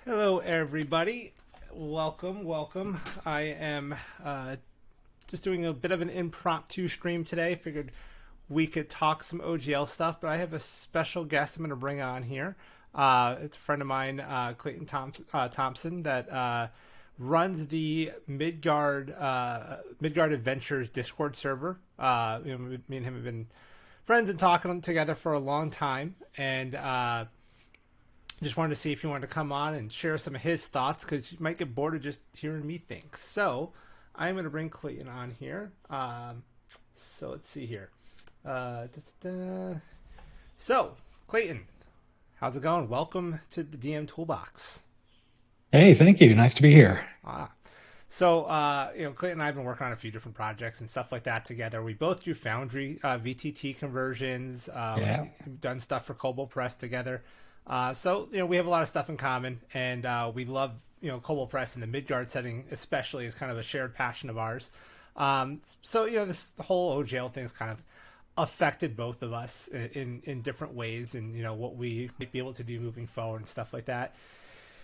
Hello, everybody. Welcome. I am just doing a bit of an impromptu stream today. Figured we could talk some OGL stuff, but I have a special guest I'm going to bring on here. It's a friend of mine, Clayton Thompson, that runs the Midgard Adventures Discord server. Me and him have been friends and talking together for a long time, and just wanted to see if you wanted to come on and share some of his thoughts because you might get bored of just hearing me think. So I'm going to bring Clayton on here. So let's see here. So, Clayton, how's it going? Welcome to the DM Toolbox. Hey, thank you. Nice to be here. Ah. Clayton and I have been working on a few different projects and stuff like that together. We both do Foundry VTT conversions. Yeah. We've done stuff for Cobalt Press together. We have a lot of stuff in common, and we love, Cobalt Press in the Midgard setting, especially, is kind of a shared passion of ours. This whole OGL thing's kind of affected both of us in different ways, and what we might be able to do moving forward and stuff like that.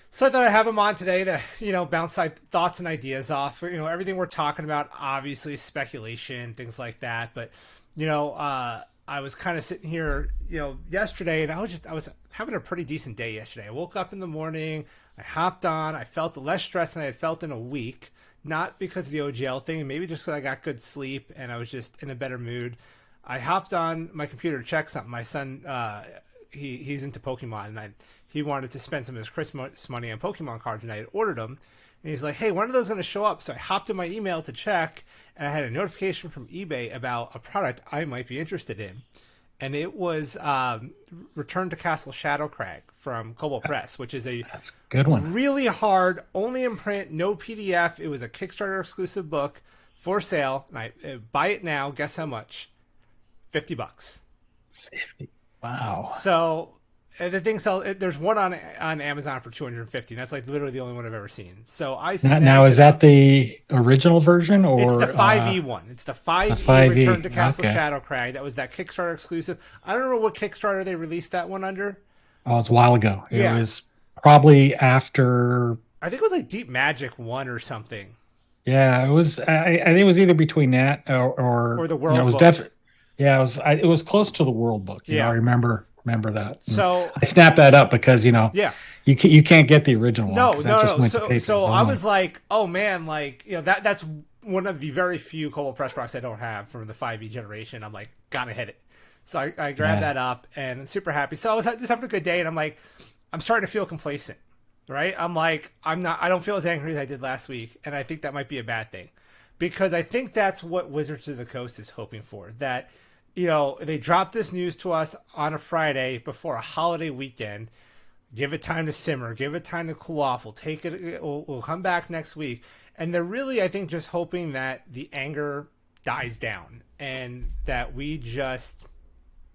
So I thought I'd have him on today to, bounce thoughts and ideas off. Everything we're talking about, obviously speculation, things like that. But, I was kind of sitting here, yesterday, and I was having a pretty decent day yesterday. I woke up in the morning, I hopped on, I felt less stress than I had felt in a week. Not because of the OGL thing, maybe just because I got good sleep and I was just in a better mood. I hopped on my computer to check something. My son, he's into Pokemon, and he wanted to spend some of his Christmas money on Pokemon cards, and I had ordered them. And he's like, "Hey, when are those going to show up?" So I hopped in my email to check, and I had a notification from eBay about a product I might be interested in. And it was Return to Castle Shadowcrag from Cobalt Press, which is a That's a good one. really hard, only in print, no PDF. It was a Kickstarter exclusive book for sale. And I buy it now. Guess how much? $50. 50. Wow. So the thing sells. There's one on Amazon for 250. That's like literally the only one I've ever seen. So I Now, snagged is it up. that the original version It's the or 5e one. It's the the 5e 5e? Return to Castle Okay. Shadowcrag. That was that Kickstarter exclusive. I don't know what Kickstarter they released that one under. Oh, it's a while ago. It Yeah, was probably after. I think it was like Deep Magic one or something, Yeah, it was. I think it was either between that or the it World was Book. definitely. Yeah, it was close to the World Book. I Yeah. remember that. And So I snapped that up because yeah, you can't get the original one no, because that no, just no. went to So paper. so So I I'm like, was like, oh man, like that's one of the very few Cobalt Press products I don't have from the 5e generation. I'm like, gotta hit it. So I grabbed yeah, that up and I'm super happy. So I was just having a good day, and I'm like, I'm starting to feel complacent, right? I'm like, I don't feel as angry as I did last week, and I think that might be a bad thing, because I think that's what Wizards of the Coast is hoping for. That they dropped this news to us on a Friday before a holiday weekend. Give it time to simmer. Give it time to cool off. We'll take it. We'll come back next week. And they're really, I think, just hoping that the anger dies down and that we just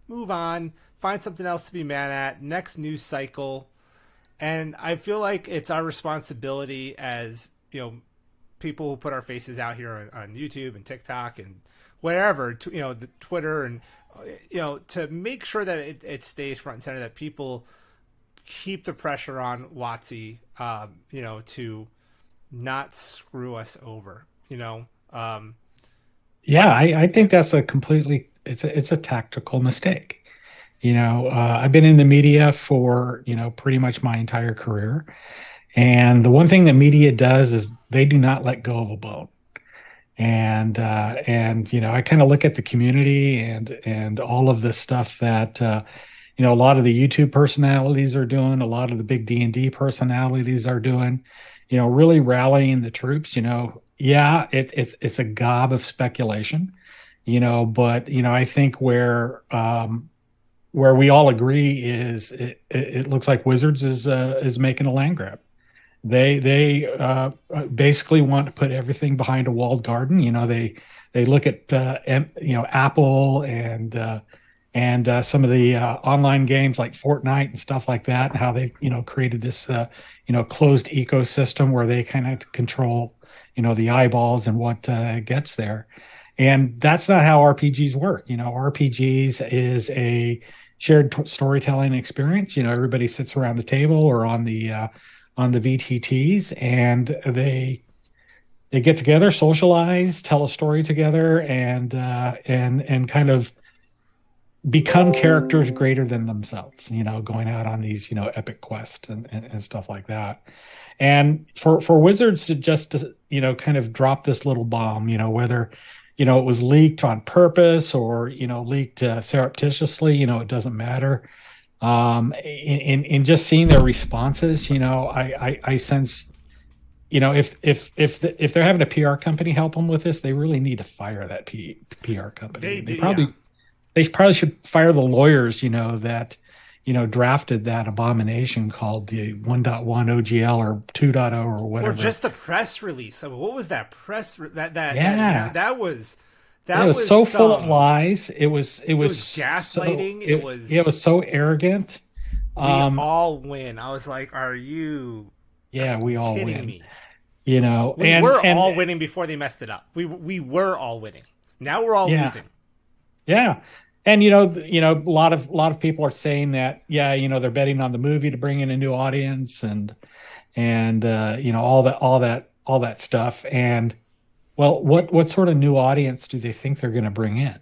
move on, find something else to be mad at. Next news cycle. And I feel like it's our responsibility as people who put our faces out here on YouTube and TikTok and wherever, the Twitter, and to make sure that it stays front and center, that people keep the pressure on WotC, to not screw us over. yeah. I think that's a completely it's a tactical mistake. I've been in the media for pretty much my entire career, and the one thing that media does is they do not let go of a bone. And I kind of look at the community and all of this stuff that a lot of the YouTube personalities are doing, a lot of the big D&D personalities are doing, really rallying the troops. Yeah, it's a gob of speculation, but I think where we all agree is it looks like Wizards is making a land grab. They basically want to put everything behind a walled garden. They look at Apple and some of the online games like Fortnite and stuff like that, and how they created this closed ecosystem where they kind of control the eyeballs and what gets there. And that's not how RPGs work. RPGs is a shared storytelling experience. Everybody sits around the table or on the on the VTTs, and they get together, socialize, tell a story together, and kind of become characters greater than themselves, going out on these, epic quests and stuff like that. And for Wizards to just, kind of drop this little bomb, whether, it was leaked on purpose or, leaked surreptitiously, it doesn't matter. In just seeing their responses, I sense, if they're having a PR company help them with this, they really need to fire that PR company. They probably should fire the lawyers, that, drafted that abomination called the 1.1 OGL or 2.0 or whatever. Or just the press release. I mean, what was that press? That was so full of lies. It was gaslighting. It was so arrogant. We all win. I was like, are you? Yeah, we all win. Me? We were all winning before they messed it up. We were all winning. Now we're all losing. Yeah. And a lot of people are saying that they're betting on the movie to bring in a new audience and all that stuff. And well, what sort of new audience do they think they're going to bring in?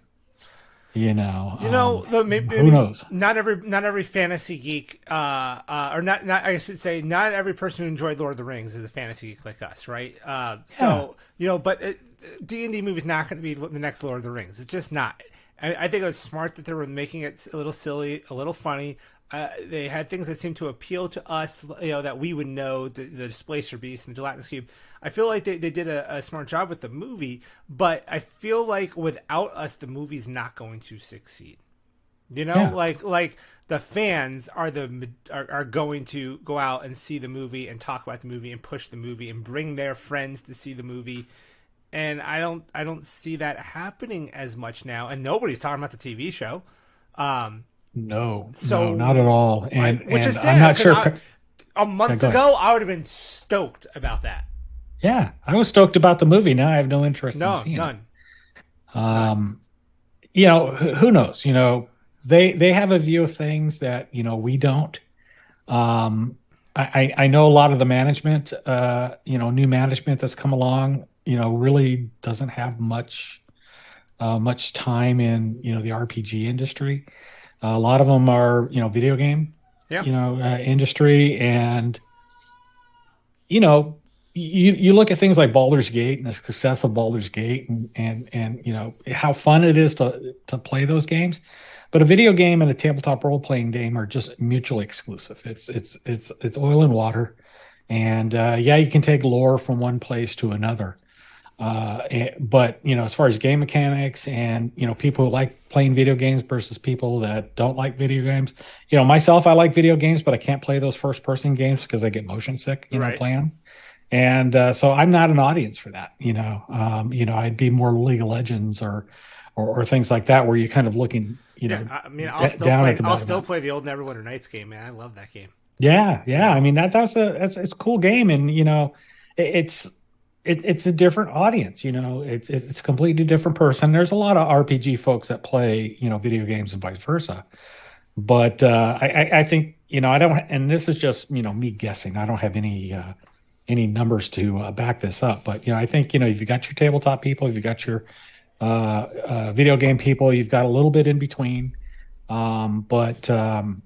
Maybe, who knows? Not every fantasy geek, or not. I should say, not every person who enjoyed Lord of the Rings is a fantasy geek like us, right? So but D&D movie is not going to be the next Lord of the Rings. It's just not. I think it was smart that they were making it a little silly, a little funny. They had things that seemed to appeal to us, that we would know, the Displacer Beast and the Gelatinous Cube. I feel like they did a smart job with the movie, but I feel like without us, the movie's not going to succeed. Like the fans are going to go out and see the movie and talk about the movie and push the movie and bring their friends to see the movie. And I don't see that happening as much now, and nobody's talking about the TV show. No, not at all. Which is sad, I'm not sure. A month ago, I would have been stoked about that. Yeah, I was stoked about the movie. Now I have no interest in seeing none. it. Who knows? They have a view of things that we don't. I know a lot of the management, new management that's come along, really doesn't have much time in the RPG industry. A lot of them are video game industry, and you look at things like Baldur's Gate and the success of Baldur's Gate and how fun it is to play those games. But a video game and a tabletop role playing game are just mutually exclusive. It's oil and water, and you can take lore from one place to another. But as far as game mechanics and people who like playing video games versus people that don't like video games, myself, I like video games, but I can't play those first person games because I get motion sick playing them. And so I'm not an audience for that. I'd be more League of Legends or things like that, where you're kind of looking I'll still play the old Neverwinter Nights game, man. I love that game. Yeah. I mean, it's a cool game, and it's a different audience. It's a completely different person. There's a lot of RPG folks that play video games and vice versa. But I think I don't, and this is just me guessing. I don't have any numbers to back this up. But I think if you got your tabletop people, if you got your video game people, you've got a little bit in between. It's a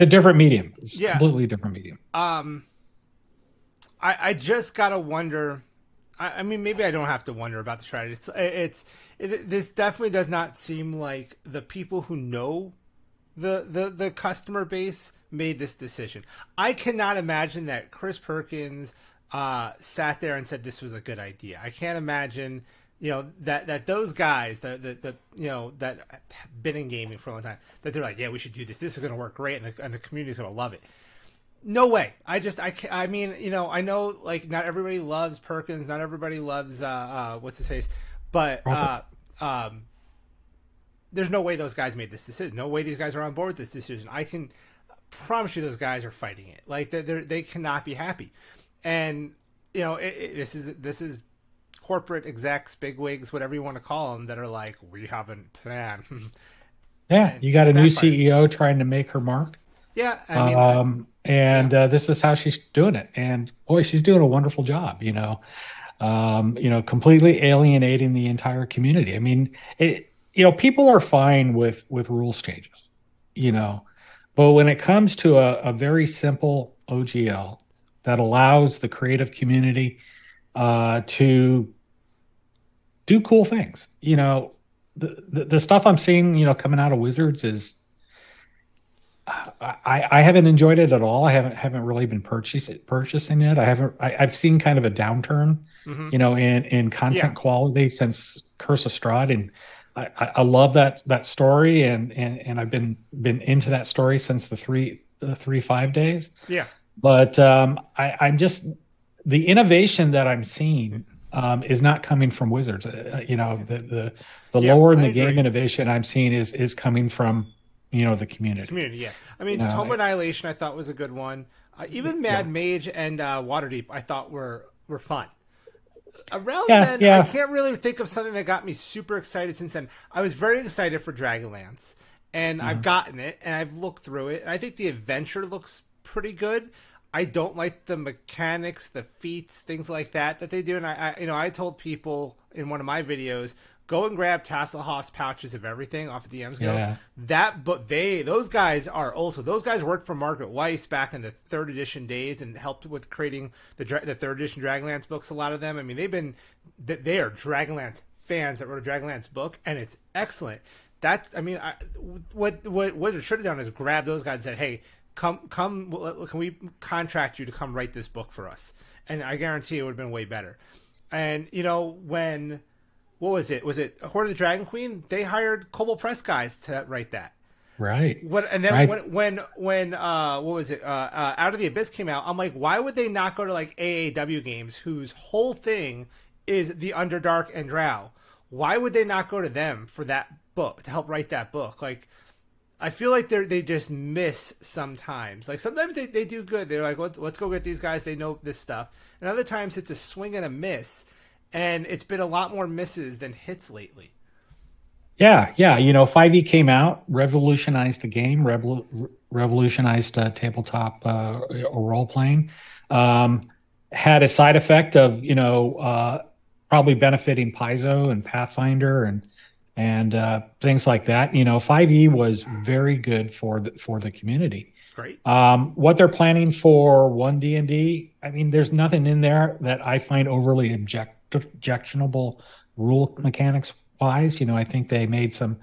different medium. It's a completely different medium. I just gotta wonder. I mean, maybe I don't have to wonder about the strategy. This definitely does not seem like the people who know the customer base made this decision. I cannot imagine that Chris Perkins sat there and said this was a good idea. I can't imagine that those guys that have been in gaming for a long time, that they're like, yeah, we should do this. This is going to work great, and the community is going to love it. No way. I mean, I know like not everybody loves Perkins, not everybody loves what's his face, but there's no way those guys made this decision. No way these guys are on board with this decision. I can promise you those guys are fighting it. Like they cannot be happy. And this is corporate execs, bigwigs, whatever you want to call them, that are like, we haven't planned. Yeah, you got a new CEO trying to make her mark. Yeah, I mean, yeah, This is how she's doing it. And boy, she's doing a wonderful job, completely alienating the entire community. I mean, people are fine with rules changes, you know, but when it comes to a very simple OGL that allows the creative community to do cool things, the stuff I'm seeing, coming out of Wizards is I haven't enjoyed it at all. I haven't really been purchasing it. I've seen kind of a downturn, hmm in yeah, content quality since Curse of Strahd, and I love that story, and I've been into that story since the 3.5 days. yeah, But I'm just the innovation that I'm seeing is not coming from Wizards. The yeah. lower in I the game agree. innovation I'm seeing is coming from the community. Community, yeah. I You mean, know, Tome Annihilation, I thought was a good one. Even yeah, Mad Mage and Waterdeep, I thought were fun. Around yeah, then, I yeah. can't really think of something that got me super excited since then. I was very excited for Dragonlance, and I've Mhm. gotten it, and I've looked through it, and I think the adventure looks pretty good. I don't like the mechanics, the feats, things like that they do, and I told people in one of my videos, go and grab Tasselhoff's pouches of everything off of DM's Go. Yeah, That, but those guys are also those guys worked for Margaret Weiss back in the third edition days and helped with creating the third edition Dragonlance books. A lot of them, I mean, they are Dragonlance fans that wrote a Dragonlance book, and it's excellent. That's, I mean, what Wizard should have done is grab those guys and said, hey, come, can we contract you to come write this book for us? And I guarantee it would have been way better. And when what was it? Was it Horde of the Dragon Queen? They hired Cobalt Press guys to write that. right, What and then right. when what was it? Out of the Abyss came out. I'm like, why would they not go to like AAW games, whose whole thing is the Underdark and Drow? Why would they not go to them for that book to help write that book? Like, I feel like they just miss sometimes. Like sometimes they do good. They're like, let's go get these guys. They know this stuff. And other times it's a swing and a miss. And it's been a lot more misses than hits lately. Yeah, yeah. 5e came out, revolutionized the game, revolutionized tabletop role playing. Um, Had a side effect of probably benefiting Paizo and Pathfinder and things like that. 5e was very good for the community. Great. What they're planning for 1D&D, I mean, there's nothing in there that I find overly objectionable rule mechanics wise. I think they made some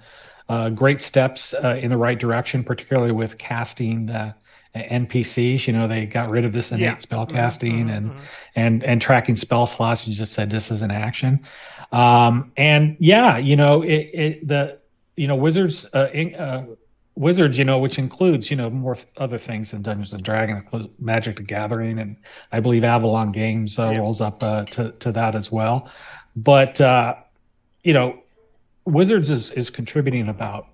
great steps in the right direction, particularly with casting NPCs. They got rid of this Yeah. innate spell hmm casting hmm and hmm tracking spell slots. You just said this is an action, and yeah, Wizards Wizards, which includes, more other things than Dungeons and Dragons, includes Magic the Gathering, and I believe Avalon Games Yeah. rolls up to that as well. But you know, Wizards is contributing about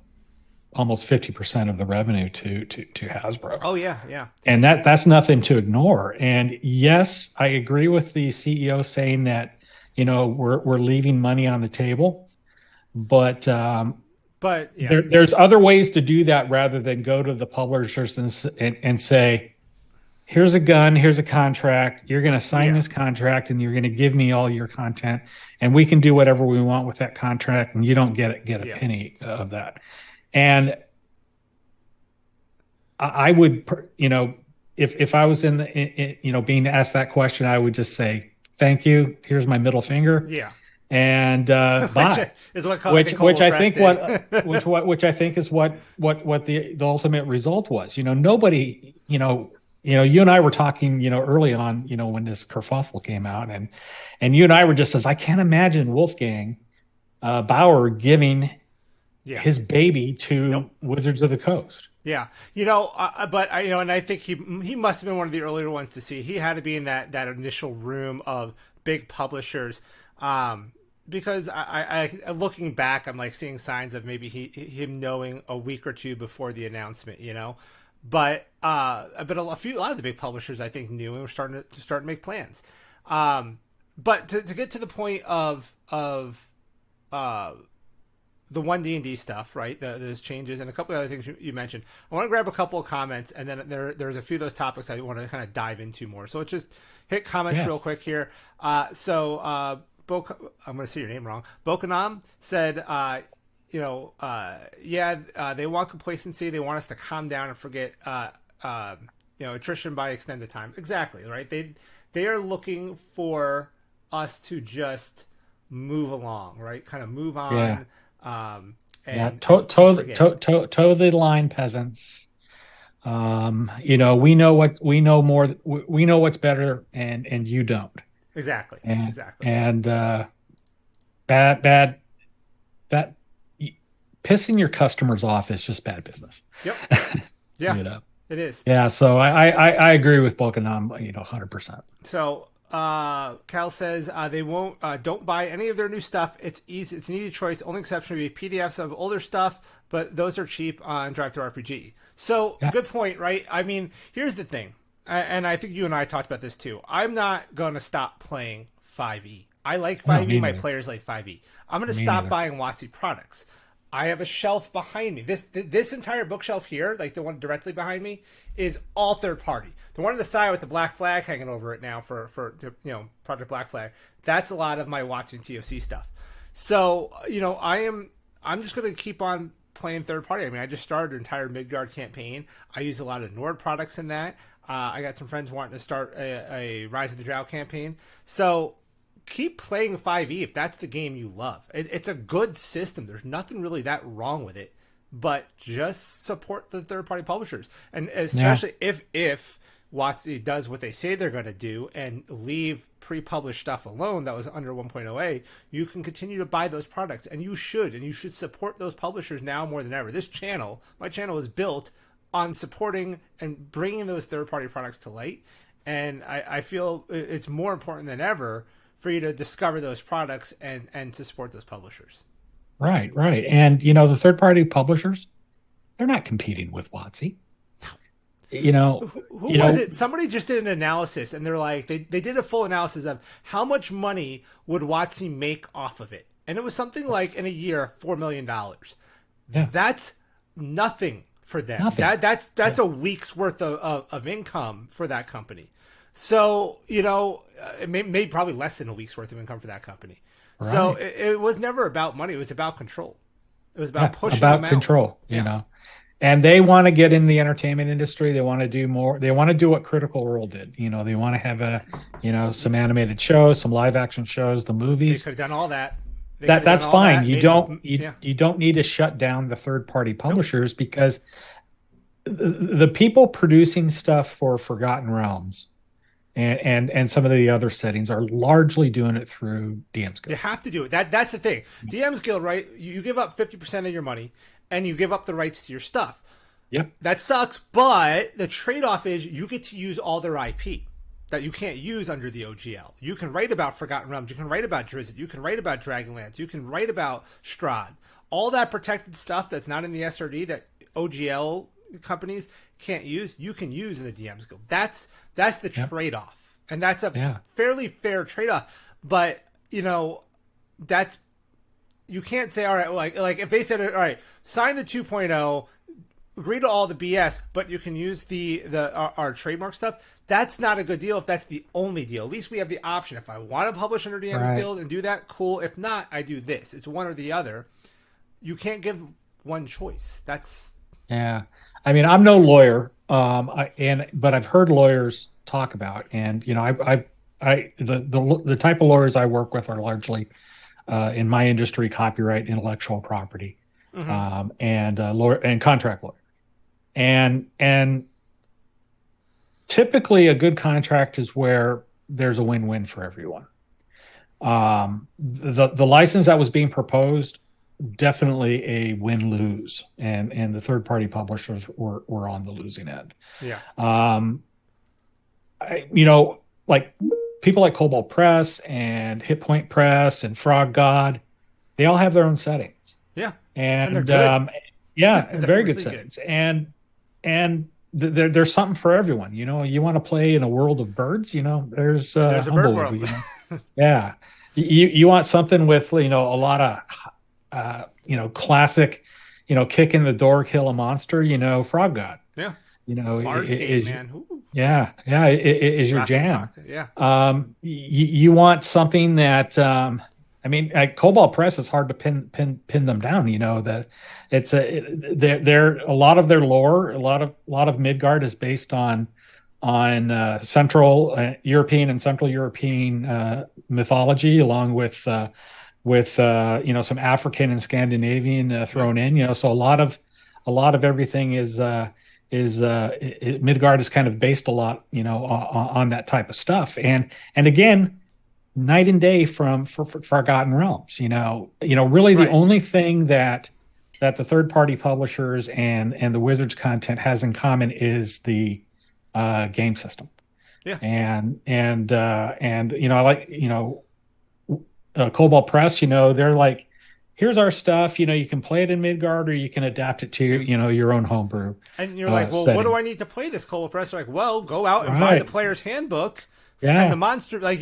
almost 50% of the revenue to Hasbro. Oh yeah. Yeah. And that's nothing to ignore. And yes, I agree with the CEO saying that, we're leaving money on the table, but But yeah. there's other ways to do that rather than go to the publishers and say, here's a gun, here's a contract, you're going to sign Yeah. this contract and you're going to give me all your content, and we can do whatever we want with that contract, and you don't get a Yeah. penny of that. And I would, if I was being asked that question, I would just say, thank you, here's my middle finger, Yeah. and Which bye. is what Which I Press think did. which I think is what the ultimate result was. Nobody, you and I were talking, early on, when this kerfuffle came out, and you and I were just as, I can't imagine Wolfgang Bauer giving Yeah. his baby Nope. to Wizards of the Coast. Yeah, but and I think he must have been one of the earlier ones to see. He had to be in that initial room of big publishers, because I looking back, I'm like seeing signs of maybe him knowing a week or two before the announcement, but a lot of the big publishers I think knew and were starting to make plans. But to get to the point of the one D&D stuff, right? Those changes and a couple of other things you mentioned. I want to grab a couple of comments, and then there's a few of those topics I want to kind of dive into more. So let's just hit comments real quick here. I'm going to say your name wrong. Bokanam said, they want complacency. They want us to calm down and forget, attrition by extended time. Exactly, right? They are looking for us to just move along, right? Kind of move on. Yeah. Toe the line, peasants. We know what's better, and you don't. Exactly. And bad that pissing your customers off is just bad business. Yep. Yeah. It is. Yeah. So I agree with Bokanam, 100%. So Cal says they won't don't buy any of their new stuff. It's easy. It's an easy choice. Only exception would be PDFs of older stuff, but those are cheap on DriveThruRPG. So good point, right? I mean, here's the thing, and I think you and I talked about this too. I'm not going to stop playing 5e. I like 5e. My players like 5e. I'm going to stop buying WotC products. I have a shelf behind me. This entire bookshelf here, like the one directly behind me, is all third party. The one on the side with the black flag hanging over it now for Project Black Flag, that's a lot of my WotC and TOC stuff. So I'm just going to keep on playing third party. I mean, I just started an entire Midgard campaign. I use a lot of Nord products in that. I got some friends wanting to start a Rise of the Drow campaign. So keep playing 5e if that's the game you love. It's a good system. There's nothing really that wrong with it, but just support the third-party publishers. And especially if WotC does what they say they're going to do and leave pre-published stuff alone that was under 1.0a, you can continue to buy those products, and you should support those publishers now more than ever. My channel is built on supporting and bringing those third-party products to light, and I feel it's more important than ever for you to discover those products and to support those publishers. Right. And, the third-party publishers, they're not competing with WotC. Who was it? Somebody just did an analysis, and they're like, they did a full analysis of how much money would WotC make off of it. And it was something like, in a year, $4 million. Yeah. That's nothing for them. Nothing. That's a week's worth of income for that company. So, it may probably less than a week's worth of income for that company. Right. So it was never about money. It was about control. It was about pushing them out. Control, And they want to get in the entertainment industry. They want to do more. They want to do what Critical Role did. They want to have some animated shows, some live action shows, the movies. They could have done all that. That's fine. You don't need to shut down the third party publishers because the people producing stuff for Forgotten Realms and some of the other settings are largely doing it through DM's Guild. You have to do it. That's the thing. DM's Guild, right? You give up 50% of your money and you give up the rights to your stuff. Yep. That sucks, but the trade-off is you get to use all their IP that you can't use under the OGL. You can write about Forgotten Realms. You can write about Drizzt. You can write about Dragonlance. You can write about Strahd. All that protected stuff that's not in the SRD that OGL companies can't use, you can use in the DM's Guild. That's the trade-off, and that's a fairly fair trade-off. But that's, you can't say, all right, like if they said, all right, sign the 2.0, agree to all the BS, but you can use our trademark stuff. That's not a good deal if that's the only deal. At least we have the option. If I want to publish under DM's Guild and do that, cool. If not, I do this. It's one or the other. You can't give one choice. I mean, I'm no lawyer, but I've heard lawyers talk about, and the type of lawyers I work with are largely in my industry, copyright, intellectual property, and lawyer and contract lawyer, and typically a good contract is where there's a win-win for everyone. The license that was being proposed, definitely a win-lose, and the third-party publishers were on the losing end. Like people like Cobalt Press and Hit Point Press and Frog God, they all have their own settings. And they're very good settings. Good. And there's something for everyone. You want to play in a world of birds, there's a bird world. You want something with a lot of classic, kick in the door, kill a monster, Frog God. Yeah. Bard's Gate, Is man. Ooh. is your Wrath of jam. Kafka, yeah. You want something that at Cobalt Press, it's hard to pin them down. That they're a lot of their lore, a lot of Midgard is based on Central European and Central European mythology, along with some African and Scandinavian thrown in. So a lot of everything is Midgard is kind of based a lot, on that type of stuff. And again, night and day from Forgotten Realms. Really the Right. only thing that the third party publishers and the Wizards content has in common is the game system. Yeah. And I like Cobalt Press. They're like, here's our stuff. You can play it in Midgard, or you can adapt it to your own homebrew. And you're like, well, setting. what do I need to play this Cobalt Press? They're like, well, go out and buy Right. the player's handbook. Yeah. And the monster, like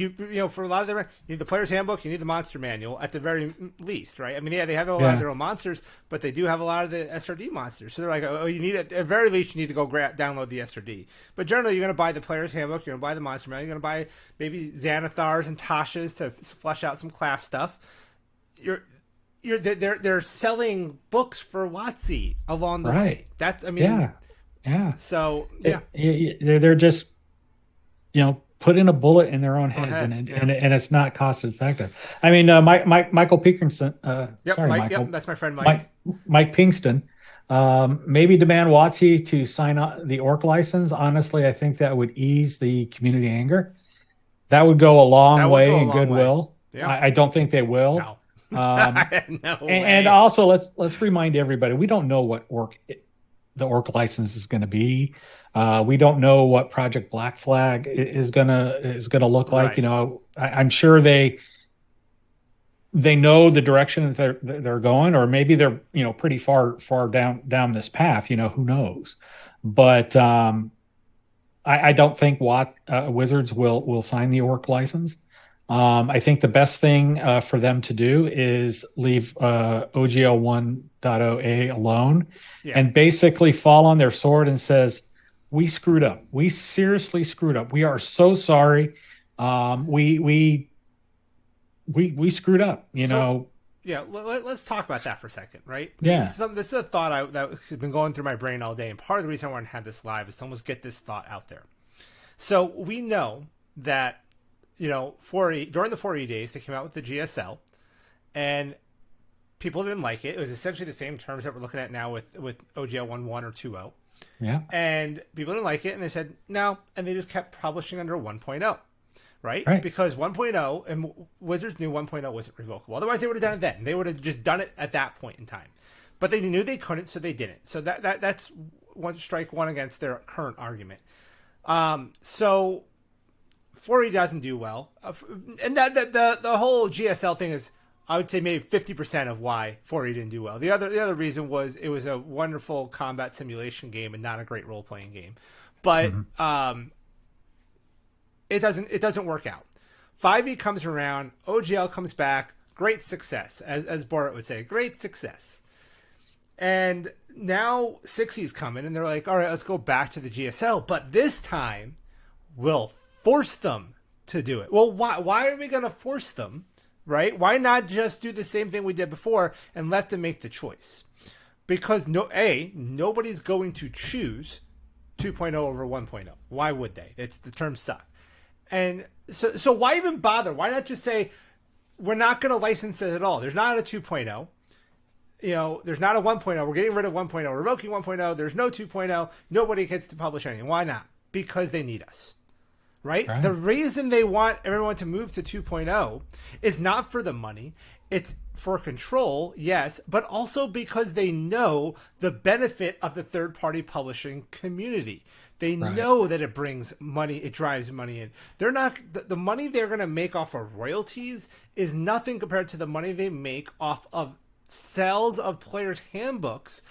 for a lot of them, you need the player's handbook, you need the monster manual at the very least, right? I mean, yeah, they have a lot of their own monsters, but they do have a lot of the SRD monsters. So they're like, oh, you need at the very least, you need to go download the SRD. But generally, you're going to buy the player's handbook, you're going to buy the monster manual, you're going to buy maybe Xanathars and Tashas to flesh out some class stuff. They're selling books for WotC along the way. That's, I mean, yeah. So yeah, they're just putting a bullet in their own heads, and it's not cost effective. I mean, Michael Pinkston. Michael. That's my friend Mike. Mike Pinkston. Maybe demand WotC to sign on the orc license. Honestly, I think that would ease the community anger. That would go a long way in goodwill. Yeah. I don't think they will. No. No way. And also, let's remind everybody, we don't know what the orc license is going to be. We don't know what Project Black Flag is gonna look like. Right. I'm sure they know the direction that they're going, or maybe they're pretty far down this path. Who knows? But I don't think Wizards will sign the orc license. I think the best thing for them to do is leave OGL 1.0A alone, and basically fall on their sword and says, we screwed up. We seriously screwed up. We are so sorry. We screwed up. Yeah, let's talk about that for a second, right? Yeah. This is a thought that has been going through my brain all day, and part of the reason I wanted to have this live is to almost get this thought out there. So we know that during the 4E days, they came out with the GSL, and people didn't like it. It was essentially the same terms that we're looking at now with OGL 1.1 or 2.0. Yeah. And people didn't like it, and they said no, and they just kept publishing under 1.0, right? Because 1.0, and Wizards knew 1.0 wasn't revocable. Otherwise, they would have done it then. They would have just done it at that point in time. But they knew they couldn't, so they didn't. So that's strike one against their current argument. So 4E doesn't do well, and the whole GSL thing is, I would say, maybe 50% of why 4E didn't do well. The other reason was it was a wonderful combat simulation game and not a great role playing game, but it doesn't work out. 5E comes around, OGL comes back, great success, as Borat would say, great success. And now 6E's coming, and they're like, all right, let's go back to the GSL, but this time we'll force them to do it. Well, why are we going to force them? Right? Why not just do the same thing we did before and let them make the choice? Because nobody's going to choose 2.0 over 1.0. Why would they? The terms suck. And so why even bother? Why not just say, we're not going to license it at all? There's not a 2.0. There's not a 1.0. We're getting rid of 1.0. We're revoking 1.0. There's no 2.0. Nobody gets to publish anything. Why not? Because they need us. Right? The reason they want everyone to move to 2.0 is not for the money. It's for control, yes, but also because they know the benefit of the third-party publishing community. They know that it brings money, it drives money in. They're not the money they're going to make off of royalties is nothing compared to the money they make off of sales of players' handbooks,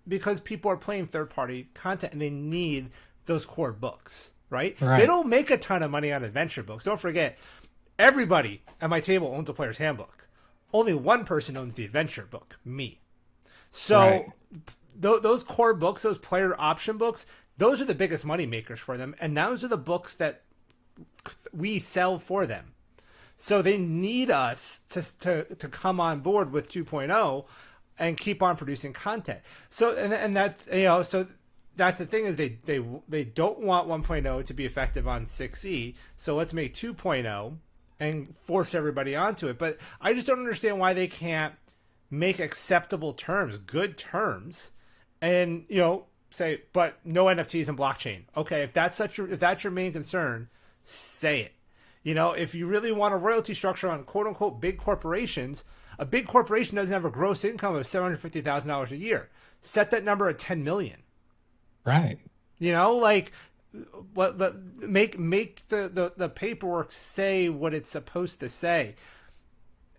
because people are playing third-party content and they need those core books. Right? They don't make a ton of money on adventure books. Don't forget, everybody at my table owns a player's handbook. only one person owns the adventure book, me. So Right. those core books, those player option books, those are the biggest money makers for them, and those are the books that we sell for them. So they need us to come on board with 2.0 and keep on producing content. So and that's, so that's the thing, is they don't want 1.0 to be effective on 6e. So let's make 2.0 and force everybody onto it. But I just don't understand why they can't make acceptable terms, good terms, and say, but no NFTs and blockchain. Okay, if that's your main concern, say it. If you really want a royalty structure on quote unquote big corporations, a big corporation doesn't have a gross income of $750,000 a year. Set that number at 10 million. Right. Like, make the paperwork say what it's supposed to say.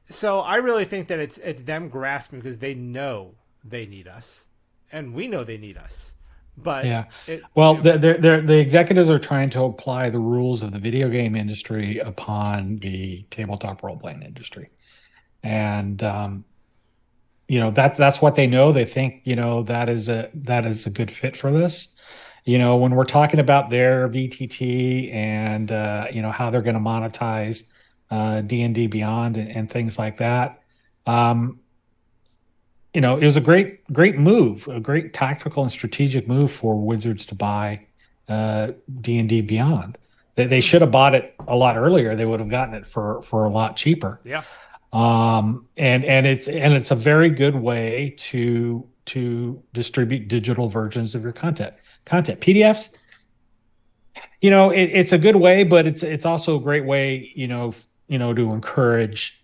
So I really think that it's them grasping, because they know they need us, and we know they need us. But yeah, the executives are trying to apply the rules of the video game industry upon the tabletop role playing industry, and that's what they know. They think that is a good fit for this. When we're talking about their VTT and how they're going to monetize D&D Beyond and things like that. It was a great move, a great tactical and strategic move for Wizards to buy D&D Beyond. They should have bought it a lot earlier. They would have gotten it for a lot cheaper. Yeah. And it's a very good way to distribute digital versions of your content. PDFs, it's a good way, but it's also a great way, to encourage,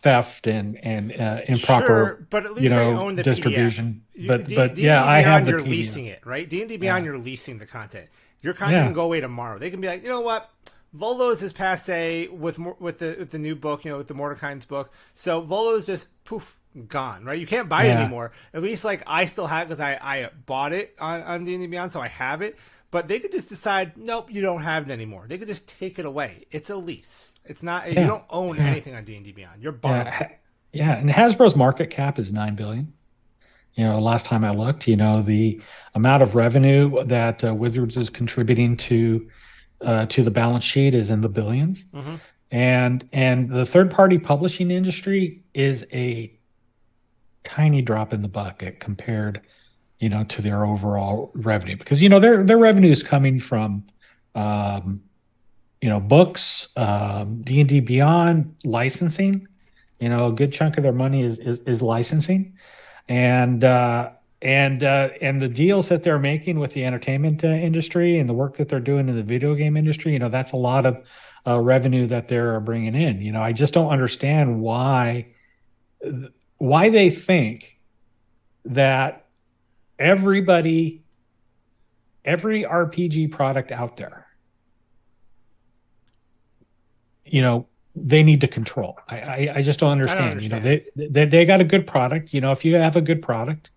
theft and improper, sure, but at least they own the distribution. PDF. But I have the you're PDF. leasing it, right? D&D Beyond, you're leasing the content. Your content can go away tomorrow. They can be like, you know what? Volos is passe with the new book, with the Mordecai's book. So Volos just poof, gone, right? You can't buy it anymore. At least like I still have, because I bought it on D&D Beyond, so I have it. But they could just decide, nope, you don't have it anymore. They could just take it away. It's a lease. It's not. You don't own anything on D&D Beyond. You're borrowing. Yeah, and Hasbro's market cap is $9 billion. Last time I looked, the amount of revenue that Wizards is contributing to the balance sheet is in the billions. Mm-hmm. And the third-party publishing industry is a tiny drop in the bucket compared, to their overall revenue, because their revenue is coming from, books, D&D Beyond, licensing. A good chunk of their money is licensing, and the deals that they're making with the entertainment industry and the work that they're doing in the video game industry. That's a lot of revenue that they're bringing in. I just don't understand why they think that every RPG product out there, they need to control. I just don't understand. I don't understand. They got a good product. If you have a good product,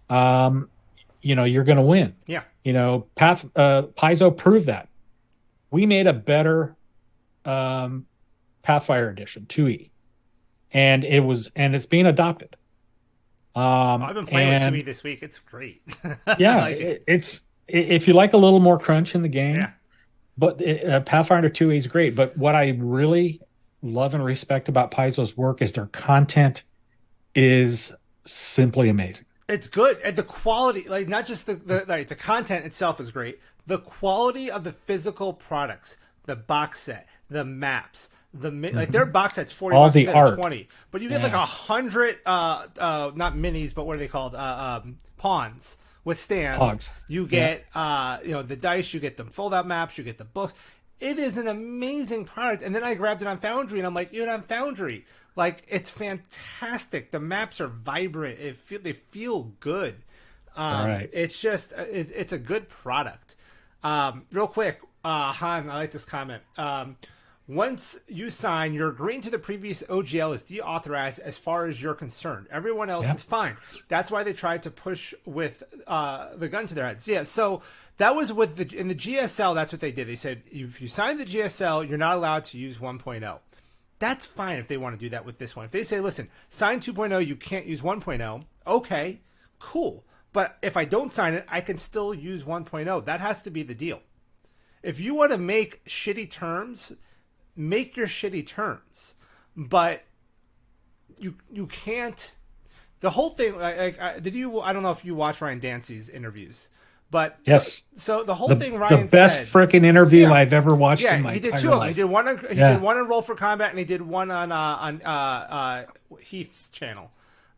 you're going to win. Yeah. Paizo proved that. We made a better Pathfinder edition 2e, and it's being adopted. I've been playing with 2e this week. It's great. Yeah, it's if you like a little more crunch in the game. Yeah. But Pathfinder 2e is great. But what I really love and respect about Paizo's work is their content is simply amazing. It's good, and the quality, like not just the content itself is great. The quality of the physical products, the box set, the maps, like their box set's $40 All the instead art. of 20, but you get like 100 not minis, but what are they called? Pawns with stands. Pogs. You get the dice, you get the fold out maps, you get the books. It is an amazing product. And then I grabbed it on Foundry, and I'm like, even on Foundry, like it's fantastic. The maps are vibrant. They feel good. Right. It's just it's a good product. Real quick, Han, I like this comment. Once you sign, you're agreeing to the previous OGL is deauthorized as far as you're concerned. Everyone else is fine. That's why they tried to push with the gun to their heads. Yeah, so that was in the GSL, that's what they did. They said, if you sign the GSL, you're not allowed to use 1.0. That's fine if they want to do that with this one. If they say, listen, sign 2.0, you can't use 1.0, okay, cool. But if I don't sign it, I can still use 1.0. That has to be the deal. If you want to make shitty terms, make your shitty terms. But you can't. The whole thing. I don't know if you watched Ryan Dancy's interviews, but yes. So the whole thing Ryan the best freaking interview I've ever watched. Yeah, in my he did entire two of them. life. He did one. He did one on Roll for Combat, and he did one on Heath's channel.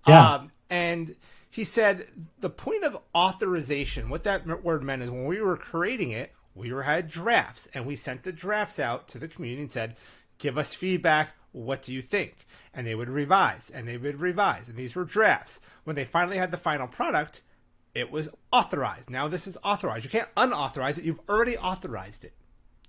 Yeah. And he said the point of authorization, what that word meant is when we were creating it, we had drafts, and we sent the drafts out to the community and said, give us feedback. What do you think? And they would revise, and they would revise. And these were drafts. When they finally had the final product, it was authorized. Now this is authorized. You can't unauthorize it. You've already authorized it.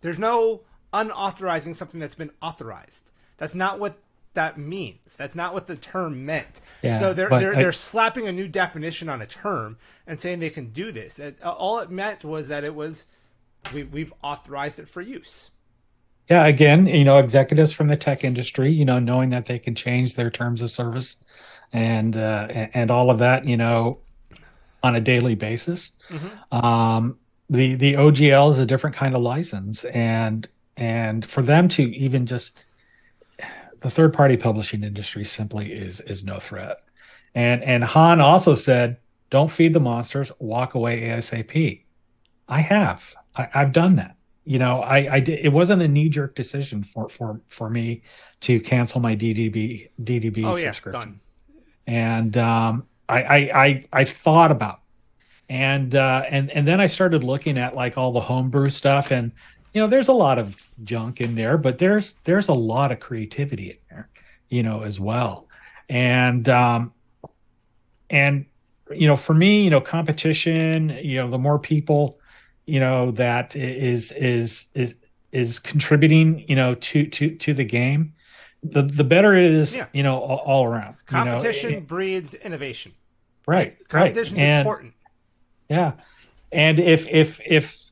There's no unauthorizing something that's been authorized. That's not what that means. That's not what the term meant. Yeah, so they're slapping a new definition on a term and saying they can do this. All it meant was that we've authorized it for use. Yeah, again, executives from the tech industry, knowing that they can change their terms of service and all of that, on a daily basis. Mm-hmm. The OGL is a different kind of license, and for them to even just the third party publishing industry simply is no threat. And Han also said, "Don't feed the monsters. Walk away ASAP." I've done that. I did. It wasn't a knee jerk decision for me to cancel my DDB subscription. And I thought about it. And then I started looking at like all the homebrew stuff, and there's a lot of junk in there, but there's a lot of creativity in there, as well. And for me, competition, the more people that is contributing, to the game, the better it is, all around. Competition breeds innovation. Right. Competition is important. Yeah. And if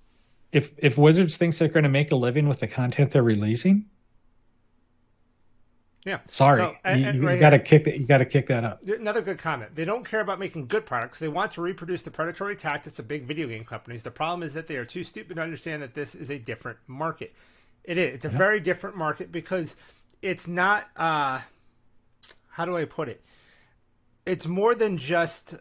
Wizards thinks they're going to make a living with the content they're releasing, yeah, sorry, so, you got to kick that. You got to kick that up. Another good comment. They don't care about making good products. They want to reproduce the predatory tactics of big video game companies. The problem is that they are too stupid to understand that this is a different market. It is. It's a very different market because it's not. How do I put it? It's more than just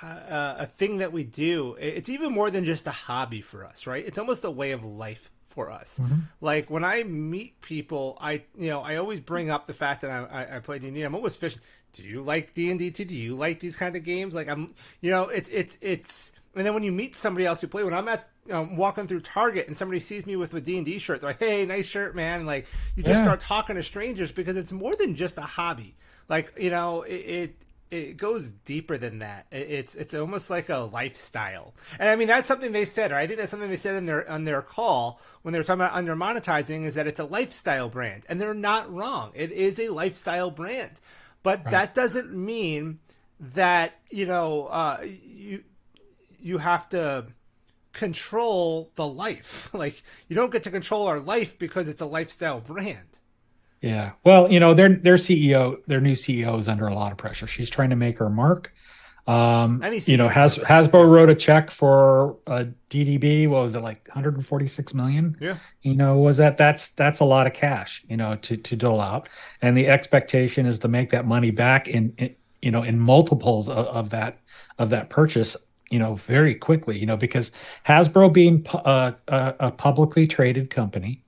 a thing that we do. It's even more than just a hobby for us, right? It's almost a way of life for us. Mm-hmm. Like when I meet people, I always bring up the fact that I play D&D. I'm always fishing. Do you like D&D too? Do you like these kind of games? Like it's and then when you meet somebody else who play, when I'm at walking through Target and somebody sees me with a D&D shirt, they're like, "Hey, nice shirt, man!" And like you just start talking to strangers because it's more than just a hobby. Like it goes deeper than that. It's almost like a lifestyle. And I mean, that's something they said, or I think that's something they said on their call when they were talking about under monetizing, is that it's a lifestyle brand. And they're not wrong. It is a lifestyle brand. But that doesn't mean that, you have to control the life. Like you don't get to control our life because it's a lifestyle brand. Yeah. Well, their CEO, their new CEO is under a lot of pressure. She's trying to make her mark. Hasbro wrote a check for DDB. What was it, like 146 million? Yeah. That's a lot of cash, to dole out. And the expectation is to make that money back in multiples of that purchase, very quickly, because Hasbro being a publicly traded company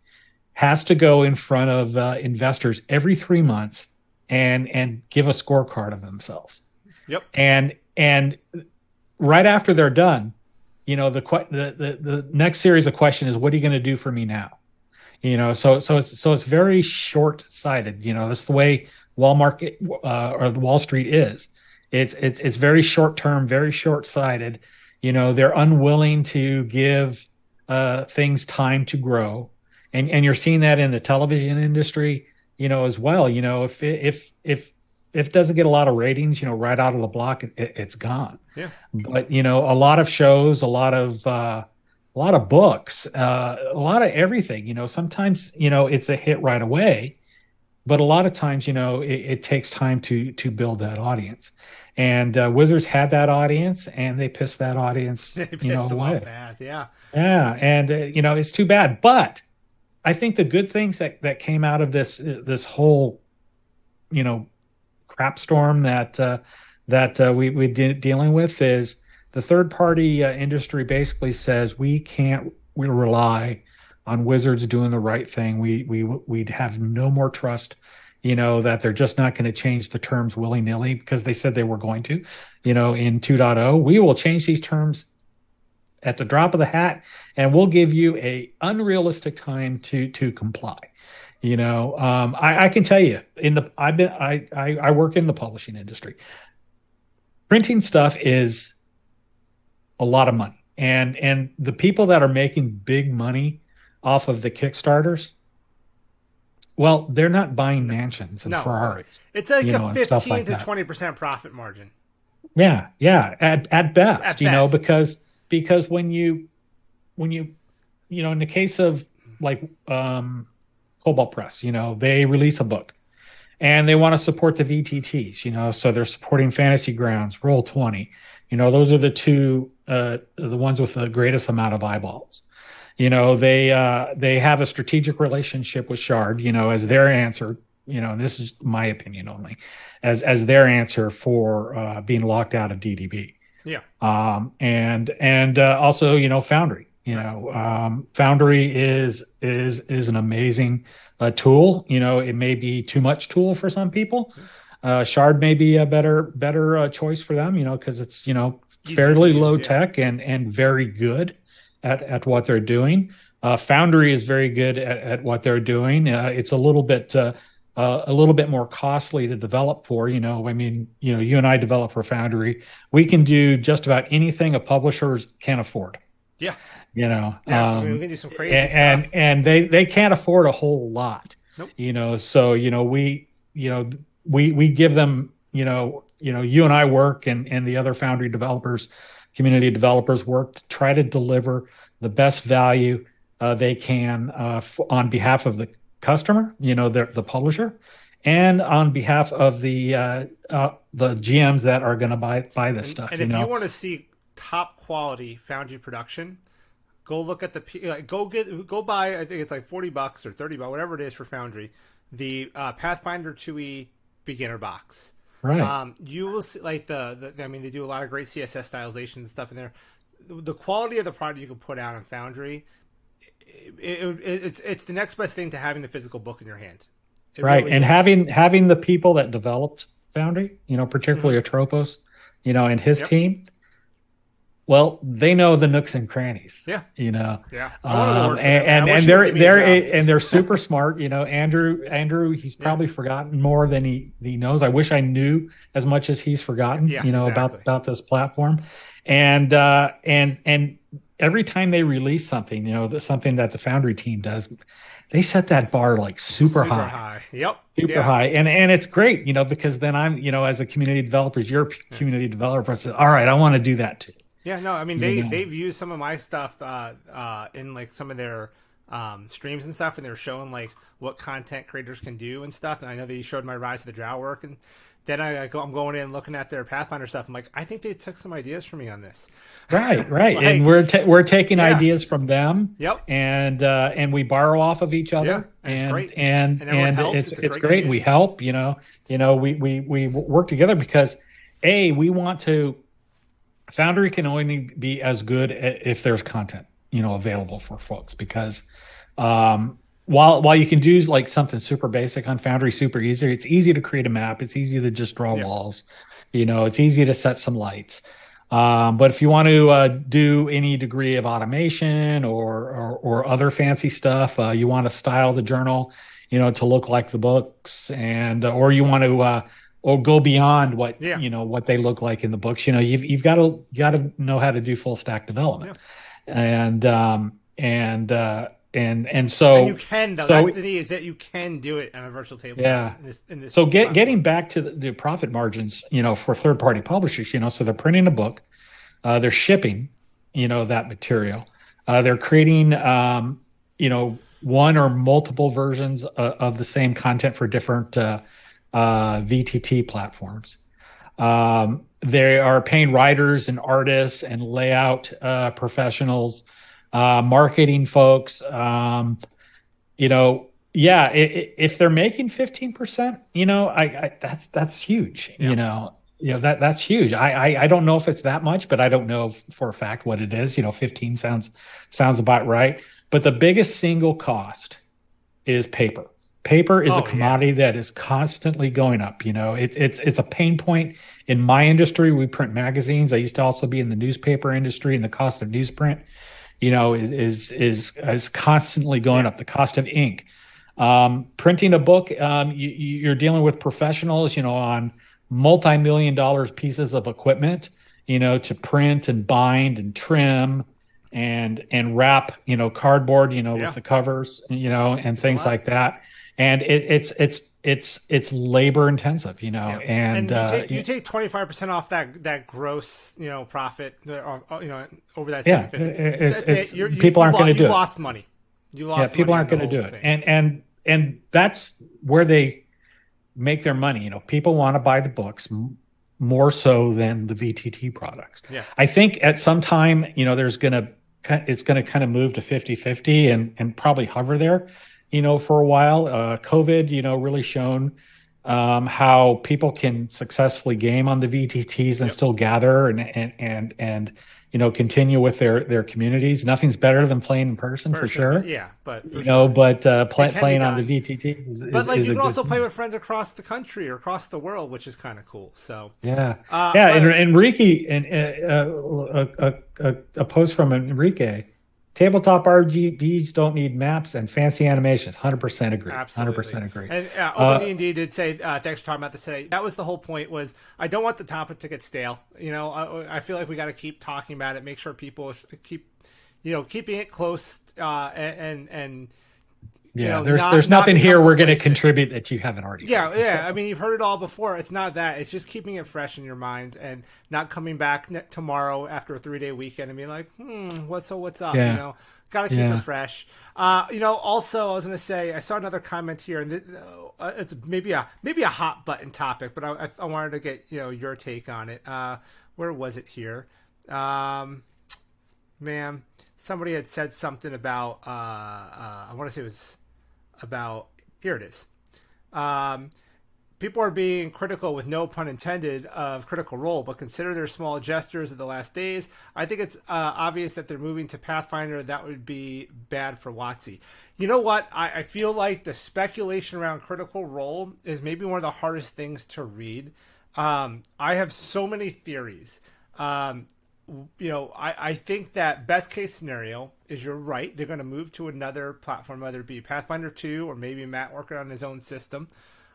has to go in front of investors every 3 months and give a scorecard of themselves. Yep. And right after they're done, the next series of questions is, what are you going to do for me now? So it's very short-sighted. That's the way Walmart or the Wall Street is. It's very short-term, very short-sighted. They're unwilling to give things time to grow. And you're seeing that in the television industry, as well. If it doesn't get a lot of ratings, right out of the block, it's gone. Yeah. But a lot of shows, a lot of books, a lot of everything. Sometimes it's a hit right away, but a lot of times, it takes time to build that audience. And Wizards had that audience, and they pissed that audience, They pissed them off away. bad. Yeah. Yeah, and it's too bad. But I think the good things that came out of this whole, crap storm that we dealing with is the third party industry basically says we rely on Wizards doing the right thing. We'd have no more trust, that they're just not going to change the terms willy nilly because they said they were going to, in 2.0. We will change these terms at the drop of the hat, and we'll give you a unrealistic time to comply. I can tell you I work in the publishing industry. Printing stuff is a lot of money, and the people that are making big money off of the Kickstarters, well, they're not buying mansions and Ferraris. It's like a 15 to 20% profit margin. Yeah, at best, because when you in the case of like Cobalt Press, they release a book and they want to support the VTTs, so they're supporting Fantasy Grounds, Roll20. Those are the two the ones with the greatest amount of eyeballs. They have a strategic relationship with Shard, as their answer, and this is my opinion only, as their answer for being locked out of DDB. Yeah. And also, Foundry. Foundry is an amazing tool. It may be too much tool for some people. Shard may be a better choice for them, because it's fairly low tech and very good at what they're doing. Foundry is very good at what they're doing. It's a little bit more costly to develop for. You and I develop for Foundry. We can do just about anything a publisher can afford. Yeah. We can do some crazy stuff. And they can't afford a whole lot. Nope. So we give them, you and I work and the other Foundry developers, community developers work to try to deliver the best value they can on behalf of the customer, the publisher, and on behalf of the GMs that are going to buy this stuff. And if you want to see top quality Foundry production, go look at go buy. I think it's like $40 or $30, whatever it is for Foundry, the Pathfinder 2e beginner box. Right. You will see they do a lot of great CSS stylization and stuff in there. The quality of the product you can put out on Foundry, it's the next best thing to having the physical book in your hand. Right. Really and is. having the people that developed Foundry, particularly Atropos, and his team, well, they know the nooks and crannies. Yeah. Yeah. And they're super smart. Andrew, he's probably forgotten more than he knows. I wish I knew as much as he's forgotten. Exactly. about this platform, and every time they release something, something that the Foundry team does, they set that bar like super high. Yep. Super high. And it's great, because then I'm, as a community developer, you're a community developer, says, all right, I want to do that too. Yeah, no, I mean they've used some of my stuff in like some of their streams and stuff, and they're showing like what content creators can do and stuff. And I know they showed my Rise of the Drow work, and then I'm going in and looking at their Pathfinder stuff. I'm like, I think they took some ideas from me on this. Right. And we're taking ideas from them. Yep. And we borrow off of each other. Yeah, and it's great. And it's great. And we help. We work together because we want to. Foundry can only be as good if there's content, available for folks, because while you can do like something super basic on Foundry, super easy, it's easy to create a map. It's easy to just draw walls, it's easy to set some lights. But if you want to do any degree of automation or other fancy stuff, you want to style the journal, to look like the books, or you want to, or go beyond what what they look like in the books. You've got to know how to do full stack development, and so and you can. That's the thing, is that you can do it on a virtual table. Yeah. In this so getting back to the profit margins, for third party publishers, so they're printing a book, they're shipping, that material, they're creating, one or multiple versions of the same content for different VTT platforms. They are paying writers and artists and layout professionals, marketing folks. Yeah, if they're making 15%, that's huge. Yeah. That's huge. I don't know if it's that much, but I don't know for a fact what it is. 15 sounds about right. But the biggest single cost is paper. Paper is a commodity that is constantly going up. It's a pain point in my industry. We print magazines. I used to also be in the newspaper industry, and the cost of newsprint, is constantly going up. The cost of ink, printing a book, you're dealing with professionals, on multi-million dollars pieces of equipment, to print and bind and trim and wrap, cardboard, with the covers, and things like that. And it's labor intensive, and you take 25% off that gross, profit, over that 750. People aren't going to do it. You lost money. People aren't going to do it. And that's where they make their money. People want to buy the books more so than the VTT products. Yeah. I think at some time, it's going to kind of move to 50-50 and probably hover there, for a while. COVID, really shown how people can successfully game on the VTTs and still gather and continue with their communities. Nothing's better than playing in person for sure. Yeah, but playing on the VTT is, you can also play with friends across the country or across the world, which is kind of cool. So and Enrique, and a post from Enrique. Tabletop RGBs don't need maps and fancy animations. 100% agree. Absolutely. 100% agree. And OpenD&D did say, thanks for talking about this today. That was the whole point, was I don't want the topic to get stale. I feel like we got to keep talking about it, make sure people keep, keeping it close and there's nothing here we're going to contribute that you haven't already heard. I mean, you've heard it all before. It's not that. It's just keeping it fresh in your minds and not coming back tomorrow after a 3-day weekend and being like, what's up? Got to keep it fresh. Also, I was going to say, I saw another comment here, and it's maybe a hot button topic, but I wanted to get your take on it. Where was it here? Man, somebody had said something about I want to say it was about, here it is. People are being critical, with no pun intended, of Critical Role, but consider their small gestures of the last days. I think it's obvious that they're moving to Pathfinder. That would be bad for WotC. You know what? I feel like the speculation around Critical Role is maybe one of the hardest things to read. I have so many theories. I think that best case scenario is, you're right, they're going to move to another platform, whether it be Pathfinder 2 or maybe Matt working on his own system.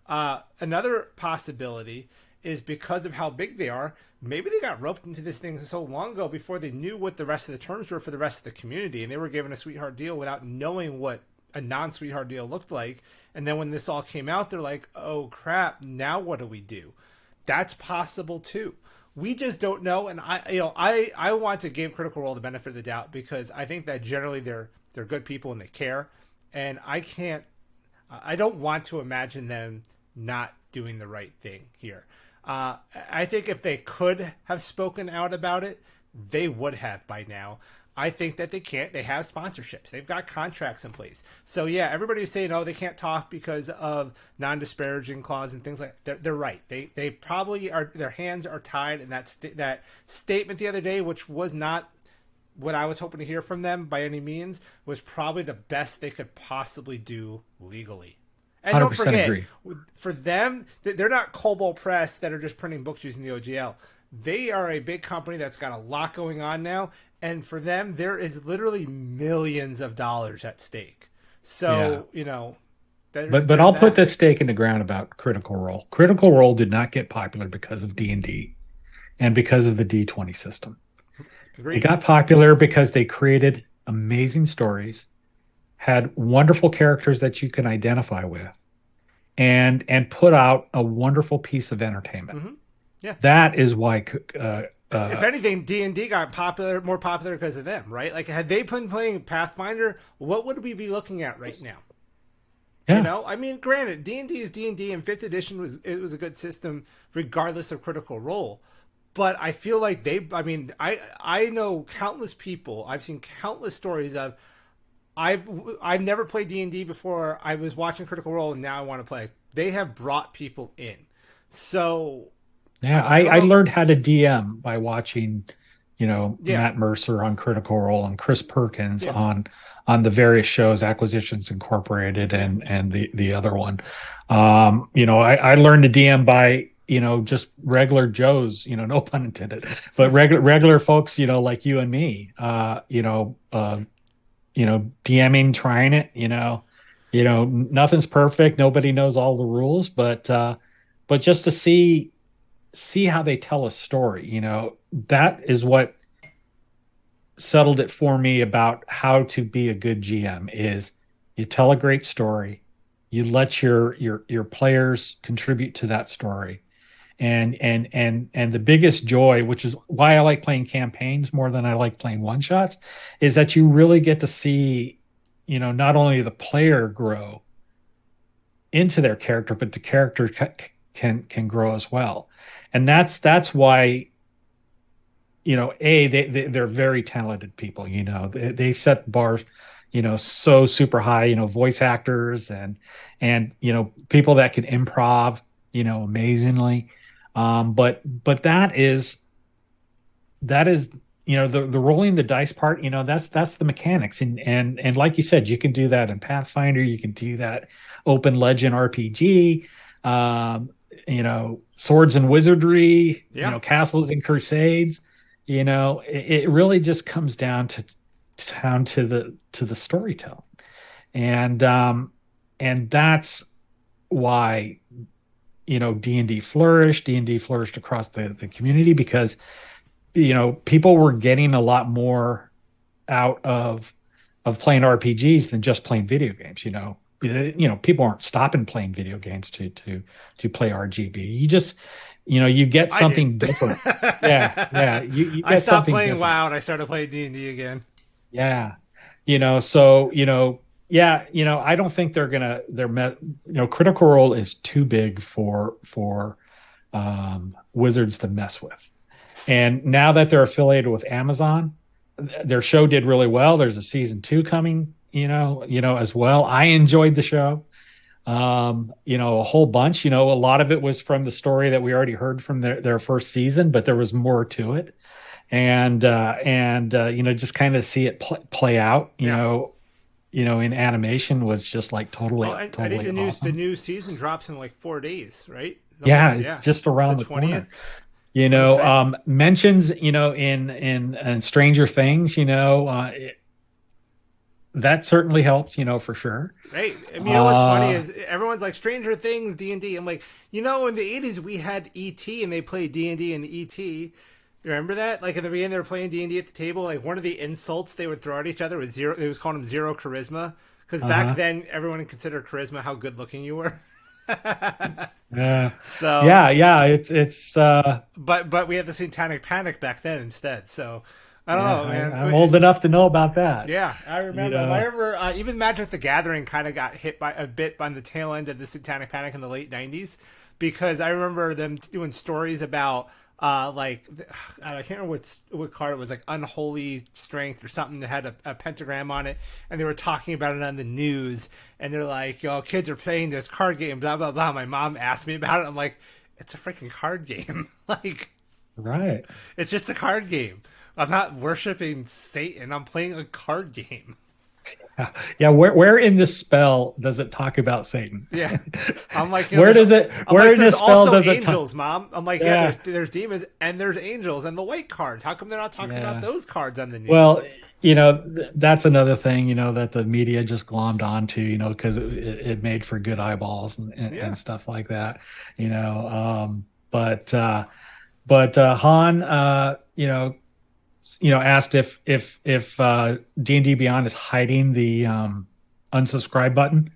Another possibility is, because of how big they are, maybe they got roped into this thing so long ago before they knew what the rest of the terms were for the rest of the community, and they were given a sweetheart deal without knowing what a non-sweetheart deal looked like. And then when this all came out, they're like, oh crap, now what do we do? That's possible too. We just don't know, and I want to give Critical Role the benefit of the doubt, because I think that generally they're good people and they care, and I don't want to imagine them not doing the right thing here. I think if they could have spoken out about it, they would have by now. I think that they can't. They have sponsorships. They've got contracts in place. So yeah, everybody who's saying, oh, they can't talk because of non-disparaging clause and things like that, they're right. They probably are. Their hands are tied. And that statement the other day, which was not what I was hoping to hear from them by any means, was probably the best they could possibly do legally. And don't forget, agree. For them, they're not Cobalt Press that are just printing books using the OGL. They are a big company that's got a lot going on now. And for them, there is literally millions of dollars at stake. So, But I'll put this stake in the ground about Critical Role. Critical Role did not get popular because of D&D and because of the D20 system. Agreed. It got popular because they created amazing stories, had wonderful characters that you can identify with, and put out a wonderful piece of entertainment. Mm-hmm. Yeah. That is why If anything, D&D got more popular because of them, right? Like, had they been playing Pathfinder, what would we be looking at right now? Yeah. You know, I mean, granted, D&D is D&D, and Fifth Edition was a good system regardless of Critical Role. But I feel like I know countless people. I've seen countless stories of I've never played D&D before. I was watching Critical Role, and now I want to play. They have brought people in. So yeah, I learned how to DM by watching, Matt Mercer on Critical Role and Chris Perkins on the various shows, Acquisitions Incorporated and the other one. I learned to DM by just regular Joes, no pun intended, but regular folks, like you and me, DMing, trying it, nothing's perfect. Nobody knows all the rules, but just to see how they tell a story, that is what settled it for me about how to be a good GM is you tell a great story, you let your players contribute to that story. And the biggest joy, which is why I like playing campaigns more than I like playing one shots, is that you really get to see, not only the player grow into their character, but the character can grow as well. And that's why, they're very talented people. They set bars, so super high. Voice actors and people that can improv, amazingly. But that is the rolling the dice part. That's the mechanics, and like you said, you can do that in Pathfinder. You can do that Open Legend RPG. Swords and Wizardry. Castles and Crusades. It really just comes down to the storytelling, and that's why D&D flourished. D&D flourished across the community because people were getting a lot more out of playing RPGs than just playing video games. People aren't stopping playing video games to play RGB. You just you get something different. Yeah. You get I stopped playing different. WoW and I started playing D&D again. Yeah. So I don't think Critical Role is too big for Wizards to mess with. And now that they're affiliated with Amazon, their show did really well. There's a season 2 coming, as well. I enjoyed the show. A whole bunch. A lot of it was from the story that we already heard from their first season, but there was more to it. And just kind of see it play out, in animation was just like totally. I think the new season drops in like 4 days, right? It's just around the 20th. Corner. Mentions, in Stranger Things, that certainly helped, for sure. Right. I mean, what's funny is everyone's like Stranger Things, D&D. I'm like, in the 80s we had E.T. and they played D&D and E.T. You remember that? Like in the beginning, they were playing D&D at the table. Like one of the insults they would throw at each other was zero. It was calling them zero charisma because back then everyone considered charisma how good looking you were. Yeah. So yeah. It's. But we had the Satanic Panic back then instead. So I don't know, man. I'm old enough to know about that. Yeah, I remember. I remember even Magic the Gathering kind of got hit by a bit on the tail end of the Satanic Panic in the late '90s because I remember them doing stories about. I can't remember what card it was, like Unholy Strength or something that had a pentagram on it, and they were talking about it on the news, and they're like, kids are playing this card game, blah, blah, blah. My mom asked me about it. I'm like, it's a freaking card game. Right. It's just a card game. I'm not worshiping Satan. I'm playing a card game. Yeah, where in the spell does it talk about Satan? Yeah, I'm like, where does it? Where in the spell does it? Angels, Mom. I'm like, there's demons and there's angels and the white cards. How come they're not talking about those cards on the news? Well, that's another thing, that the media just glommed onto, because it made for good eyeballs and stuff like that, But Han, asked if D&D Beyond is hiding the unsubscribe button.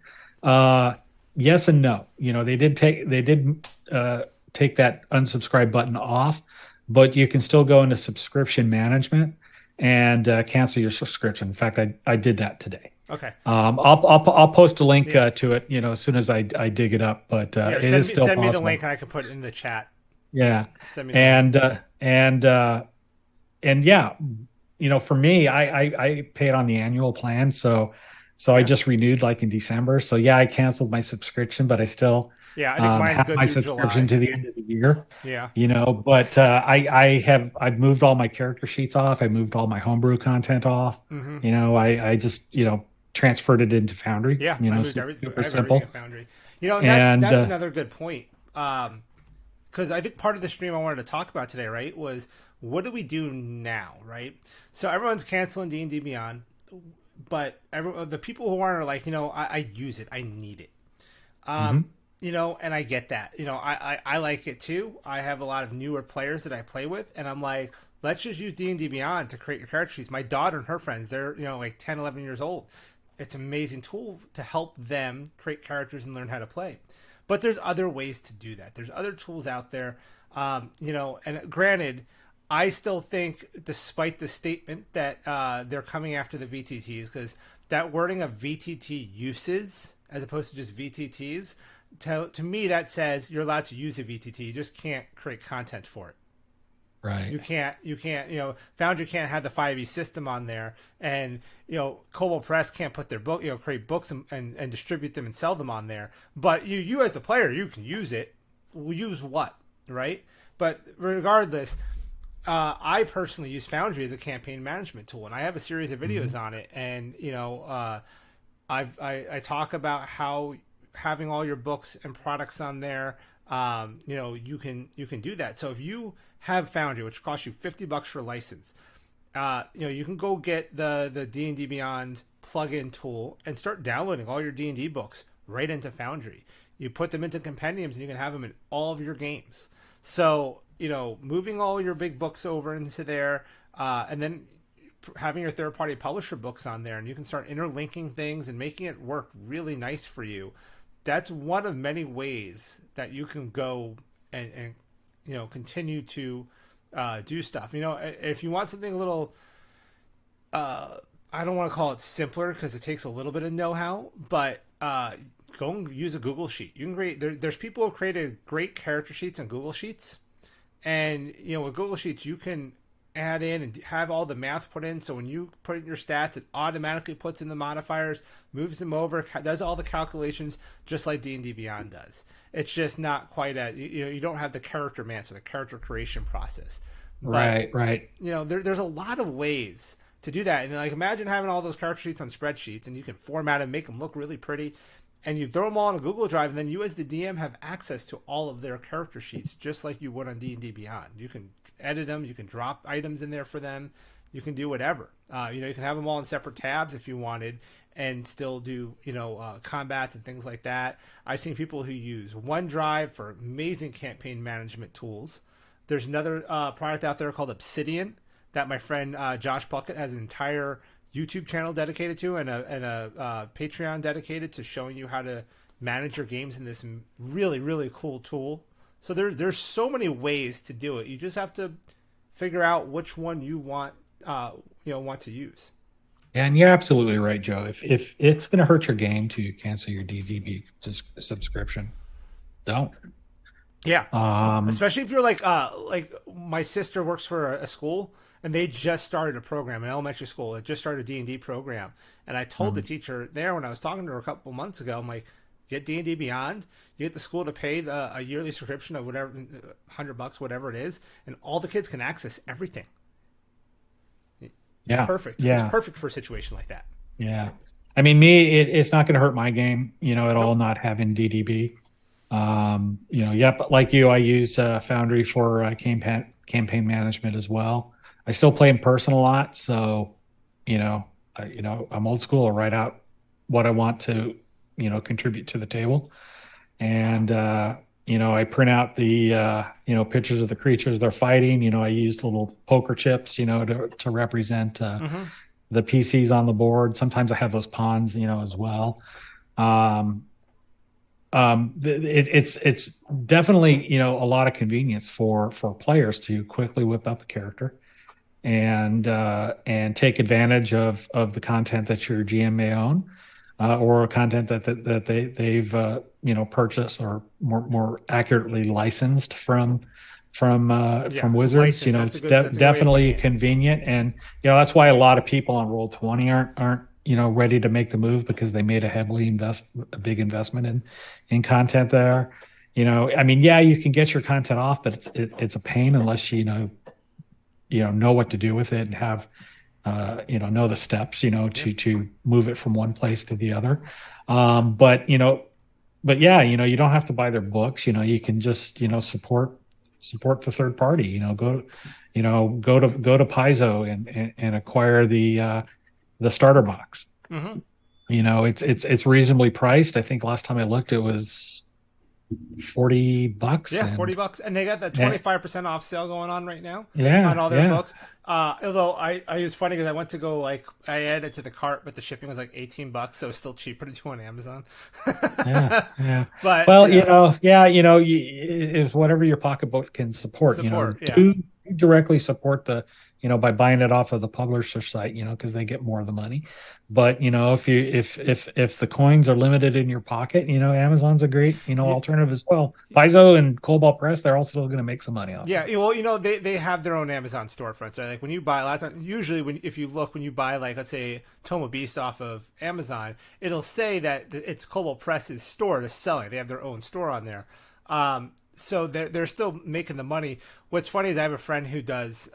Yes and no. They did take that unsubscribe button off but you can still go into subscription management and cancel your subscription. In fact, I did that today. Okay. I'll post a link Yeah. to it, as soon as I dig it up. But Yeah. it is still Send me the possible. link and I can put it in the chat. Yeah, Send me the link. and and yeah, for me, I pay it on the annual plan, so I Yeah. just renewed like in December. So yeah, I canceled my subscription, but I still Yeah. I think mine's have good my through subscription July. to the end of the year. Yeah. But I've moved all my character sheets off. I moved all my homebrew content off. Mm-hmm. I just transferred it into Foundry. Yeah. I Super have everything at simple. Foundry. And And that's another good point. Because I think part of the stream I wanted to talk about today, right, was what do we do now, right? So everyone's canceling D&D Beyond, but the people who aren't are like, I use it, I need it. mhm. And I get that. I like it too. I have a lot of newer players that I play with, and I'm like, let's just use D&D Beyond to create your character sheets. My daughter and her friends, they're, like 10, 11 years old. It's an amazing tool to help them create characters and learn how to play. But there's other ways to do that. There's other tools out there. And granted, I still think, despite the statement that they're coming after the VTTs, because that wording of VTT uses as opposed to just VTTs, to me that says you're allowed to use a VTT. You just can't create content for it. Right. You can't, Foundry can't have the 5e system on there, and Kobold Press can't put their book, create books and distribute them and sell them on there. But you as the player, you can use it. Well, use what, right? But regardless, I personally use Foundry as a campaign management tool, and I have a series of videos Mhm. on it. And I talk about how having all your books and products on there, you can do that. So if you have Foundry, which costs you $50 for a license, you can go get the D&D Beyond plugin tool and start downloading all your D&D books right into Foundry. You put them into compendiums and you can have them in all of your games. So moving all your big books over into there, and then having your third-party publisher books on there, and you can start interlinking things and making it work really nice for you. That's one of many ways that you can go and continue to do stuff. If you want something a little, I don't want to call it simpler because it takes a little bit of know-how, but go and use a Google Sheet. You can create. There's people who created great character sheets in Google Sheets, and with Google Sheets you can add in and have all the math put in. So when you put in your stats, it automatically puts in the modifiers, moves them over, does all the calculations just like D&D Beyond does. It's just not quite you don't have the character so the character creation process. But, Right. there's a lot of ways to do that. And like, imagine having all those character sheets on spreadsheets, and you can format them, make them look really pretty, and you throw them all on a Google Drive, and then you as the DM have access to all of their character sheets, just like you would on D&D Beyond. You can edit them, you can drop items in there for them, you can do whatever. You can have them all in separate tabs if you wanted, and still do combats and things like that. I've seen people who use OneDrive for amazing campaign management tools. There's another product out there called Obsidian that my friend Josh Puckett has an entire YouTube channel dedicated to, and a Patreon dedicated to showing you how to manage your games in this really, really cool tool. So there's so many ways to do it. You just have to figure out which one you want to use. And you're absolutely right, Joe. If it's going to hurt your game to cancel your DDB subscription, don't. Yeah, Um, especially if you're like my sister works for a school, and they just started a program, an elementary school. It just started a D&D program, and I told the mhm. teacher there when I was talking to her a couple months ago, I'm like, get D&D Beyond. You get the school to pay a yearly subscription of whatever, $100, whatever it is, and all the kids can access everything. It's Yeah, perfect. It's yeah, perfect for a situation like that. yeah. I mean, it's not going to hurt my game, at all, Nope. not having DDB. Yep, like you, I use Foundry for campaign management as well. I still play in person a lot, so I'm old school. I write out what I want to contribute to the table, and I print out the pictures of the creatures they're fighting. I use little poker chips, to represent Mm-hmm. the PCs on the board. Sometimes I have those pawns, as well. Um, it's definitely, a lot of convenience for players to quickly whip up a character and take advantage of the content that your GM may own, or content that they've purchased, or more accurately licensed from Yeah, Wizards. license. It's That's a good way of putting definitely it. convenient, and that's why a lot of people on Roll20 aren't ready to make the move, because they made a big investment in content there. I mean, yeah, you can get your content off, but it's a pain unless know what to do with it and have know the steps Yeah. to move it from one place to the other. But yeah, you don't have to buy their books. You can just support the third party. Go to Paizo and acquire the starter box. Hmm. It's reasonably priced. I think last time I looked, it was $40, Yeah, $40, and they got that and 25% off sale going on right now on yeah, all their yeah, books. Although I was funny because I went to go I added it to the cart, but the shipping was like $18, so it's still cheaper to do on Amazon. yeah, yeah. But Well, yeah, is whatever your pocketbook can support. support, yeah, Do directly support by buying it off of the publisher site, because they get more of the money. But if the coins are limited in your pocket, Amazon's a great yeah, alternative as well. Paizo and Cobalt Press, they're also going to make some money off yeah. it. Well, they have their own Amazon storefronts. Right? Like when you buy, last time, usually if you look when you buy, like, let's say Toma Beast off of Amazon, it'll say that it's Cobalt Press's store to selling. They have their own store on there. So they're still making the money. What's funny is I have a friend who does.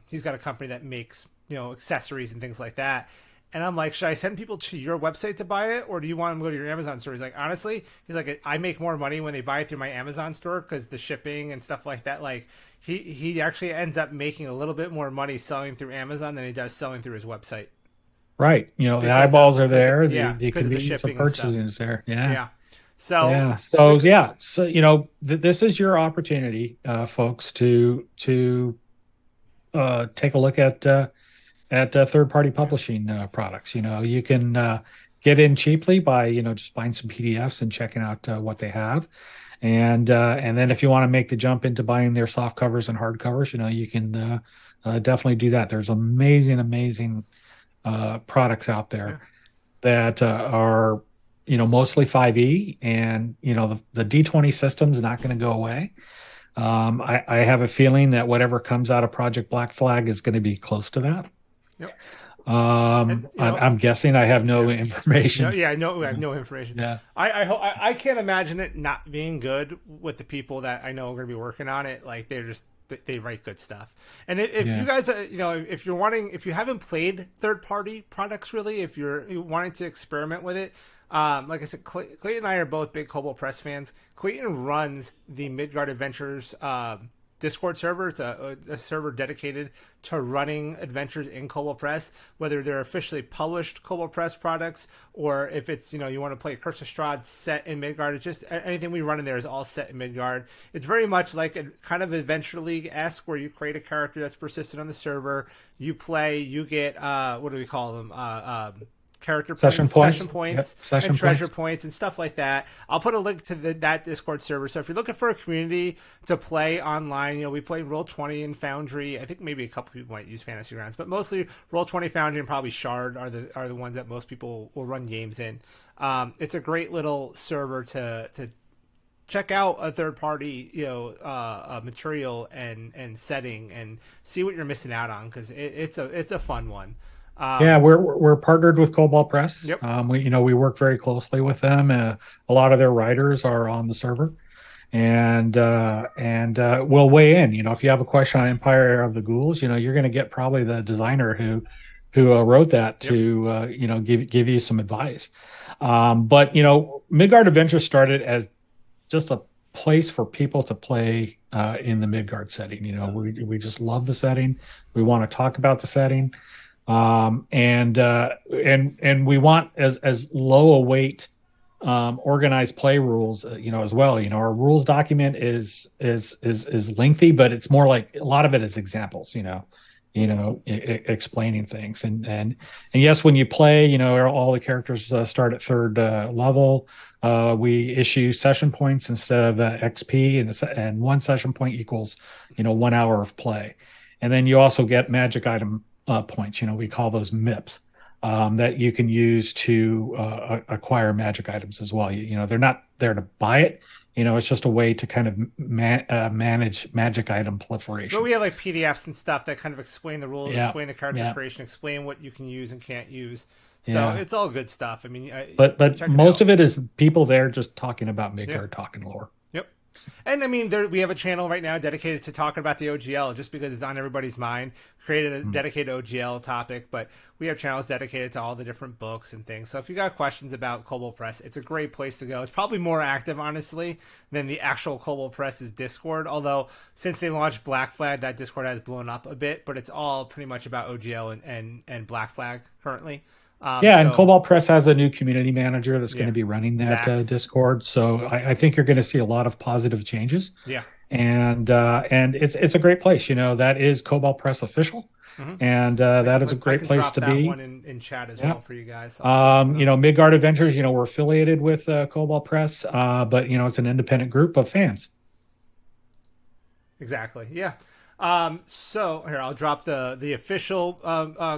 He's got a company that makes accessories and things like that. And I'm like, should I send people to your website to buy it, or do you want them to go to your Amazon store? He's like, honestly, he's like, I make more money when they buy it through my Amazon store because the shipping and stuff like that. Like he actually ends up making a little bit more money selling through Amazon than he does selling through his website. Right. The Because eyeballs are there. yeah, The because of the convenience of shipping and stuff. purchasing is there. Yeah. Yeah. So Yeah. So yeah. So this is your opportunity, folks, to take a look at third-party publishing products. You can get in cheaply by just buying some PDFs and checking out what they have, and then if you want to make the jump into buying their soft covers and hard covers, you can definitely do that. There's amazing products out yeah. there that are mostly 5e, and the D20 system is not going to go away. I have a feeling that whatever comes out of Project Black Flag is going to be close to that. Yep. And I'm guessing. I have no yeah. information. Yeah, no, I have no information. Yeah. I can't imagine it not being good with the people that I know are going to be working on it. Like they write good stuff. And if Yeah. you guys, if you haven't played third party products really, if you're wanting to experiment with it, like I said, Clayton and I are both big Cobalt Press fans. Clayton runs the Midgard Adventures Discord server. It's a server dedicated to running adventures in Cobalt Press, whether they're officially published Cobalt Press products or if it's, you want to play Curse of Strahd set in Midgard. It's just anything we run in there is all set in Midgard. It's very much like a kind of Adventure League-esque where you create a character that's persistent on the server. You play, you get, what do we call them? Character Session points, points. Yep. Session and treasure points. points and stuff like that. I'll put a link to that Discord server. So if you're looking for a community to play online, we play Roll20 and Foundry. I think maybe a couple people might use Fantasy Grounds, but mostly Roll20, Foundry, and probably Shard are the ones that most people will run games in. It's a great little server to check out a third party material and setting and see what you're missing out on, because it's a fun one. Yeah, we're partnered with Cobalt Press. Yep. We work very closely with them. A lot of their writers are on the server, and we'll weigh in. If you have a question on Empire of the Ghouls, you're going to get probably the designer who wrote that to give you some advice. But Midgard Adventure started as just a place for people to play in the Midgard setting. We just love the setting. We want to talk about the setting. And we want as low a weight organized play rules as well. Our rules document is lengthy, but it's more like a lot of it is examples. explaining things. And yes, when you play, all the characters start at third level. We issue session points instead of XP, and one session point equals 1 hour of play. And then you also get magic item points. We call those MIPs. That you can use to acquire magic items as well. They're not there to buy it. It's just a way to kind of manage magic item proliferation. But we have like PDFs and stuff that kind of explain the rules, Yeah, explain the character yeah, creation, explain what you can use and can't use. So yeah. it's all good stuff. I mean, But check it most out. of it is people there just talking about Yeah. Midgard, talking lore. Yep. And I mean, we have a channel right now dedicated to talking about the OGL, just because it's on everybody's mind. Created a dedicated OGL topic, but we have channels dedicated to all the different books and things. So if you got questions about Kobold Press, it's a great place to go. It's probably more active, honestly, than the actual Kobold Press's Discord. Although since they launched Black Flag, that Discord has blown up a bit. But it's all pretty much about OGL and Black Flag currently. Yeah, and So Cobalt Press has a new community manager that's going yeah, to be running that Zach. Discord. So I think you're going to see a lot of positive changes. Yeah. And it's a great place. That is Cobalt Press official, Mm-hmm. and that is a great place drop to that be. one in chat as Yeah. well for you guys. Midgard Adventures, we're affiliated with Cobalt Press, but it's an independent group of fans. Exactly. Yeah. So here, I'll drop the official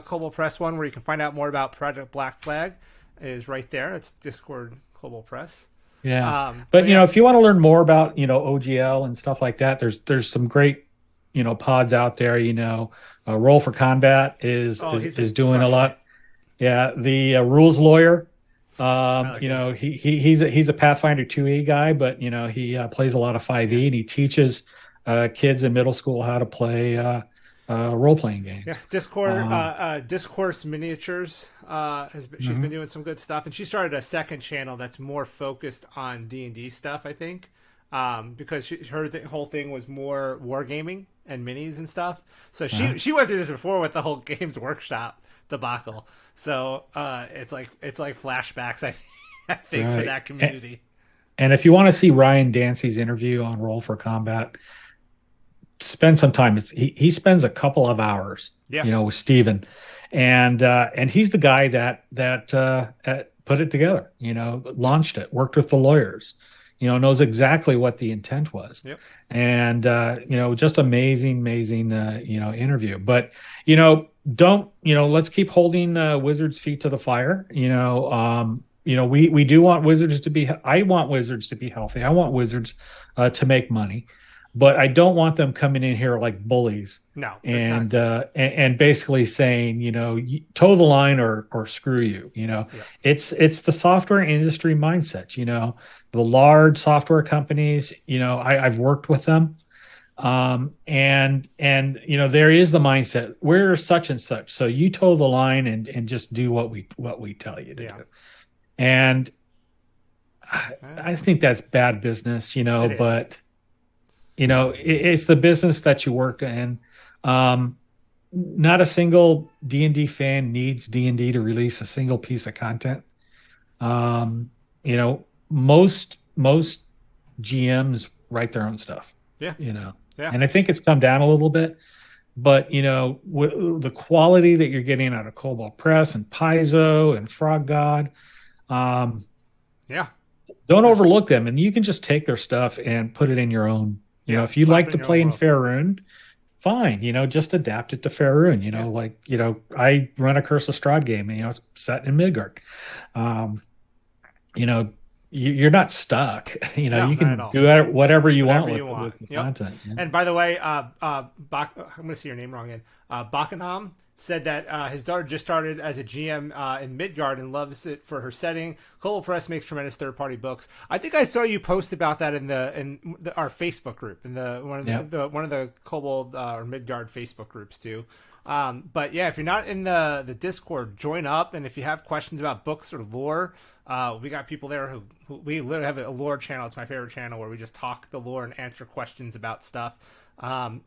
Kobold Press one where you can find out more about Project Black Flag. Is right there. It's Discord Kobold Press. Yeah. So, But if you want to learn more about OGL and stuff like that, there's some great pods out there. Roll for Combat is doing a lot. Yeah, the rules lawyer. He's a Pathfinder 2e guy, but he plays a lot of 5e, and he teaches kids in middle school how to play role playing games. Yeah, Discourse Miniatures. She's been doing some good stuff, and she started a second channel that's more focused on D&D stuff. I think because her whole thing was more wargaming and minis and stuff. So she went through this before with the whole Games Workshop debacle. So it's like flashbacks. I think Right. for that community. And if you want to see Ryan Dancy's interview on Roll for Combat, spend some time. He spends a couple of hours, with Steven, and he's the guy that put it together. Launched it, worked with the lawyers. Knows exactly what the intent was. Yep. And just amazing interview. But don't let's keep holding Wizards' feet to the fire. We do want Wizards to be. I want Wizards to be healthy. I want Wizards to make money, but I don't want them coming in here like bullies. No, and basically saying, toe the line or screw you. It's the software industry mindset. The large software companies. I've worked with them, and there is the mindset, we're such and such, so you toe the line and just do what we tell you to do. And I think that's bad business, but it's the business that you work in. Not a single D&D fan needs D&D to release a single piece of content. Most GMs write their own stuff. Yeah. And I think it's come down a little bit, but the quality that you're getting out of Cobalt Press and Paizo and Frog God, don't overlook them, and you can just take their stuff and put it in your own. If you like to play in Faerun, fine. Just adapt it to Faerun. I run a Curse of Strahd game, and it's set in Midgard. You're not stuck. You can do whatever you want with the content. Yeah. And by the way, I'm going to say your name wrong again. Bakanam said that his daughter just started as a GM in Midgard and loves it for her setting. Kobold Press makes tremendous third-party books. I think I saw you post about that in our Facebook group, in one of the Kobold or Midgard Facebook groups too. But yeah, if you're not in the Discord, join up. And if you have questions about books or lore, we got people there who we literally have a lore channel. It's my favorite channel where we just talk the lore and answer questions about stuff. And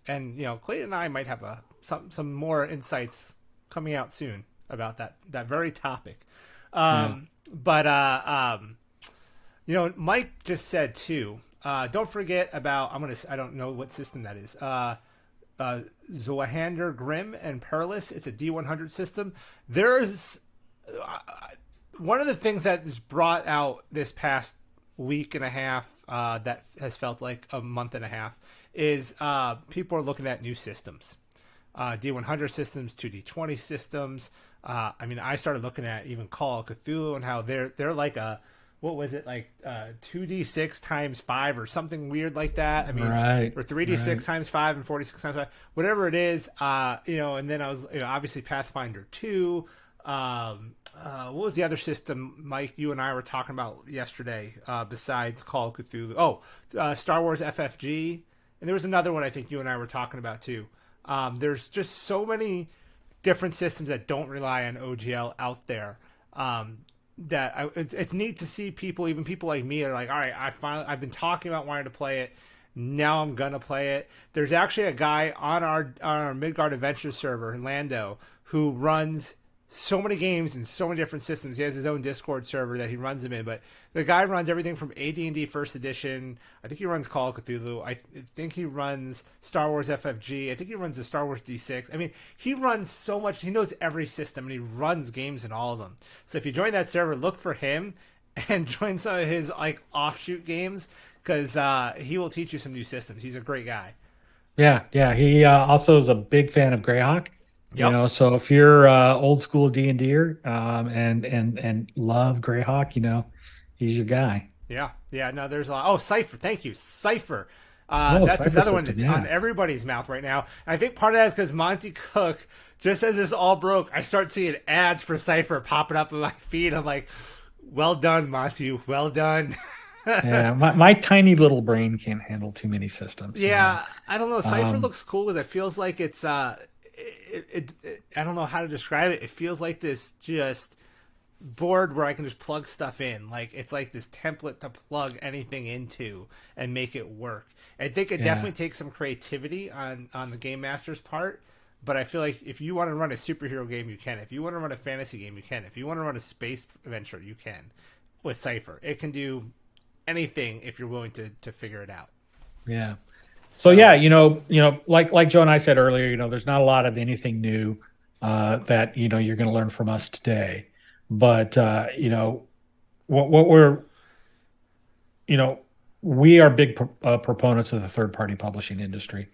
Clayton and I might have some more insights coming out soon about that very topic. But Mike just said too. Don't forget about I don't know what system that is. Zoander Grim and Perilous. It's a D100 system. There's one of the things that is brought out this past week and a half that has felt like a month and a half is people are looking at new systems. D100 systems, 2D20 systems. I mean, I started looking at even Call of Cthulhu and how they're like a, what was it, like 2D6 times 5 or something weird like that. I mean, Right. or 3D6 times 5 and 46 times 5, whatever it is. And then I was, obviously Pathfinder 2. What was the other system, Mike, you and I were talking about yesterday, besides Call of Cthulhu? Star Wars FFG. And there was another one I think you and I were talking about too. There's just so many different systems that don't rely on OGL out there. It's neat to see people, even people like me, are like, all right, I've been talking about wanting to play it. Now I'm gonna play it. There's actually a guy on our Midgard Adventures server in Lando who runs so many games and so many different systems. He has his own Discord server that he runs them in, but the guy runs everything from AD&D First Edition. I think he runs Call of Cthulhu. I think he runs Star Wars FFG. I think he runs the Star Wars D6. I mean, he runs so much. He knows every system, and he runs games in all of them. So if you join that server, look for him and join some of his like offshoot games, because he will teach you some new systems. He's a great guy. Yeah. He also is a big fan of Greyhawk. Yep. So if you're old school D&Der and love Greyhawk, he's your guy. Yeah. No, there's a lot. Oh, Cypher. Thank you, Cypher. That's Cypher another one system, that's on everybody's mouth right now. And I think part of that is because Monty Cook, just as this all broke, I start seeing ads for Cypher popping up in my feed. I'm like, well done, Monty. Well done. Yeah, my tiny little brain can't handle too many systems. Yeah, I don't know. Cypher looks cool because it feels like it's I don't know how to describe it. It feels like this just board where I can just plug stuff in. Like it's like this template to plug anything into and make it work. I think it definitely takes some creativity on the game master's part. But I feel like if you want to run a superhero game, you can. If you want to run a fantasy game, you can. If you want to run a space adventure, you can. With Cypher, it can do anything if you're willing to figure it out. Yeah. So yeah, like Joe and I said earlier, there's not a lot of anything new that you're going to learn from us today. But what we're we are big proponents of the third party publishing industry.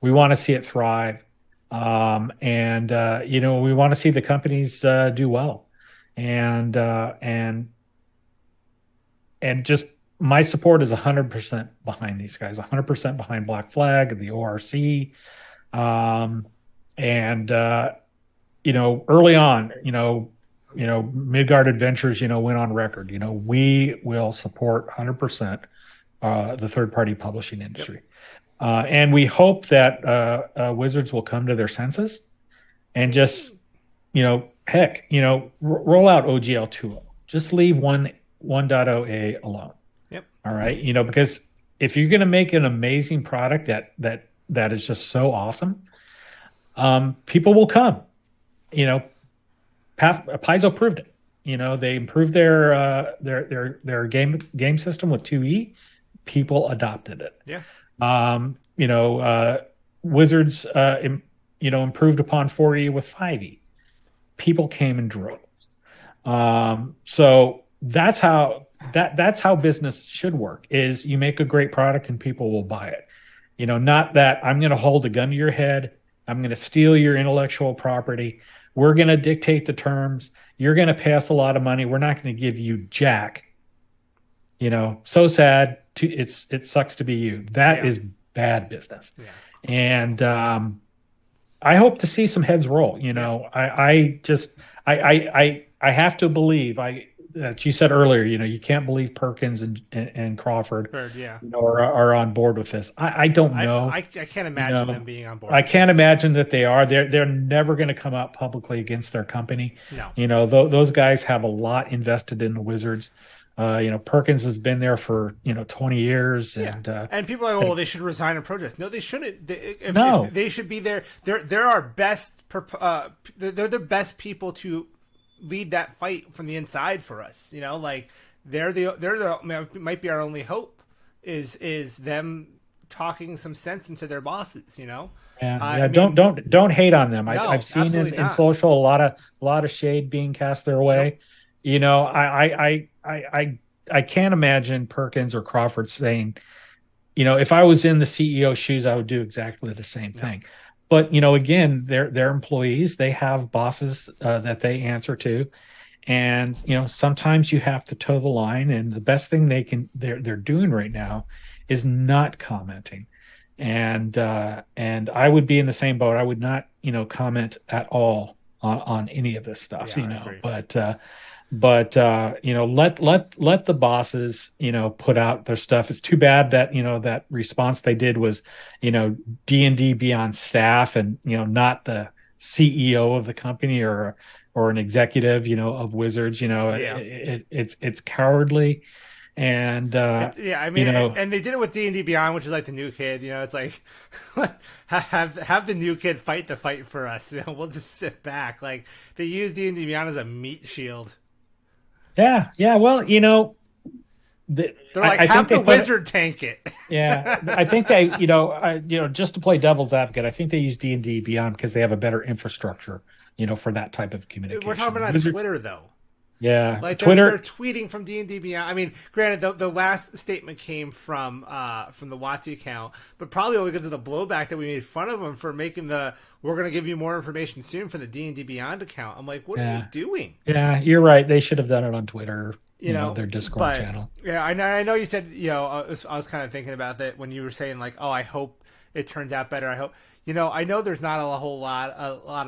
We want to see it thrive, and we want to see the companies do well, and just my support is 100% behind these guys, 100% behind Black Flag and the ORC. Early on, Midgard Adventures, went on record, we will support 100% the third-party publishing industry. Yep. And we hope that Wizards will come to their senses and just, roll out OGL 2.0. Just leave 1.0A alone. Yep. All right. Because if you're going to make an amazing product that is just so awesome, people will come. Paizo proved it. They improved their game system with 2E. People adopted it. Yeah. Wizards, improved upon 4E with 5E. People came in droves. So that's how business should work. Is you make a great product and people will buy it. Not that I'm going to hold a gun to your head. I'm going to steal your intellectual property. We're going to dictate the terms. You're going to pay us a lot of money. We're not going to give you jack. So sad. It sucks to be you. That is bad business. Yeah. And I hope to see some heads roll. I have to believe. You said earlier, you can't believe Perkins and Crawford are on board with this. I don't know. I can't imagine them being on board. I can't imagine that they are. They're never going to come out publicly against their company. No. Those guys have a lot invested in the Wizards. Perkins has been there for 20 years, and people are like, they should resign and protest. No, they shouldn't. If they should be there. They're our best. They're the best people to lead that fight from the inside for us. They're the might be our only hope is them talking some sense into their bosses. Yeah, I yeah. Don't mean, don't hate on them. I've no, seen absolutely in not. social a lot of shade being cast their Nope. way. You know, I can't imagine Perkins or Crawford saying, you know, if I was in the CEO's shoes, I would do exactly the same No. thing. But you know, again, they're employees. They have bosses that they answer to, and you know, sometimes you have to toe the line. And the best thing they're doing right now is not commenting. And I would be in the same boat. I would not, you know, comment at all on any of this stuff, Yeah, you I know. agree. But you know, let the bosses, you know, put out their stuff. It's too bad that, you know, that response they did was, you know, D&D Beyond staff, and you know, not the CEO of the company or an executive, you know, of Wizards. You know, Yeah. it's cowardly. And Yeah, I you mean, know, and they did it with D&D Beyond, which is like the new kid. You know, it's like have the new kid fight the fight for us. You know, we'll just sit back. Like they use D&D Beyond as a meat shield. yeah, yeah. Well, you know, They're like, I think have they the put it. wizard tank it. Yeah, I think they, you know, just to play devil's advocate, I think they use D&D Beyond because they have a better infrastructure, you know, for that type of We're talking communication. about on Wizard, Twitter though. yeah, Like they're Twitter, tweeting from D&D Beyond. I mean, granted, the last statement came from the WotC account, but probably only because of the blowback that we made fun of them for making the "we're going to give you more information soon" for the D&D Beyond account. I'm like, what are you yeah, doing? yeah, you're right. They should have done it on Twitter, You you know, know, their Discord but channel. yeah, I know you said, you know, I was kind of thinking about that when you were saying like, oh, I hope it turns out better. I hope, you know, I know there's not a lot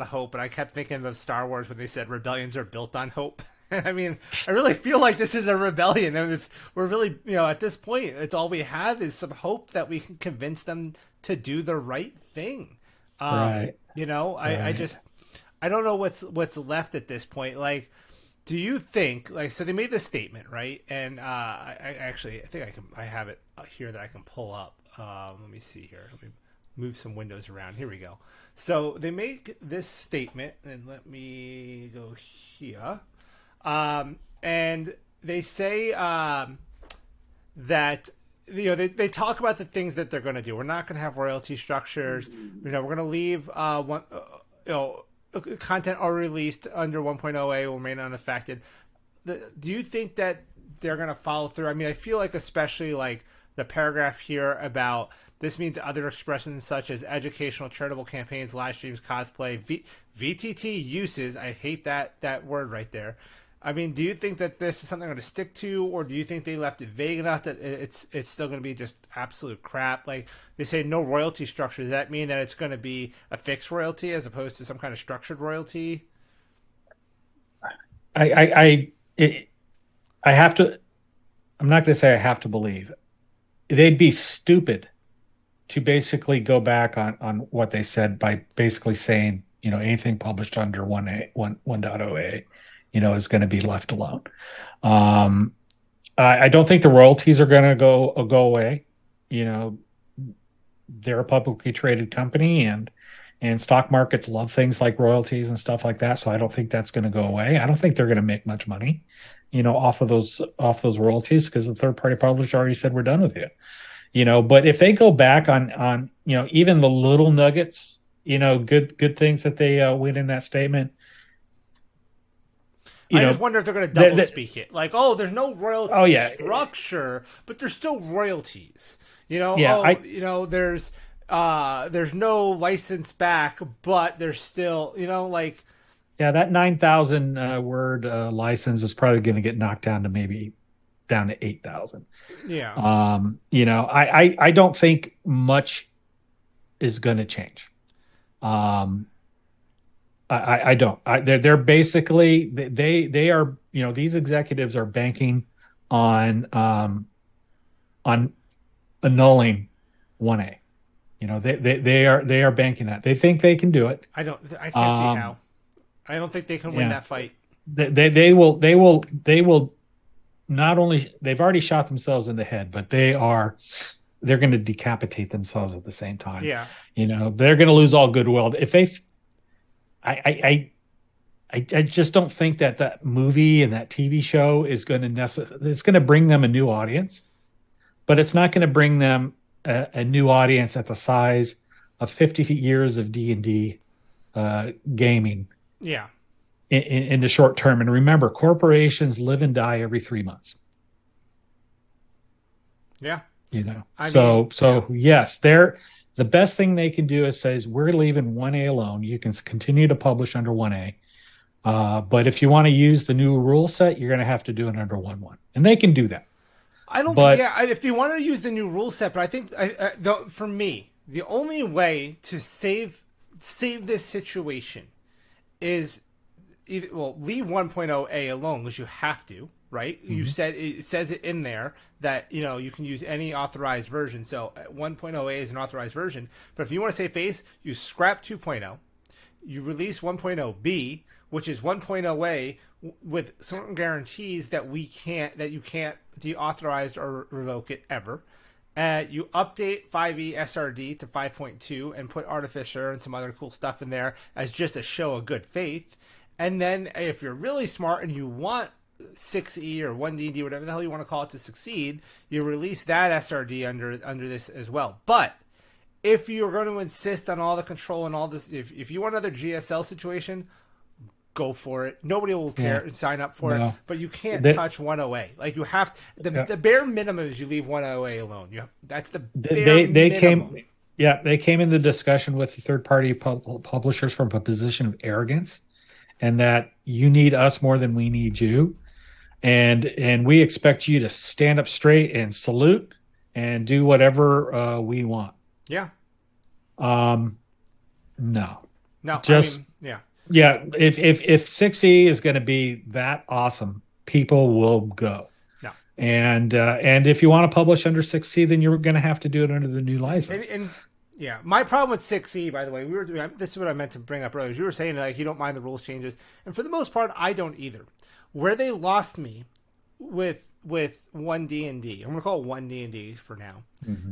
of hope, but I kept thinking of Star Wars when they said rebellions are built on hope. I mean, I really feel like this is a rebellion, and we're really, you know, at this point, it's all we have is some hope that we can convince them to do the right thing. Right, You know, I right. just I don't know what's left at this point. Like, do you think like so they made this statement, right? And I think I have it here that I can pull up. Let me see here. Let me move some windows around. Here we go. So they make this statement, and let me go here. And they say that you know they talk about the things that they're going to do. We're not going to have royalty structures. You know, we're going to leave one you know content already released under 1.0a will remain unaffected. Do you think that they're going to follow through? I mean, I feel like especially like the paragraph here about this means other expressions such as educational, charitable campaigns, live streams, cosplay, VTT uses. I hate that word right there. I mean, do you think that this is something I'm going to stick to, or do you think they left it vague enough that it's still going to be just absolute crap? Like they say, no royalty structure. Does that mean that it's going to be a fixed royalty as opposed to some kind of structured royalty? I I have to. I'm not going to say I have to believe. They'd be stupid to basically go back on what they said by basically saying, you know, anything published under 1.0a, you know, is going to be left alone. Um, I don't think the royalties are going to go away. You know, they're a publicly traded company, and stock markets love things like royalties and stuff like that. So I don't think that's going to go away. I don't think they're going to make much money, you know, off those royalties because the third party publisher already said we're done with you. You know, but if they go back on you know, even the little nuggets, you know, good things that they win in that statement, you I just know, wonder if they're going to double speak it. Like, oh, there's no oh royalty yeah, structure, but there's still royalties. You know, yeah, oh, I you know, there's no license back, but there's still, you know, like yeah, that 9,000 word license is probably going to get knocked down to maybe down to 8,000. yeah. You know, I don't think much is going to change. Um, I don't. They're basically they are, you know, these executives are banking on annulling 1A. You know, they are banking that. They think they can do it. I can't see Um, how. I don't think they can win yeah, that fight. they will not only, they've already shot themselves in the head, but they're going to decapitate themselves at the same time. Yeah. You know, they're going to lose all goodwill if they. I just don't think that movie and that TV show is going to it's going to bring them a new audience, but it's not going to bring them a new audience at the size of 50 years of D&D gaming Yeah. in the short term. And remember, corporations live and die every 3 months. Yeah. I mean, So yes, they're the best thing they can do is says we're leaving 1A alone. You can continue to publish under 1A. But if you want to use the new rule set, you're going to have to do it under 1.1, and they can do that. I don't. But Yeah, if you want to use the new rule set, but I think for me, the only way to save this situation is either, well, leave 1.0a alone because you have to, right? You said it says it in there that you can use any authorized version. So 1.0a is an authorized version, but if you want to save face, you scrap 2.0, you release 1.0b, which is 1.0a with certain guarantees that you can't deauthorize or revoke it ever. You update 5e SRD to 5.2 and put Artificer and some other cool stuff in there as just a show of good faith. And then if you're really smart and you want 6e or 1D&D, whatever the hell you want to call it, to succeed, you release that SRD under this as well. But if you're going to insist on all the control and all this, if you want another GSL situation, go for it. Nobody will care and sign up for it, but you can't touch 1.0a. Like you have the bare minimum is you leave 1.0a alone. That's the bare minimum. They came into discussion with the third party publishers from a position of arrogance, and that you need us more than we need you, and we expect you to stand up straight and salute and do whatever we want. Yeah. No. Just yeah. If 6E is going to be that awesome, people will go. No. And if you want to publish under 6C, then you're going to have to do it under the new license. And yeah, my problem with 6E, by the way, this is what I meant to bring up earlier. You were saying like you don't mind the rules changes, and for the most part, I don't either. Where they lost me with 1D&D, I'm going to call it 1D&D for now,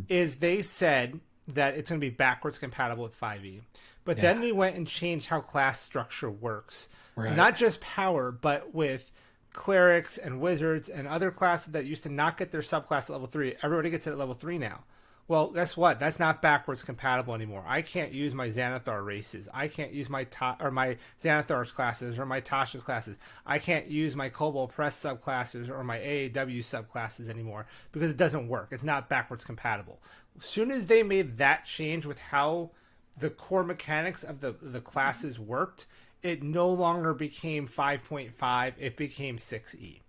is they said that it's going to be backwards compatible with 5e. But then they went and changed how class structure works. Right. Not just power, but with clerics and wizards and other classes that used to not get their subclass at level 3. Everybody gets it at level 3 now. Well, guess what? That's not backwards compatible anymore. I can't use my Xanathar races. I can't use my Xanathar's classes or my Tasha's classes. I can't use my Kobold Press subclasses or my AAW subclasses anymore because it doesn't work. It's not backwards compatible. As soon as they made that change with how the core mechanics of the classes worked, it no longer became 5.5. It became 6E.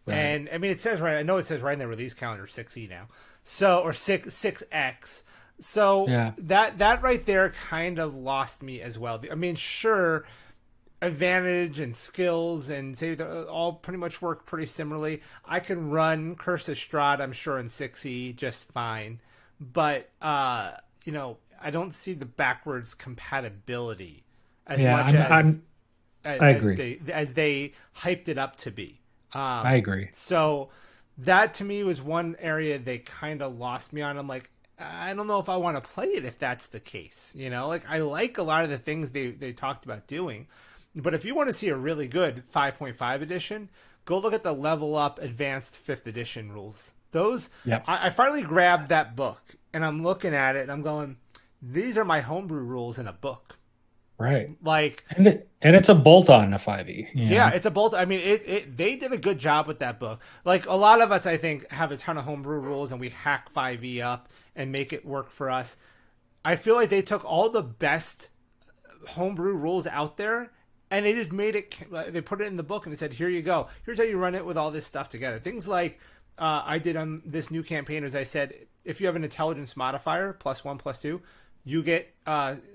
Right. And I mean, it says right. I know it says right in the release calendar 6E now. So, or 6X. So that right there kind of lost me as well. I mean, sure, advantage and skills and say all pretty much work pretty similarly. I can run Curse of Strahd, I'm sure, in 6E just fine. But I don't see the backwards compatibility as much as they hyped it up to be. I agree. So that to me was one area they kind of lost me on. I'm like, I don't know if I want to play it if that's the case. Like I like a lot of the things they talked about doing. But if you want to see a really good 5.5 edition, go look at the Level Up Advanced 5th Edition rules. Those, I finally grabbed that book and I'm looking at it and I'm going, these are my homebrew rules in a book. Right. Like, and it's a bolt on a 5e. Yeah, it's a bolt. I mean, they did a good job with that book. Like a lot of us, I think, have a ton of homebrew rules and we hack 5e up and make it work for us. I feel like they took all the best homebrew rules out there and they just made it. They put it in the book and they said, "Here you go. Here's how you run it with all this stuff together." Things like I did on this new campaign, as I said, if you have an intelligence modifier +1 +2. You get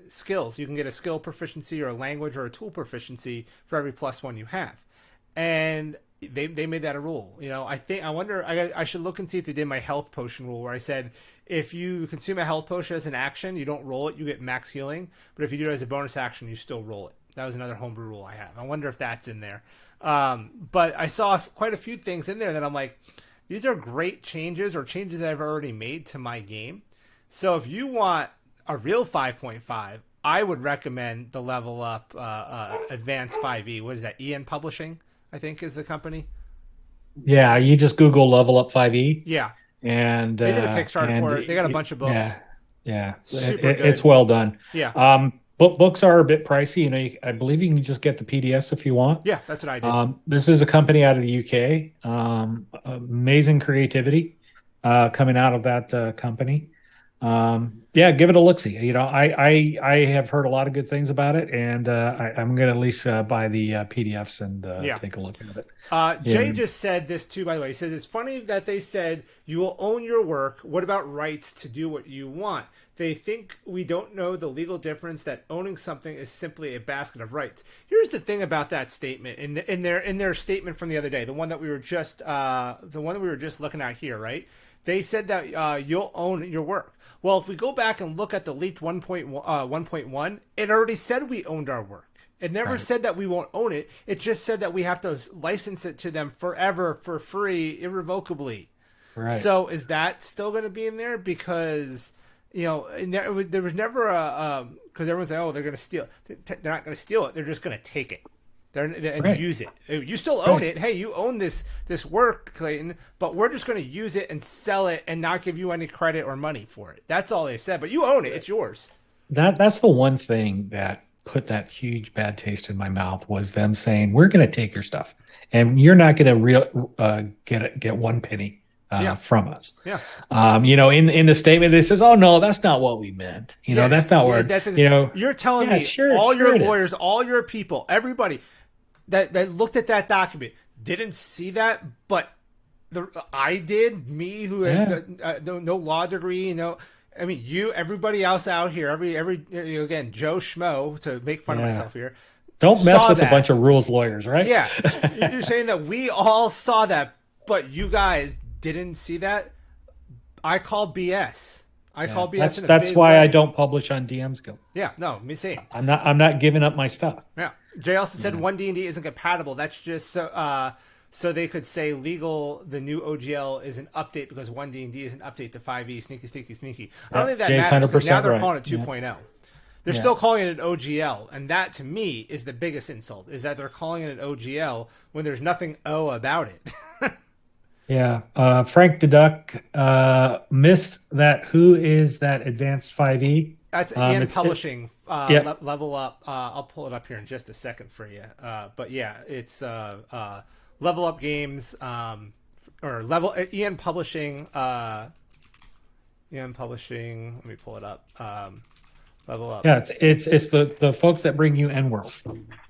skills. You can get a skill proficiency or a language or a tool proficiency for every +1 you have. And they made that a rule. I wonder, I should look and see if they did my health potion rule where I said, if you consume a health potion as an action, you don't roll it, you get max healing. But if you do it as a bonus action, you still roll it. That was another homebrew rule I have. I wonder if that's in there. But I saw quite a few things in there that I'm like, these are great changes or changes that I've already made to my game. So if you want a real 5.5, I would recommend the Level Up Advanced 5e. What is that? EN Publishing, I think, is the company. Yeah, you just Google Level Up 5e. Yeah. And they did a Kickstarter for it. They got a bunch of books. Yeah, Super it's good. well done. Yeah. Books are a bit pricey. You know, I believe you can just get the PDFs if you want. Yeah, that's what I did. This is a company out of the UK. Amazing creativity coming out of that company. Yeah, give it a look. See, you know, I have heard a lot of good things about it, and I'm going to at least buy the PDFs and Yeah. take a look at it. Jay And just said this too, by the way. He said it's funny that they said you will own your work. What about rights to do what you want? They think we don't know the legal difference that owning something is simply a basket of rights. Here's the thing about that statement in their statement from the other day, the one that we were just looking at here, right? They said that you'll own your work. Well, if we go back and look at the leaked 1.1, it already said we owned our work. It never right, said that we won't own it. It just said that we have to license it to them forever for free, irrevocably. right, So is that still going to be in there? Because there was never a because everyone's like, oh, they're going to steal. They're not going to steal it. They're just going to take it. And right, use it. You still own right. it. Hey, you own this work, Clayton. But we're just going to use it and sell it and not give you any credit or money for it. That's all they said. But you own it. It's yours. That's the one thing that put that huge bad taste in my mouth was them saying we're going to take your stuff and you're not going to get one penny Yeah. from us. Yeah. You know, in the statement it says, "Oh no, that's not what we meant." You know, that's not what you know. You're telling Yeah, me sure, all sure your it is. lawyers, all your people, everybody that looked at that document didn't see that, but I did. Me, who had no law degree, I mean, everybody else out here, again, Joe Schmo, to make fun of Yeah. myself here. Don't mess saw with a that. bunch of rules lawyers, right? Yeah, you're saying that we all saw that, but you guys didn't see that. I call BS. I call BS. That's why I don't publish on DM's Guild. Yeah, no, me same. I'm not giving up my stuff. Yeah. Jay also said one D&D isn't compatible. That's just so they could say legal. The new OGL is an update because one D&D is an update to 5e. Sneaky, sneaky, sneaky. I don't think that Jay's matters because now 100% they're right. calling it 2.0. They're still calling it an OGL, and that to me is the biggest insult. Is that they're calling it an OGL when there's nothing O about it. Yeah. Frank Deduck missed that. Who is that advanced 5e? That's Ian Publishing. Yeah. Level Up. I'll pull it up here in just a second for you. But yeah, it's Level Up Games or Ian Publishing. Ian Publishing. Let me pull it up. Level Up. Yeah, it's the folks that bring you N-World.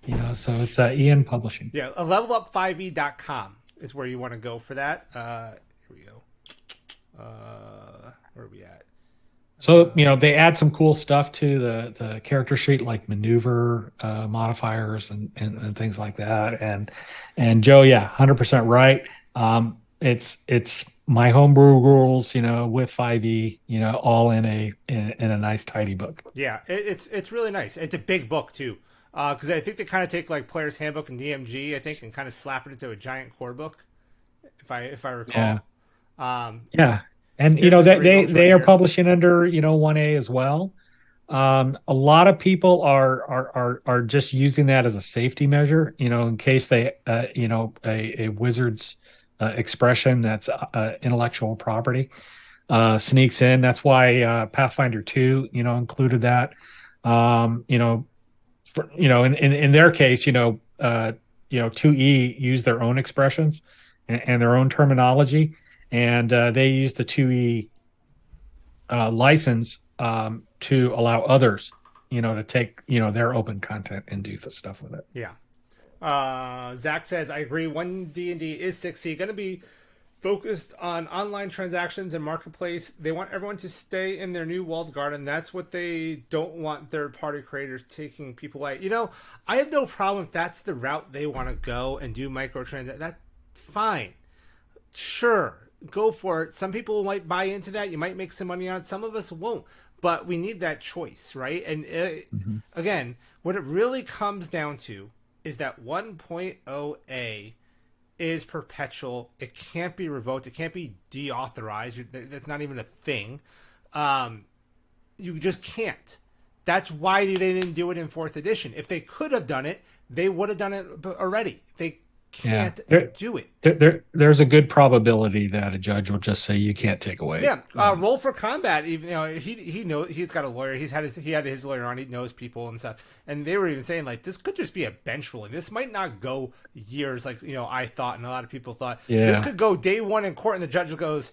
You know, so it's Ian Publishing. Yeah, levelup5e.com is where you want to go for that. Here we go. Where are we at? So, you know, they add some cool stuff to the character sheet, like maneuver modifiers and things like that. And Joe, yeah, 100% right. It's my homebrew rules, you know, with 5e, you know, all in a nice tidy book. Yeah, it's really nice. It's a big book too, because I think they kind of take like Player's Handbook and DMG, I think, and kind of slap it into a giant core book, if I recall. Yeah. And you know they are publishing under 1A as well. A lot of people are just using that as a safety measure, you know, in case they a wizard's expression that's intellectual property sneaks in. That's why Pathfinder 2 included that. In their case, 2E use their own expressions and their own terminology. And they use the 2E license to allow others, to take, their open content and do the stuff with it. Yeah. Zach says, I agree. 1D&D is 6e. Going to be focused on online transactions and marketplace. They want everyone to stay in their new walled garden. That's what they don't want third-party creators taking people away. I have no problem if that's the route they want to go and do microtransactions. That's fine. Sure. Go for it. Some people might buy into that. You might make some money on it. Some of us won't. But we need that choice, right? And again, what it really comes down to is that 1.0A is perpetual. It can't be revoked. It can't be deauthorized. That's not even a thing. You just can't. That's why they didn't do it in 4th edition. If they could have done it, they would have done it already. They Yeah. can't do it. There's a good probability that a judge will just say you can't take away. Yeah, roll for combat. Even he knows he's got a lawyer. He had his lawyer on. He knows people and stuff. And they were even saying like this could just be a bench ruling. This might not go years like I thought and a lot of people thought. Yeah. This could go day one in court and the judge goes,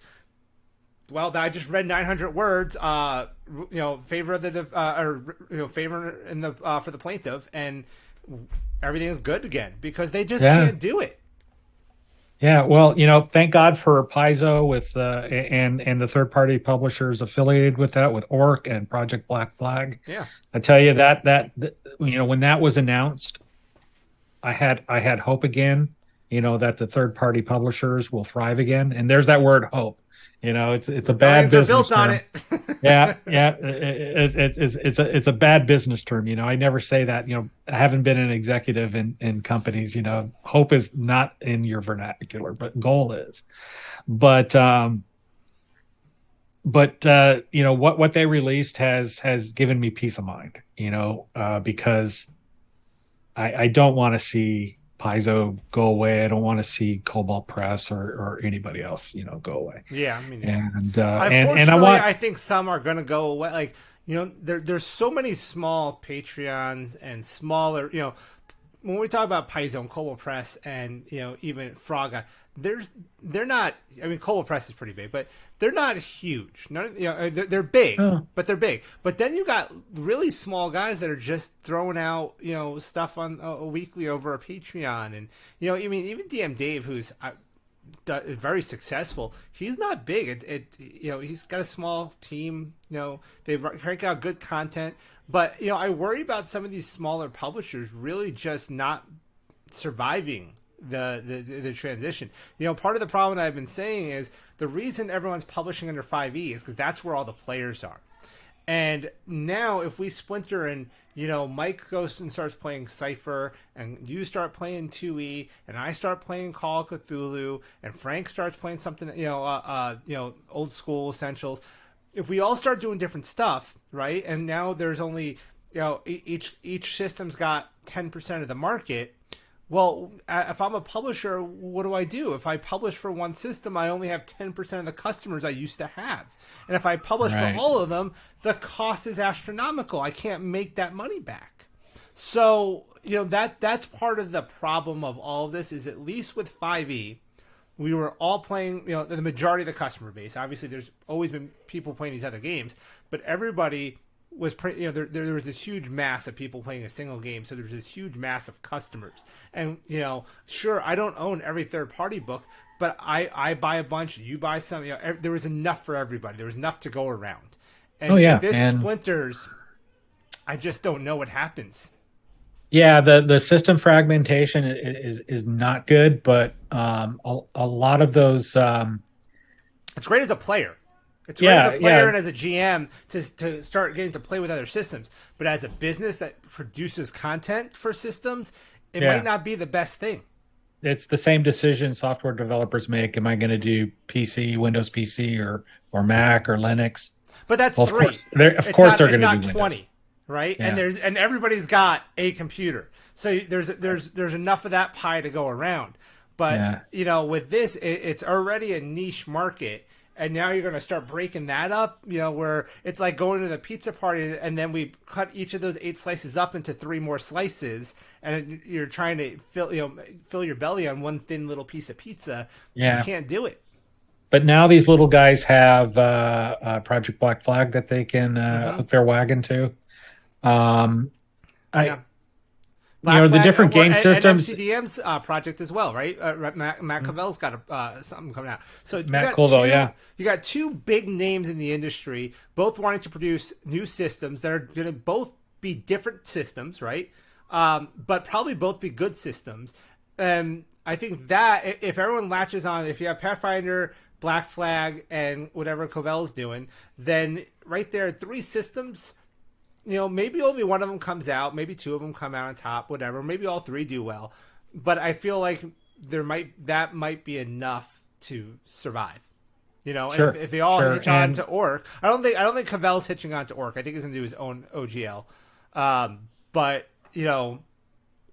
well, I just read 900 words. Favor of the favor in the for the plaintiff, and everything is good again because they just can't do it. Yeah, well, thank God for Paizo with and the third party publishers affiliated with that, with Orc and Project Black Flag. Yeah, I tell you that when that was announced, I had hope again. That the third party publishers will thrive again, and there's that word hope. It's a bad business built term. on it. Yeah. It's a bad business term. I never say that. I haven't been an executive in companies. Hope is not in your vernacular, but goal is. But what they released has given me peace of mind. Because I don't want to see Paizo go away. I don't want to see Cobalt Press or anybody else, go away. Yeah, I mean, and I think some are going to go away. Like, there's so many small Patreons and smaller, when we talk about Paizo and Cobalt Press and, even Fraga, they're not, I mean, Cobalt Press is pretty big, but they're not huge. They're big, but they're big. But then you got really small guys that are just throwing out, stuff on a weekly over a Patreon. And, even DM Dave, who's very successful, he's not big. He's got a small team, they crank out good content. But, I worry about some of these smaller publishers really just not surviving the transition. Part of the problem that I've been saying is the reason everyone's publishing under 5e is because that's where all the players are. And now if we splinter and, Mike goes and starts playing Cypher and you start playing 2e and I start playing Call of Cthulhu and Frank starts playing something, old school essentials. If we all start doing different stuff, right? And now there's only, each system's got 10% of the market. Well, if I'm a publisher, what do? If I publish for one system, I only have 10% of the customers I used to have. And if I publish for all of them, the cost is astronomical. I can't make that money back. So, that's part of the problem of all of this is at least with 5e, we were all playing, the majority of the customer base. Obviously, there's always been people playing these other games, but everybody was there was this huge mass of people playing a single game, so there's this huge mass of customers. And sure, I don't own every third party book, but I buy a bunch, you buy some. There was enough for everybody. There was enough to go around. And if this splinters, I just don't know what happens. Yeah, the system fragmentation is not good, but a lot of those. It's great as a player. It's great as a player and as a GM to start getting to play with other systems. But as a business that produces content for systems, it might not be the best thing. It's the same decision software developers make. Am I going to do PC, Windows PC, or Mac or Linux? But that's three. Of course, they're going to do Windows. 20, right? Yeah. And everybody's got a computer, so there's enough of that pie to go around. But with this, it's already a niche market. And now you're going to start breaking that up, where it's like going to the pizza party and then we cut each of those 8 slices up into 3 more slices, and you're trying to fill your belly on one thin little piece of pizza. Yeah. You can't do it. But now these little guys have Project Black Flag that they can hook their wagon to. The different game systems. And MCDM's project as well, right? Matt Cavell's got something coming out. So Matt Colville, you got 2 big names in the industry, both wanting to produce new systems that are going to both be different systems, right? But probably both be good systems. And I think that if everyone latches on, if you have Pathfinder, Black Flag, and whatever Covell's doing, then right there, 3 systems. Maybe only one of them comes out. Maybe 2 of them come out on top. Whatever. Maybe all 3 do well. But I feel like that might be enough to survive. Sure, if they all hitch on to Orc, I don't think Cavell's hitching on to Orc. I think he's gonna do his own OGL. But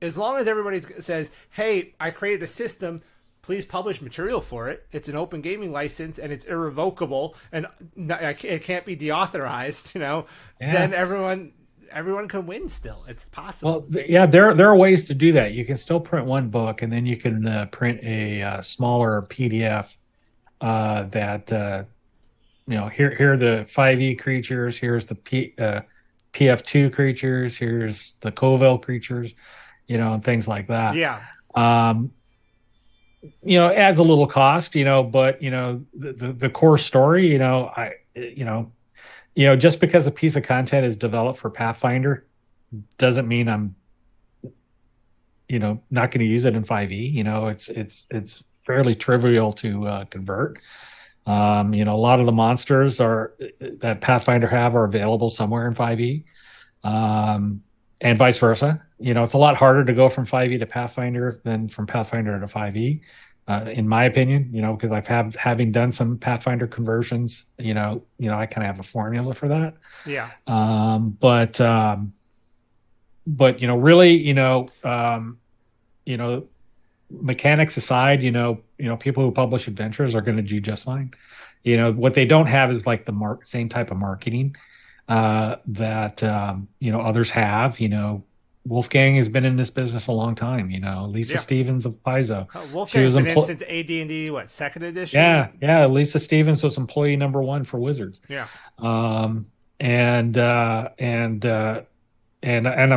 as long as everybody says, "Hey, I created a system. Please publish material for it. It's an open gaming license and it's irrevocable and it can't be deauthorized." Then everyone can win. Still, it's possible. Well, yeah, there are ways to do that. You can still print one book, and then you can print a smaller PDF that here are the 5e creatures. Here's the PF2 creatures. Here's the Covell creatures. And things like that. Yeah. It adds a little cost. But the core story. Just because a piece of content is developed for Pathfinder doesn't mean I'm, not going to use it in 5e. It's fairly trivial to convert. A lot of the monsters that Pathfinder are available somewhere in 5e, and vice versa. It's a lot harder to go from 5e to Pathfinder than from Pathfinder to 5e. In my opinion, because having done some Pathfinder conversions, I kind of have a formula for that. Yeah. Really, mechanics aside, people who publish adventures are going to do just fine. What they don't have is like the same type of marketing that others have. Wolfgang has been in this business a long time. Lisa Stevens of Paizo. Wolfgang's been in since AD&D, second edition? Yeah. Lisa Stevens was employee number 1 for Wizards. Yeah. And I'm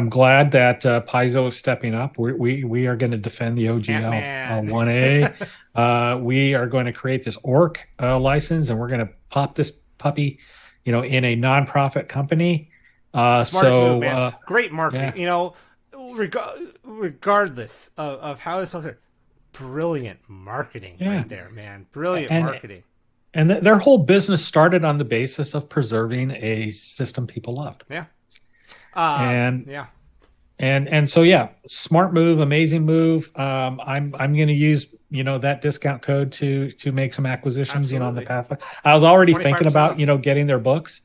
glad that Paizo is stepping up. We are going to defend the OGL 1A. We are going to create this orc license, and we're going to pop this puppy, in a nonprofit company. Smartest move, man. Great marketing. Yeah. Regardless of how this is, brilliant marketing right there, man. Brilliant marketing. And their whole business started on the basis of preserving a system people loved. Yeah. So smart move, amazing move. I'm going to use that discount code to make some acquisitions. Absolutely. On the path. I was already thinking about off. Getting their books.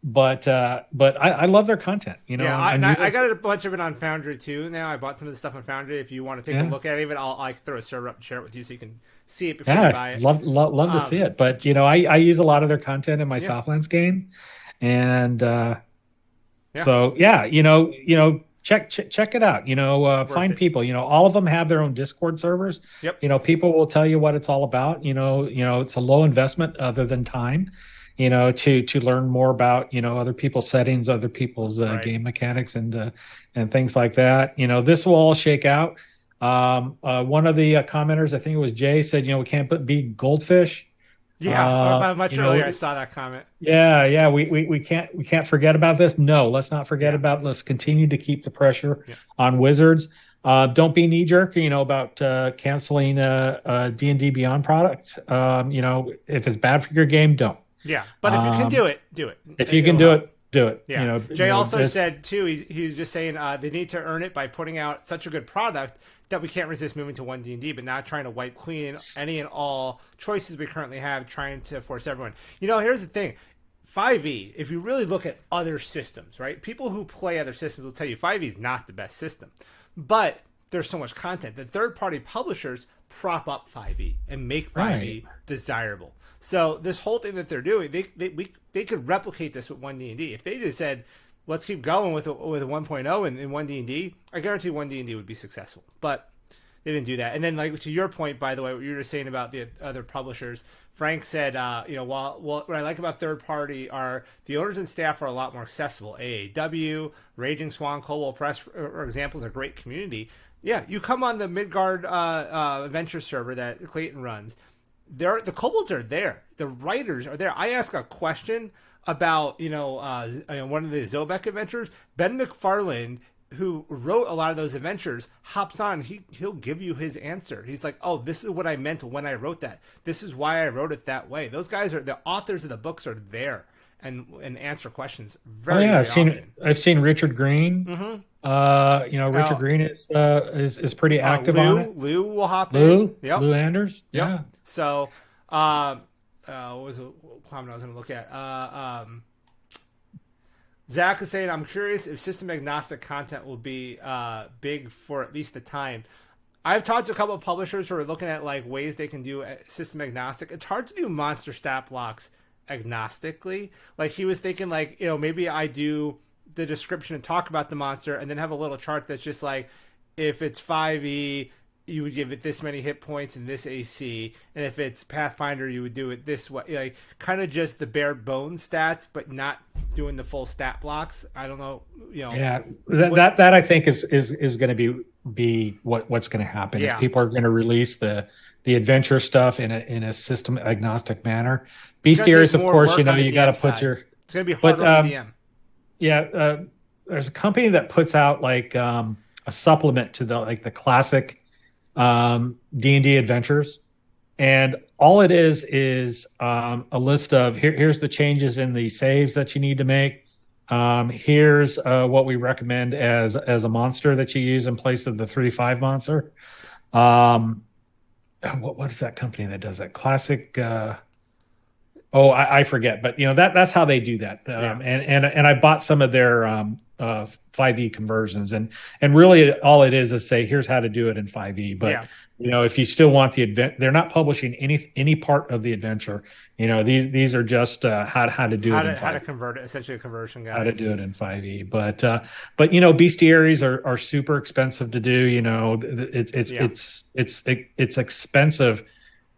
But I love their content. I got a bunch of it on Foundry too. Now I bought some of the stuff on Foundry. If you want to take a look at it, I throw a server up and share it with you so you can see it before you buy it. Love to see it. But I use a lot of their content in my Southlands game, and so check it out. Find people. All of them have their own Discord servers. Yep. People will tell you what it's all about. It's a low investment other than time. To learn more about, other people's settings, other people's game mechanics and things like that. This will all shake out. One of the commenters, I think it was Jay, said, we can't be goldfish. Yeah, much earlier I saw that comment. Yeah, we can't forget about this. No, let's not forget about. Let's continue to keep the pressure on Wizards. Don't be knee jerk, about canceling a D&D Beyond product. If it's bad for your game, don't. Yeah, but if you can do it, do it. If you can do it, do it. Yeah. Jay also said too. He was just saying they need to earn it by putting out such a good product that we can't resist moving to 1D&D, but not trying to wipe clean any and all choices we currently have, trying to force everyone. Here's the thing. 5e, if you really look at other systems, right? People who play other systems will tell you 5e is not the best system. But there's so much content. The third-party publishers prop up 5e and make 5e desirable. So this whole thing that they're doing, they could replicate this with 1D&D. If they just said, let's keep going with a 1.0 in 1D&D, I guarantee 1D&D would be successful. But they didn't do that. And then, to your point, by the way, what you were just saying about the other publishers, Frank said, what I like about third party are the owners and staff are a lot more accessible. AAW, Raging Swan, Cobalt Press, for example, is a great community. Yeah, you come on the Midgard Adventure server that Clayton runs. The kobolds are there. The writers are there. I ask a question about one of the Zobek adventures. Ben McFarland, who wrote a lot of those adventures, hops on. He'll give you his answer. He's like, "Oh, this is what I meant when I wrote that. This is why I wrote it that way." Those guys are the authors of the books are there and answer questions very often. I've seen Richard Green. Mm-hmm. Richard Green is pretty active on it. Lou will hop in. Yep. Lou Anders. Yep. Yeah. So, what was the comment I was going to look at? Zach is saying, I'm curious if system agnostic content will be big for at least the time. I've talked to a couple of publishers who are looking at like ways they can do system agnostic. It's hard to do monster stat blocks agnostically. Like he was thinking, like, maybe I do the description and talk about the monster, and then have a little chart that's just like, if it's 5e, you would give it this many hit points and this AC, and if it's Pathfinder, you would do it this way, like kind of just the bare bones stats, but not doing the full stat blocks. I don't know, Yeah, that I think is going to be what's going to happen. Yeah. Is people are going to release the adventure stuff in a system agnostic manner. Bestiaries, of course, you got to put your. It's going to be harder on the DM. Yeah, there's a company that puts out like a supplement to the classic D&D adventures, and all it is a list of here's the changes in the saves that you need to make. Here's what we recommend as a monster that you use in place of the 3/5 monster. What is that company that does that? Classic. I forget, but that's how they do that. And I bought some of their 5e conversions, and really all it is say here's how to do it in 5e. But if you still want the they're not publishing any part of the adventure. These are just how to do it. How to convert it, essentially a conversion guide. How to do it in 5e. But bestiaries are super expensive to do. It's expensive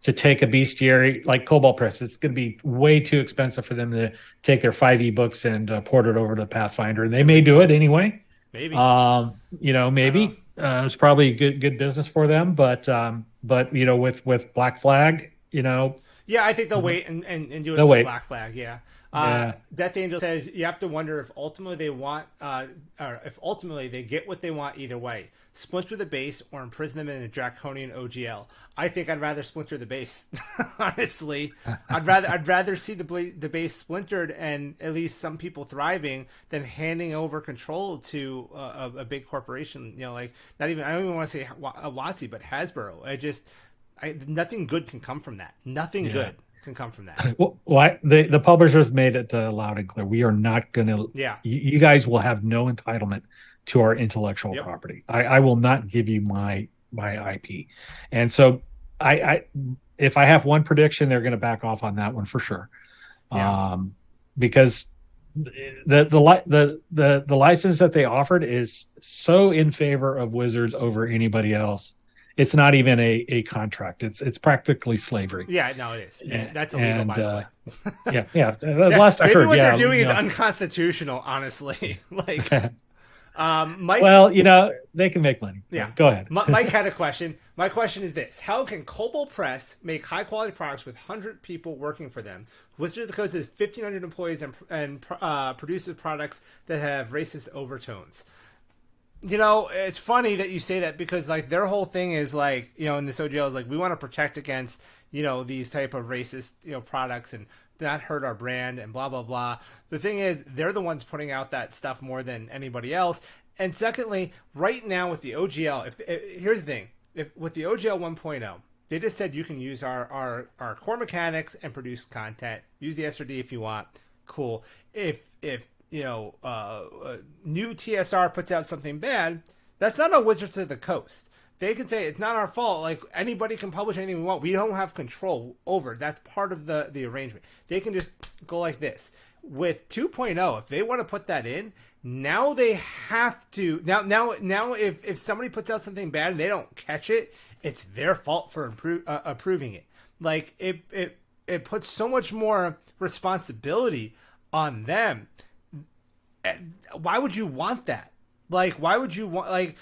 to take a bestiary like Cobalt Press. It's going to be way too expensive for them to take their 5e books and port it over to Pathfinder. And they may do it anyway. Maybe. Maybe. It's probably good business for them. But with Black Flag, Yeah, I think they'll wait and do it for Black Flag. Yeah. Death Angel says you have to wonder if ultimately they want, or if ultimately they get what they want either way: splinter the base or imprison them in a draconian OGL. I think I'd rather splinter the base. Honestly, I'd rather see the base splintered and at least some people thriving than handing over control to a big corporation. Like not even, I don't even want to say a WotC, but Hasbro. Nothing good can come from that. Nothing good can come from that. Well, the publishers made it loud and clear. We are not going to. Yeah. You guys will have no entitlement to our intellectual property. I will not give you my IP. And so if I have one prediction, they're going to back off on that one for sure. Yeah. Because the license that they offered is so in favor of Wizards over anybody else. It's not even a contract. It's practically slavery. Yeah, no, it is. Yeah, that's illegal, by the way. Yeah. Last I heard, what they're doing is unconstitutional. Honestly, like, Mike. Well, they can make money. Yeah, go ahead. Mike had a question. My question is this: how can Cobalt Press make high quality products with 100 people working for them? Wizards of the Coast has 1,500 employees and produces products that have racist overtones. It's funny that you say that because like their whole thing is like, in this OGL is like, we want to protect against, these type of racist, products and not hurt our brand and blah, blah, blah. The thing is, they're the ones putting out that stuff more than anybody else. And secondly, right now with the OGL, here's the thing, with the OGL 1.0, they just said you can use our core mechanics and produce content, use the SRD if you want. Cool. If new TSR puts out something bad, that's not a Wizards of the Coast. They can say it's not our fault. Like anybody can publish anything we want. We don't have control over. That's part of the arrangement. They can just go like this. With 2.0, if they want to put that in, now they have to. Now if somebody puts out something bad and they don't catch it, it's their fault for approving it. Like it puts so much more responsibility on them. Why would you want that? Like, why would you want, like,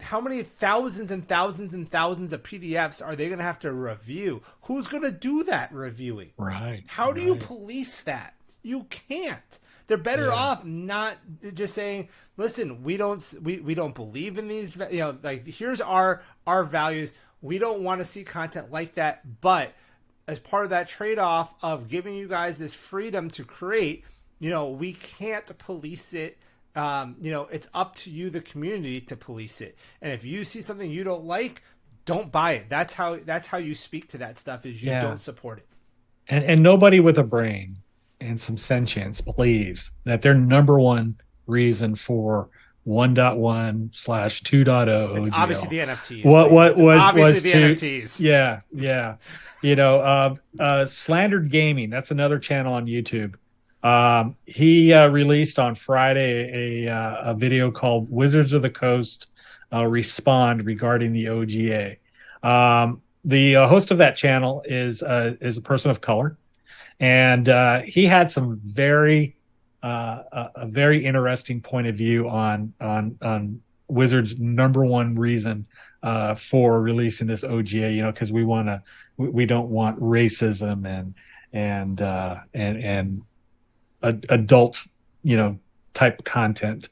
how many thousands and thousands and thousands of PDFs are they going to have to review? Who's going to do that reviewing? Right. How do you police that? You can't. They're better off not just saying, listen, we don't believe in these, like, here's our values. We don't want to see content like that. But as part of that trade-off of giving you guys this freedom to create, we can't police it. It's up to you, the community, to police it. And if you see something you don't like, don't buy it. That's how you speak to that stuff, is you don't support it. And nobody with a brain and some sentience believes that their number one reason for 1.1/2.0 It's obviously OGL the NFTs, what Lee. what It's was obviously was the to NFTs. yeah Slandered Gaming, that's another channel on YouTube. He released on Friday a video called Wizards of the Coast respond regarding the OGA. The host of that channel is a person of color, and he had some a very interesting point of view on Wizards' number one reason for releasing this OGA. You know, because we don't want racism and adult, you know, type content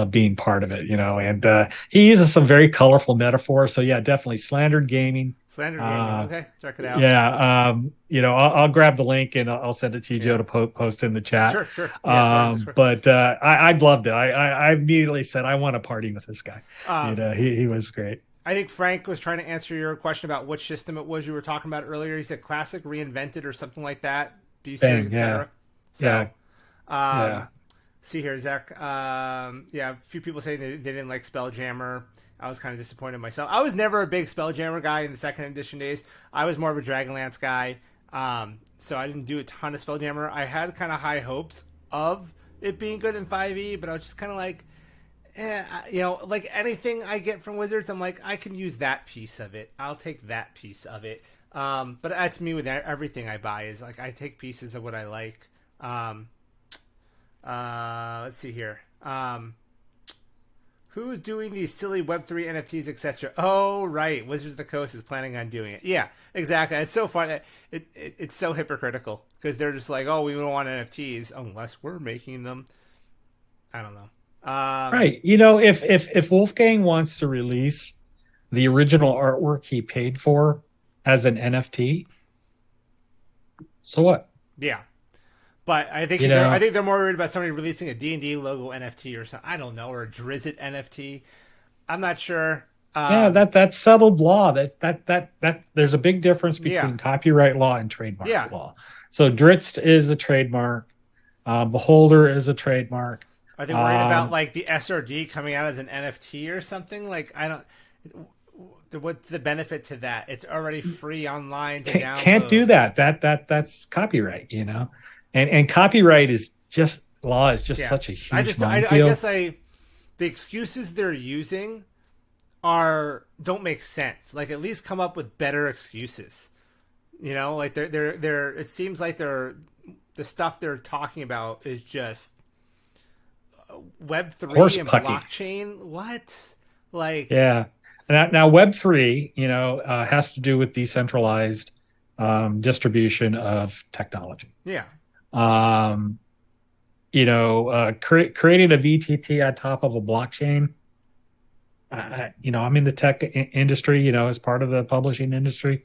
being part of it. You know, and he uses some very colorful metaphors. So yeah, definitely Slandered Gaming. Slander Gaming. Okay, check it out. Yeah, you know, I'll grab the link and I'll send it to you, Joe, to post in the chat. Sure, sure. Yeah, But I loved it. I immediately said I want to party with this guy. You um, know, he was great. I think Frank was trying to answer your question about which system it was you were talking about earlier. He said classic, reinvented, or something like that. B series, Bang, yeah, etc. yeah, So, um, yeah. see here, Zach. Yeah, a few people say they didn't like Spelljammer. I was kind of disappointed myself. I was never a big Spelljammer guy in the second edition days. I was more of a Dragonlance guy. So I didn't do a ton of Spelljammer. I had kind of high hopes of it being good in 5e, but I was just kind of like, you know, like anything I get from Wizards, I'm like, I can use that piece of it. I'll take that piece of it. But that's me with everything I buy, is like I take pieces of what I like. Let's see here. Who's doing these silly Web3 NFTs, etc.? Oh, right. Wizards of the Coast is planning on doing it. Yeah, exactly. It's so fun. It's so hypocritical because they're just like, oh, we don't want NFTs unless we're making them. I don't know. Right. You know, if Wolfgang wants to release the original artwork he paid for as an NFT, so what? Yeah. But I think I think they're more worried about somebody releasing a D&D logo NFT or something. I don't know, or a Drizzt NFT. I'm not sure. Yeah, that's settled law. That there's a big difference between copyright law and trademark law. So Drizzt is a trademark. Beholder is a trademark. Are they worried about like the SRD coming out as an NFT or something? Like I don't. What's the benefit to that? It's already free online to download. Can't do that. That's copyright. You know, and copyright is just law is just such a huge. I guess the excuses they're using don't make sense. Like at least come up with better excuses. You know, like they're it seems like the stuff they're talking about is just Web3 and blockchain. What? Like yeah. Now Web3, you know, has to do with decentralized distribution of technology. Yeah. You know, creating a VTT on top of a blockchain. You know, I'm in the tech industry, you know, as part of the publishing industry.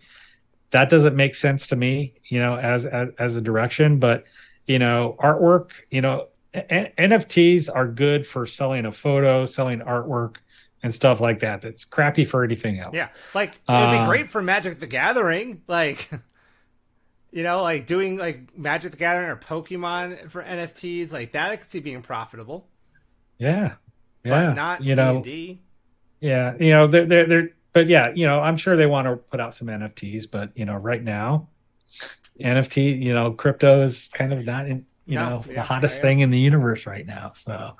That doesn't make sense to me, you know, as a direction. But, you know, artwork, you know, NFTs are good for selling a photo, selling artwork, and stuff like that. That's crappy for anything else. Yeah, like it'd be great for Magic the Gathering, like you know, like doing like Magic the Gathering or Pokemon for NFTs, like that. I could see being profitable. Yeah, but not D&D. Yeah, you know, they're but yeah, you know, I'm sure they want to put out some NFTs, but you know, right now, NFT, you know, crypto is kind of not in, the hottest thing in the universe right now. So,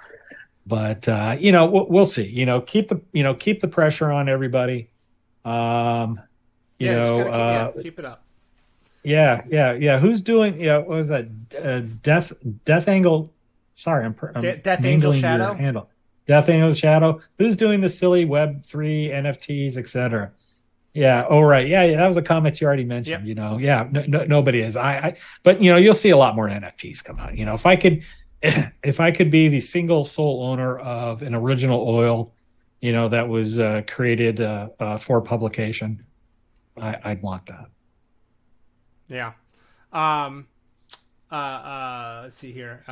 but you know, we'll see. You know, keep the pressure on everybody. Keep it up. Yeah. Who's doing? Yeah, what was that? Death Angle. Sorry, I'm Death Angel Shadow. Handle. Death Angel Shadow. Who's doing the silly Web3 NFTs, etc. Yeah. Oh, right. Yeah. That was a comment you already mentioned. Yep. You know. Yeah. Nobody is. But you know, you'll see a lot more NFTs come out. You know, if I could be the single sole owner of an original oil, you know, that was created for publication, I'd want that. Yeah. Let's see here.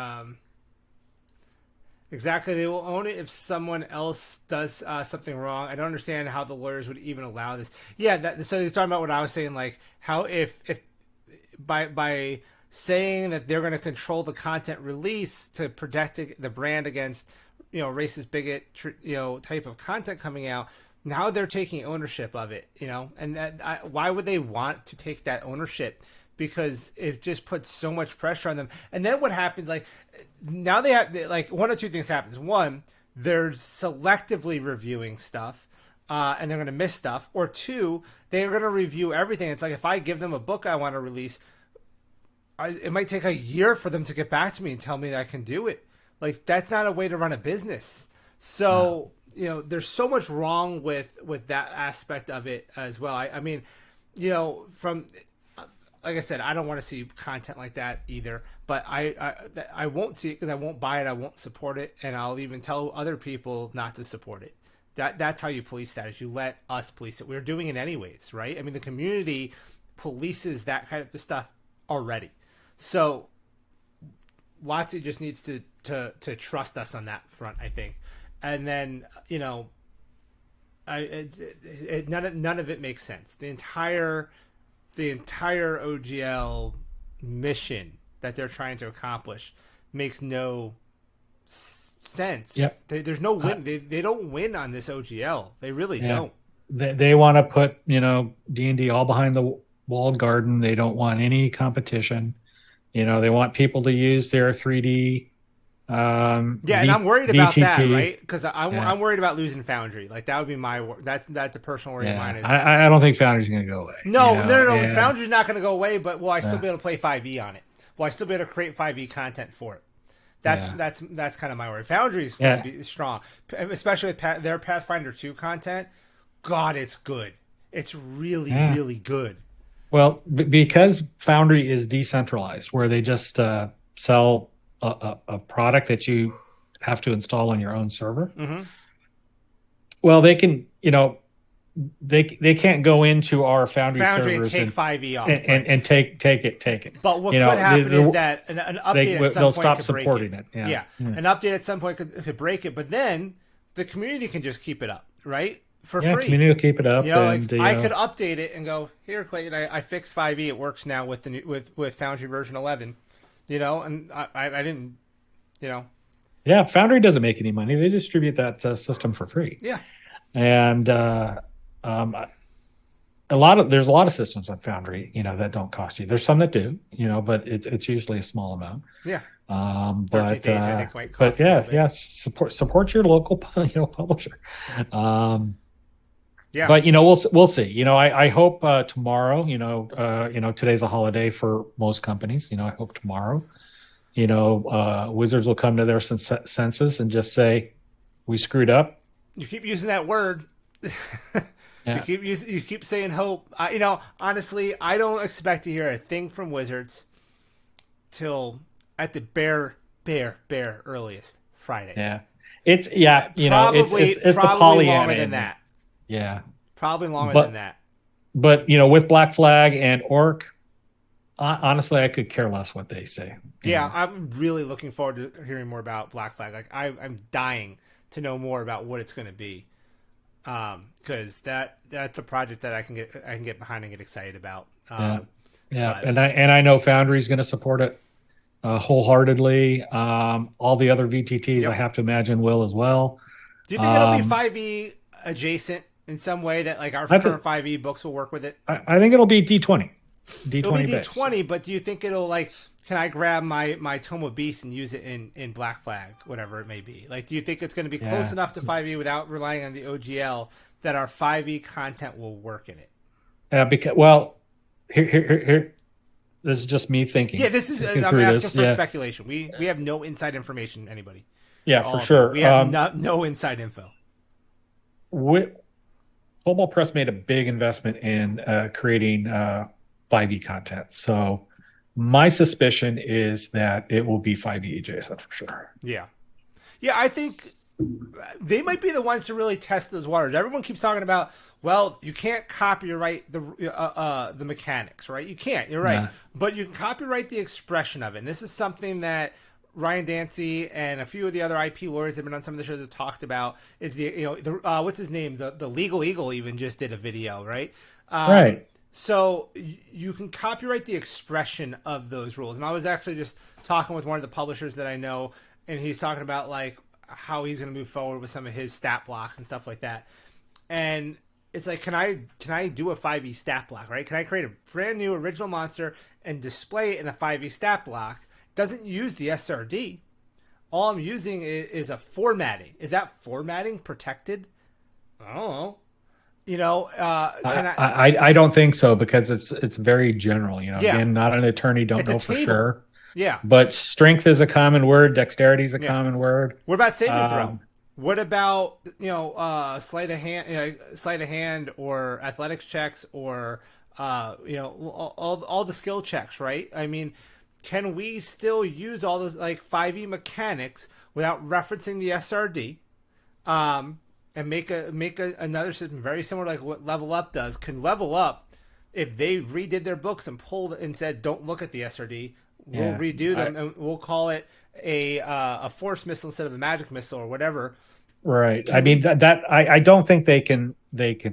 Exactly. They will own it if someone else does something wrong. I don't understand how the lawyers would even allow this. Yeah. So he's talking about what I was saying, like how if by saying that they're going to control the content release to protect the brand against, racist, bigot, type of content coming out. Now they're taking ownership of it, and why would they want to take that ownership? Because it just puts so much pressure on them. And then what happens, like, now they have, like, one or two things happens. One, they're selectively reviewing stuff, and they're going to miss stuff. Or two, they're going to review everything. It's like, if I give them a book I want to release, it might take a year for them to get back to me and tell me that I can do it. Like, that's not a way to run a business. So, there's so much wrong with that aspect of it as well. I mean, from, like I said, I don't want to see content like that either, but I won't see it because I won't buy it. I won't support it. And I'll even tell other people not to support it. That's how you police that, is you let us police it. We're doing it anyways, right? I mean, the community polices that kind of stuff already. So Watson just needs to trust us on that front, I think. And then, none of it makes sense. The entire OGL mission that they're trying to accomplish makes no sense. Yep. There's no win. They don't win on this OGL. They really don't. They want to put, D&D all behind the walled garden. They don't want any competition. They want people to use their 3D. And I'm worried about that, right? Because I'm worried about losing Foundry. Like, that would be that's a personal worry of mine. I don't think Foundry's going to go away. No. Foundry's not going to go away, but will I still be able to play 5e on it? Will I still be able to create 5e content for it? That's kind of my worry. Foundry's going to be strong, especially with their Pathfinder 2 content. God, it's good. It's really, really good. Well, because Foundry is decentralized, where they just sell a product that you have to install on your own server. Mm-hmm. Well, they can, they can't go into our Foundry servers and take 5e off and take it. But what could happen is that an update at some they'll point stop could supporting break it. Yeah. An update at some point could break it, but then the community can just keep it up, right? For free. Community will keep it up. I could update it and go, here, Clayton, I fixed 5e. It works now with with Foundry version 11. And I didn't, Yeah, Foundry doesn't make any money. They distribute that system for free. Yeah. And there's a lot of systems on Foundry, that don't cost you. There's some that do, but it's usually a small amount. Yeah. But support your local, publisher. Yeah. But we'll see. I hope tomorrow. Today's a holiday for most companies. I hope tomorrow, Wizards will come to their senses and just say, "We screwed up." You keep using that word. Yeah. You keep saying hope. Honestly, I don't expect to hear a thing from Wizards till at the bare earliest Friday. Yeah. It's the probably Pollyanna longer than that. Yeah. Probably longer than that. But, with Black Flag and Orc, honestly, I could care less what they say. Yeah, I'm really looking forward to hearing more about Black Flag. Like, I'm dying to know more about what it's going to be. Because that's a project that I can get behind and get excited about. And I know Foundry's going to support it wholeheartedly. All the other VTTs, I have to imagine, will as well. Do you think it'll be 5e adjacent in some way, that like our current 5e books will work with it? I think it'll be D20. It'll be D20, but do you think it'll, like, can I grab my Tome of Beasts and use it in Black Flag, whatever it may be? Like, do you think it's going to be close enough to 5e without relying on the OGL that our 5e content will work in it? Here, this is just me thinking. Yeah, this is. I'm asking for speculation. We have no inside information. Anybody? Yeah, for sure. We have no inside info. Cobalt Press made a big investment in creating 5e content. So my suspicion is that it will be 5e adjacent for sure. Yeah. Yeah, I think they might be the ones to really test those waters. Everyone keeps talking about, well, you can't copyright the mechanics, right? You can't. You're right. Nah. But you can copyright the expression of it. And this is something that Ryan Dancy and a few of the other IP lawyers that have been on some of the shows have talked about. Is what's his name? The Legal Eagle even just did a video, right? Right. So you can copyright the expression of those rules. And I was actually just talking with one of the publishers that I know, and he's talking about like how he's going to move forward with some of his stat blocks and stuff like that. And it's like, can I do a 5e stat block, right? Can I create a brand new original monster and display it in a 5e stat block? It doesn't use the SRD. All I'm using is a formatting. Is that formatting protected? I don't know. I don't think so, because it's very general. Yeah, Again, not an attorney, don't it's a know for table. sure. Yeah, But strength is a common word. Dexterity is a yeah. common word. What about saving throw? Um, What about sleight of hand, or athletics checks, or all the skill checks, right? I mean, can we still use all those like 5e mechanics without referencing the SRD? And make another system very similar to like what Level Up does. Can Level Up, if they redid their books and pulled and said don't look at the SRD, we'll redo them and we'll call it a force missile instead of a magic missile or whatever. Right. I mean I don't think they can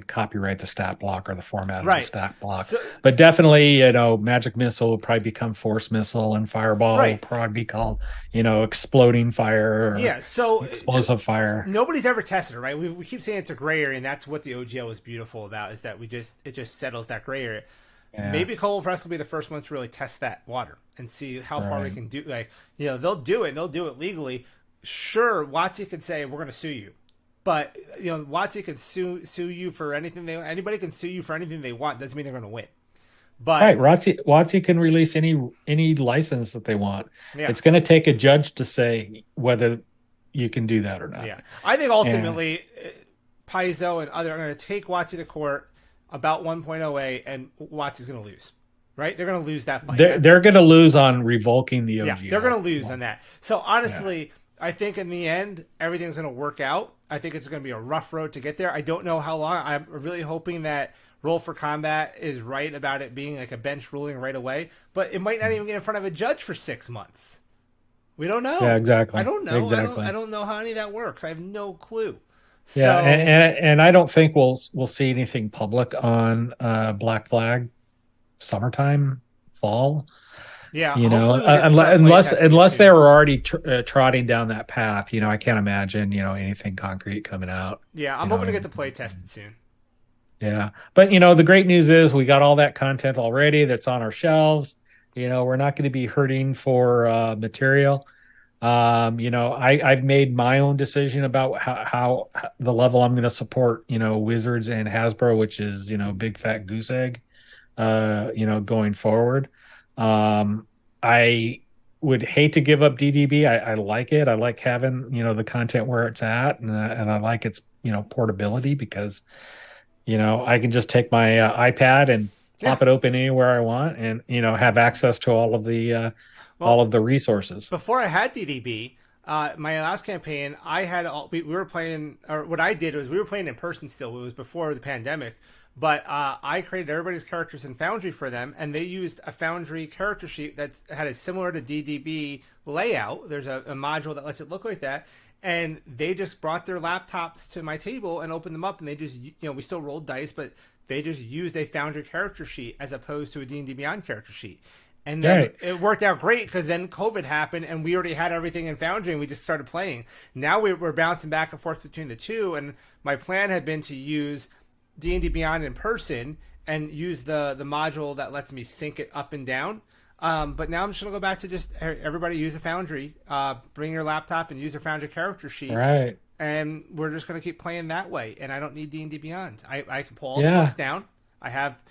copyright the stat block or the format of the Right. stat block. So, But definitely, magic missile will probably become force missile, and fireball will right. probably be called, exploding fire or Yeah. So explosive fire. nobody's ever tested it, right? We keep saying it's a gray area, and that's what the OGL is beautiful about, is that it just settles that gray area. Yeah. Maybe Cobalt Press will be the first one to really test that water and see how far we Right. can do. Like, they'll do it. They'll do it legally. Sure, WotC could say we're going to sue you, but WotC can sue you for anything anybody can sue you for anything they want. Doesn't mean they're going to win. But Right, WotC can release any license that they want. yeah, It's going to take a judge to say whether you can do that or not. yeah. I think ultimately, Paizo and other are going to take WotC to court about 1.0A, and WotC's going to lose. Right? They're going to lose that fight. They're going to lose on revoking the OGL. Yeah, they're going to lose on that. So honestly, I think in the end, everything's going to work out. I think it's going to be a rough road to get there. I don't know how long. I'm really hoping that Roll for Combat is right about it being like a bench ruling right away, but it might not even get in front of a judge for 6 months. We don't know. Yeah, exactly. I don't know. Exactly. I don't know how any of that works. I have no clue. Yeah, So, and I don't think we'll see anything public on Black Flag summertime, fall. yeah, Unless they were already trotting down that path. I can't imagine anything concrete coming out. Yeah, I'm hoping to get the play tested soon. Yeah, but the great news is we got all that content already that's on our shelves. We're not going to be hurting for material. I've made my own decision about how the level I'm going to support, Wizards and Hasbro, which is, big fat goose egg, going forward. I would hate to give up DDB. I like it. I like having, the content where it's at, and I like its, portability, because, I can just take my iPad and pop it open anywhere I want, and, have access to all of the resources. Before I had DDB, my last campaign, I had we were playing, or what I did was we were playing in person still. It was before the pandemic, but I created everybody's characters in Foundry for them, and they used a Foundry character sheet that had a similar to DDB layout. There's a module that lets it look like that, and they just brought their laptops to my table and opened them up, and they just, we still rolled dice, but they just used a Foundry character sheet as opposed to a D&D Beyond character sheet. And then it worked out great, because then COVID happened and we already had everything in Foundry and we just started playing. Now we're bouncing back and forth between the two, and my plan had been to use D&D Beyond in person and use the module that lets me sync it up and down. But now I'm just going to go back to just everybody use a Foundry, bring your laptop and use a Foundry character sheet. Right. And we're just going to keep playing that way. And I don't need D&D Beyond. I can pull all the books down. I have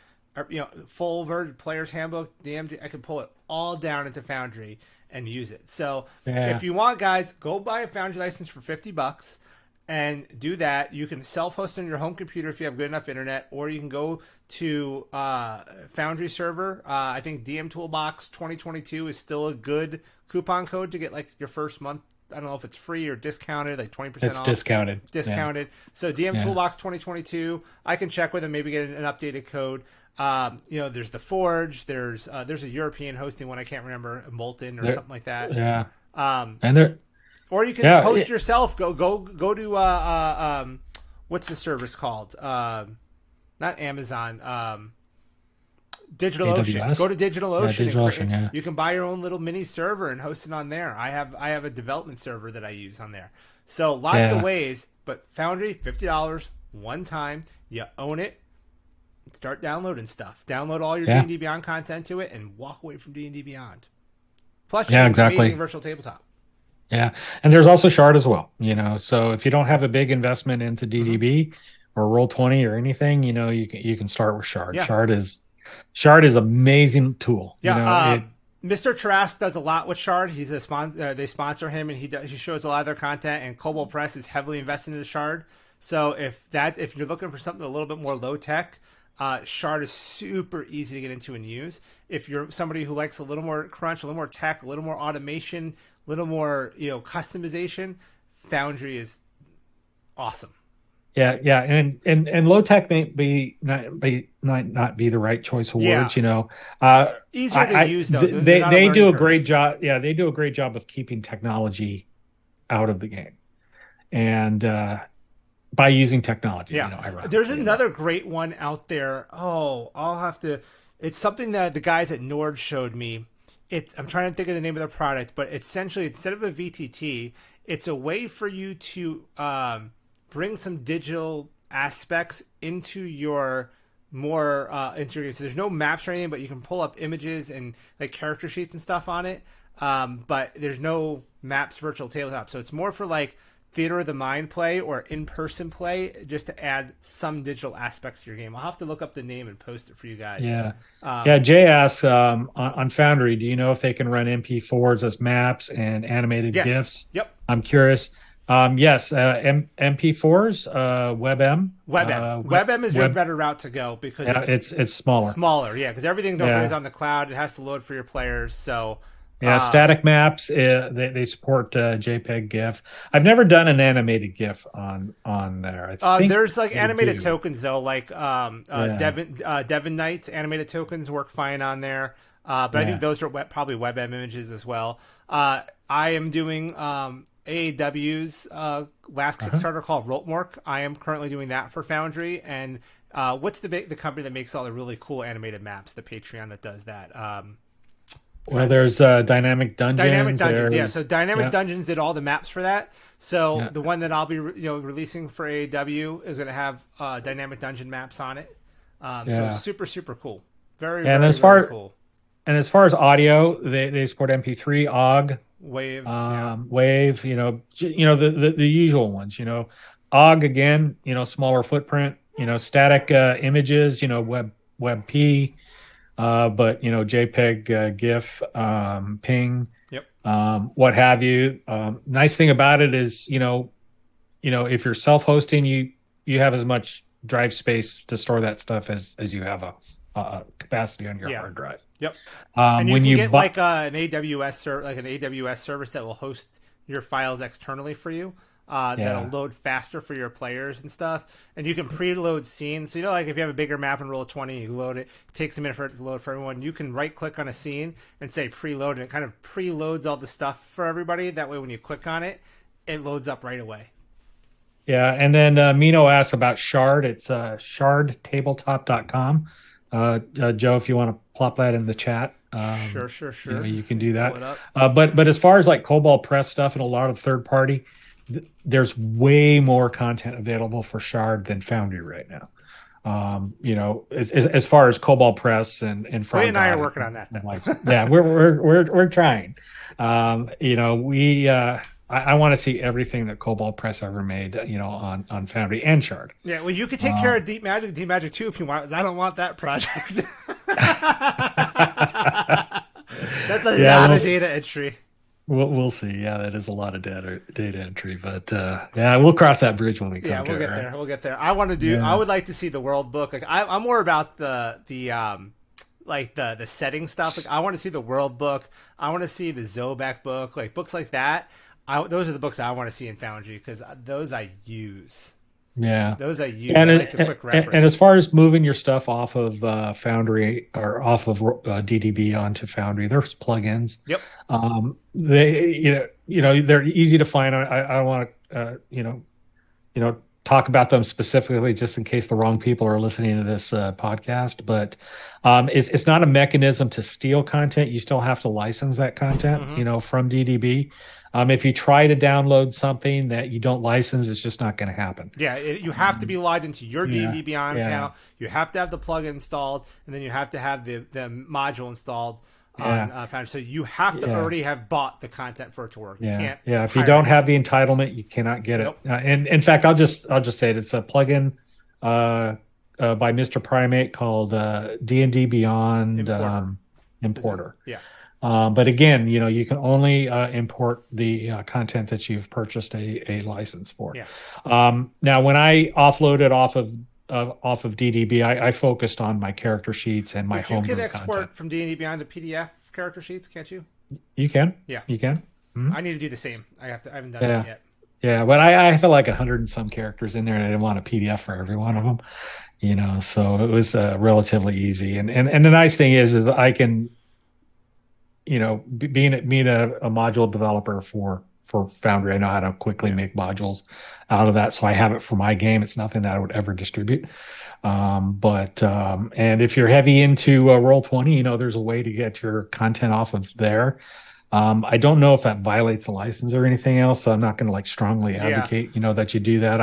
full version player's handbook, DMG. I can pull it all down into Foundry and use it. So if you want, guys, go buy a Foundry license for $50 and do that. You can self-host on your home computer if you have good enough internet, or you can go to Foundry server. I think DM Toolbox 2022 is still a good coupon code to get like your first month. I don't know if it's free or discounted, like 20% off. It's discounted. Discounted. Yeah. So DM Toolbox 2022, I can check with them, maybe get an updated code. There's the Forge. There's a European hosting one. I can't remember, Molten or something like that. Yeah. And there, or you can host yourself. Go to what's the service called? Not Amazon. DigitalOcean. Go AWS. to Yeah, DigitalOcean and DigitalOcean. Yeah, you can buy your own little mini server and host it on there. I have a development server that I use on there. So lots of yeah, ways, but Foundry, $50 one time. You own it. Start downloading stuff. Download all your yeah, D&D Beyond content to it and walk away from D&D Beyond. Plus, you yeah. get an Exactly. amazing virtual tabletop. Yeah, and there's also Shard as well. So if you don't have Yes. a big investment into Mm-hmm. DDB or Roll20 or anything, you can start with Shard. Yeah. Shard is amazing tool. Yeah. Mr. Trask does a lot with Shard. He's a sponsor. They sponsor him, and he shows a lot of their content. And Cobalt Press is heavily invested into Shard. So if you're looking for something a little bit more low tech, Shard is super easy to get into and use. If you're somebody who likes a little more crunch, a little more tech, a little more automation, a little more customization, Foundry is awesome. Yeah, yeah, and low tech may not be the right choice of Yeah. words. Easier to use though. They do a great job. Yeah, they do a great job of keeping technology out of the game, and by using technology. Yeah. There's another great one out there. Oh, I'll have to. It's something that the guys at Nord showed me. I'm trying to think of the name of the product, but essentially, instead of a VTT, it's a way for you to bring some digital aspects into your into your game. So there's no maps or anything, but you can pull up images and like character sheets and stuff on it. But there's no maps virtual tabletop. So it's more for like theater of the mind play or in-person play, just to add some digital aspects to your game. I'll have to look up the name and post it for you guys. Yeah. Jay asks on Foundry, do you know if they can run MP4s as maps and animated Yes. GIFs? Yep. I'm curious. Yes, MP4s, WebM. WebM is your better route to go because it's smaller. Smaller, yeah, because everything is on the cloud. It has to load for your players. So static maps. They support JPEG GIF. I've never done an animated GIF on there. I think there's like animated tokens though, like Devon Knights animated tokens work fine on there. But I think those are probably WebM images as well. I am doing AAW's last Kickstarter called Roltmork. I am currently doing that for Foundry. And what's the company that makes all the really cool animated maps? The Patreon that does that. Well, there's Dynamic Dungeons. Dynamic Dungeons, yeah. So Dynamic Dungeons did all the maps for that. So the one that I'll be releasing for AAW is going to have Dynamic Dungeon maps on it. So super, super cool. Very, very, very cool. And as far as audio, they support MP3, OGG, Wave, Wave. The usual ones. OGG again. Smaller footprint. Static images. WebP. But JPEG, GIF, ping. Yep. What have you. Nice thing about it is if you're self-hosting, you have as much drive space to store that stuff as you have a capacity on your hard drive. Yep. And you can get like an AWS service that will host your files externally for you. That'll load faster for your players and stuff. And you can preload scenes. So like if you have a bigger map in Roll20, you load it. It takes a minute for it to load for everyone. You can right click on a scene and say preload, and it kind of preloads all the stuff for everybody. That way, when you click on it, it loads up right away. Yeah, and then Mino asks about Shard. It's shardtabletop.com. Joe, if you want to plop that in the chat. Sure. You can do that. But as far as like Cobalt Press stuff and a lot of third party, there's way more content available for Shard than Foundry right now. As far as Cobalt Press and Ray and I are working on that. We're trying. I want to see everything that Cobalt Press ever made, on Foundry and Shard. Yeah, well, you could take care of Deep Magic too if you want. I don't want that project. That's a lot of data entry. We'll see. Yeah, that is a lot of data entry, but we'll cross that bridge when we come to it. Yeah, we'll get there. I want to do. Yeah. I would like to see the world book. Like I'm more about the setting stuff. Like I want to see the world book. I want to see the Zobek book. Like books like that. Those are the books I want to see in Foundry because those I use. Yeah, those I use. And, I like the quick reference. And as far as moving your stuff off of Foundry or off of DDB onto Foundry, there's plugins. Yep. They're easy to find. I don't want to talk about them specifically just in case the wrong people are listening to this podcast. But it's not a mechanism to steal content. You still have to license that content, Mm-hmm. you know, from DDB. If you try to download something that you don't license, it's just not going to happen. Yeah, you have to be logged into your Yeah, D&D Beyond yeah, account. You have to have the plugin installed, and then you have to have the module installed on yeah, Foundry. So you have to yeah. already have bought the content for it to work. You Yeah, can't. yeah. If you hire don't it. have the entitlement, you cannot get it. Nope. And in fact, I'll just say it. It's a plugin by Mr. Primate called D&D Beyond Importer. Importer. Yeah. But again, you know, you can only import the content that you've purchased a license for. Yeah. Now, when I offloaded off of DDB, I focused on my character sheets and my But you homebrew can export content. from D&D Beyond to PDF character sheets, can't you? You can, Yeah. you can. Mhm. I need to do the same. I haven't done Yeah. that yet. Yeah, but I feel like 100 and some characters in there, and I didn't want a PDF for every one of them, you know. So it was relatively easy. And the nice thing is I can, you know, being a module developer for Foundry, I know how to quickly make modules out of that. So I have it for my game. It's nothing that I would ever distribute. And if you're heavy into Roll20, you know, there's a way to get your content off of there. I don't know if that violates a license or anything else, so I'm not going to like strongly advocate, you know, that you do that.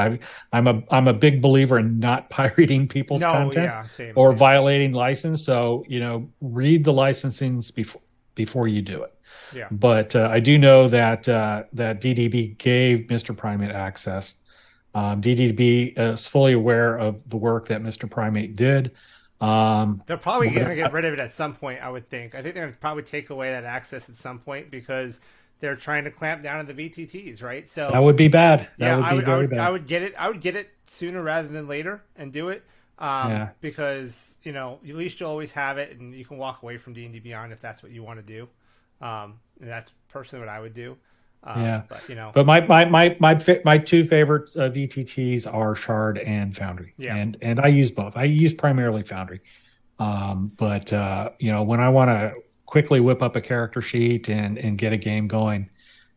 I'm a big believer in not pirating people's content or same. violating license. So, you know, read the licensings before you do it. Yeah. But I do know that DDB gave Mr. Primate access. DDB is fully aware of the work that Mr. Primate did. They're probably going to get rid of it at some point, I would think. I think they're going to probably take away that access at some point because they're trying to clamp down on the VTTs, right? So that would be bad. Yeah, that would be very bad. I would get it. I would get it sooner rather than later and do it. Because, you know, at least you'll always have it and you can walk away from D&D Beyond if that's what you want to do. And that's personally what I would do. But you know, but my two favorite VTTs are Shard and Foundry. Yeah. And I use both. I use primarily Foundry. But you know, when I want to quickly whip up a character sheet and get a game going,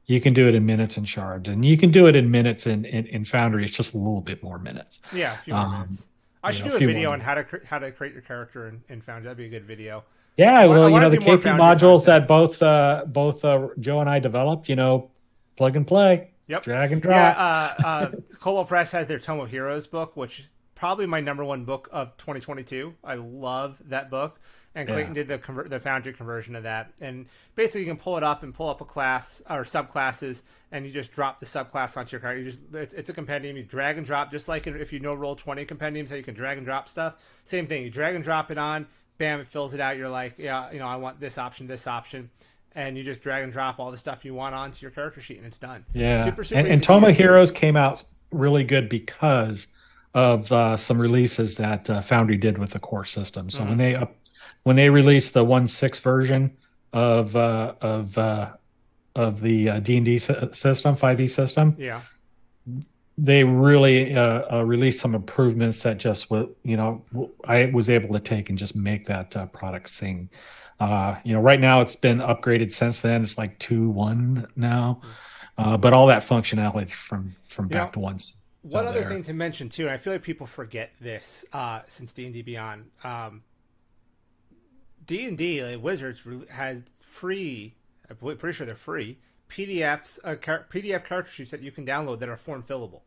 you can do it in minutes in Shard, and you can do it in minutes in Foundry. It's just a little bit more minutes. Yeah, a few more minutes. I should do a video on how to create your character in Foundry. That'd be a good video. Yeah, well, you know, the KP modules that both Joe and I developed, you know, plug and play. Yep. Drag and drop. Yeah, Cobalt Press has their Tome of Heroes book, which probably my #1 book of 2022. I love that book. And Clayton did the Foundry conversion of that. And basically you can pull it up and pull up a class or subclasses, and you just drop the subclass onto your character. It's a compendium. You drag and drop, just like if you know Roll20 compendiums, how you can drag and drop stuff. Same thing. You drag and drop it on, bam, it fills it out. You're like, yeah, you know, I want this option. And you just drag and drop all the stuff you want onto your character sheet, and it's done. Yeah. Super and Tome of Heroes came out really good because of some releases that Foundry did with the core system. So when they released the 1.6 version of the D&D system, 5e system, they really released some improvements that just, you know, I was able to take and just make that product sing. You know, right now it's been upgraded since then. It's like 2.1 now, but all that functionality from back to once. One other thing to mention too, and I feel like people forget this since D&D Beyond. D&D like Wizards has free, I'm pretty sure they're free, PDFs, PDF character sheets that you can download that are form fillable.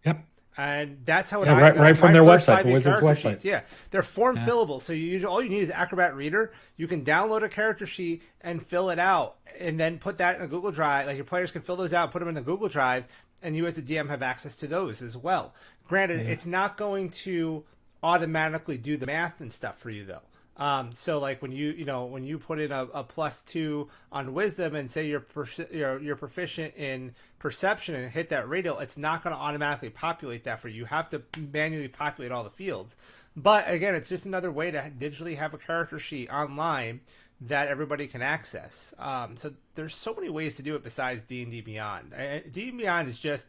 Yep. And that's how it right from their website, the Wizards website. Sheets. Yeah, they're form fillable. So all you need is Acrobat Reader. You can download a character sheet and fill it out, and then put that in a Google Drive. Like your players can fill those out, put them in the Google Drive, and you as the DM have access to those as well. Granted, it's not going to automatically do the math and stuff for you though. So like when you put in a +2 on wisdom and say you're proficient in perception and hit that radial, it's not going to automatically populate that for you. You have to manually populate all the fields. But again, it's just another way to digitally have a character sheet online that everybody can access. So there's so many ways to do it besides D&D Beyond. D&D Beyond is just,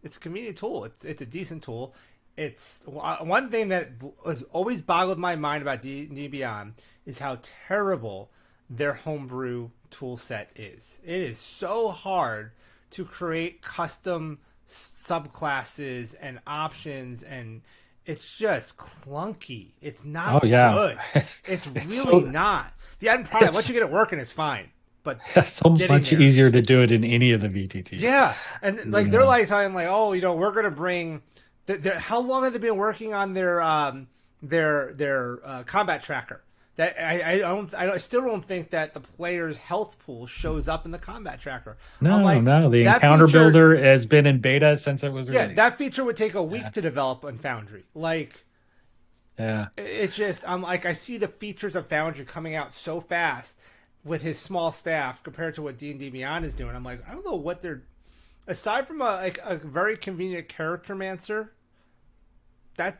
it's a convenient tool. It's a decent tool. It's one thing that has always boggled my mind about D&D Beyond is how terrible their homebrew tool set is. It is so hard to create custom subclasses and options, and it's just clunky. It's Oh not yeah, good. It's it's really so not. The end product, once it's, you get it working, it's fine. But it's so getting much there easier is, to do it in any of the VTTs. yeah. And You like they're know, like saying like, oh, we're gonna bring. How long have they been working on their combat tracker? That I still don't think that the player's health pool shows up in the combat tracker. I'm no, like, no, the that encounter feature, builder has been in beta since it was yeah, released. that feature would take a Yeah, week to develop on Foundry. Like, yeah, it's just, I'm like, I see the features of Foundry coming out so fast with his small staff compared to what D&D Beyond is doing. I'm like, I don't know what they're, aside from a very convenient character mancer, that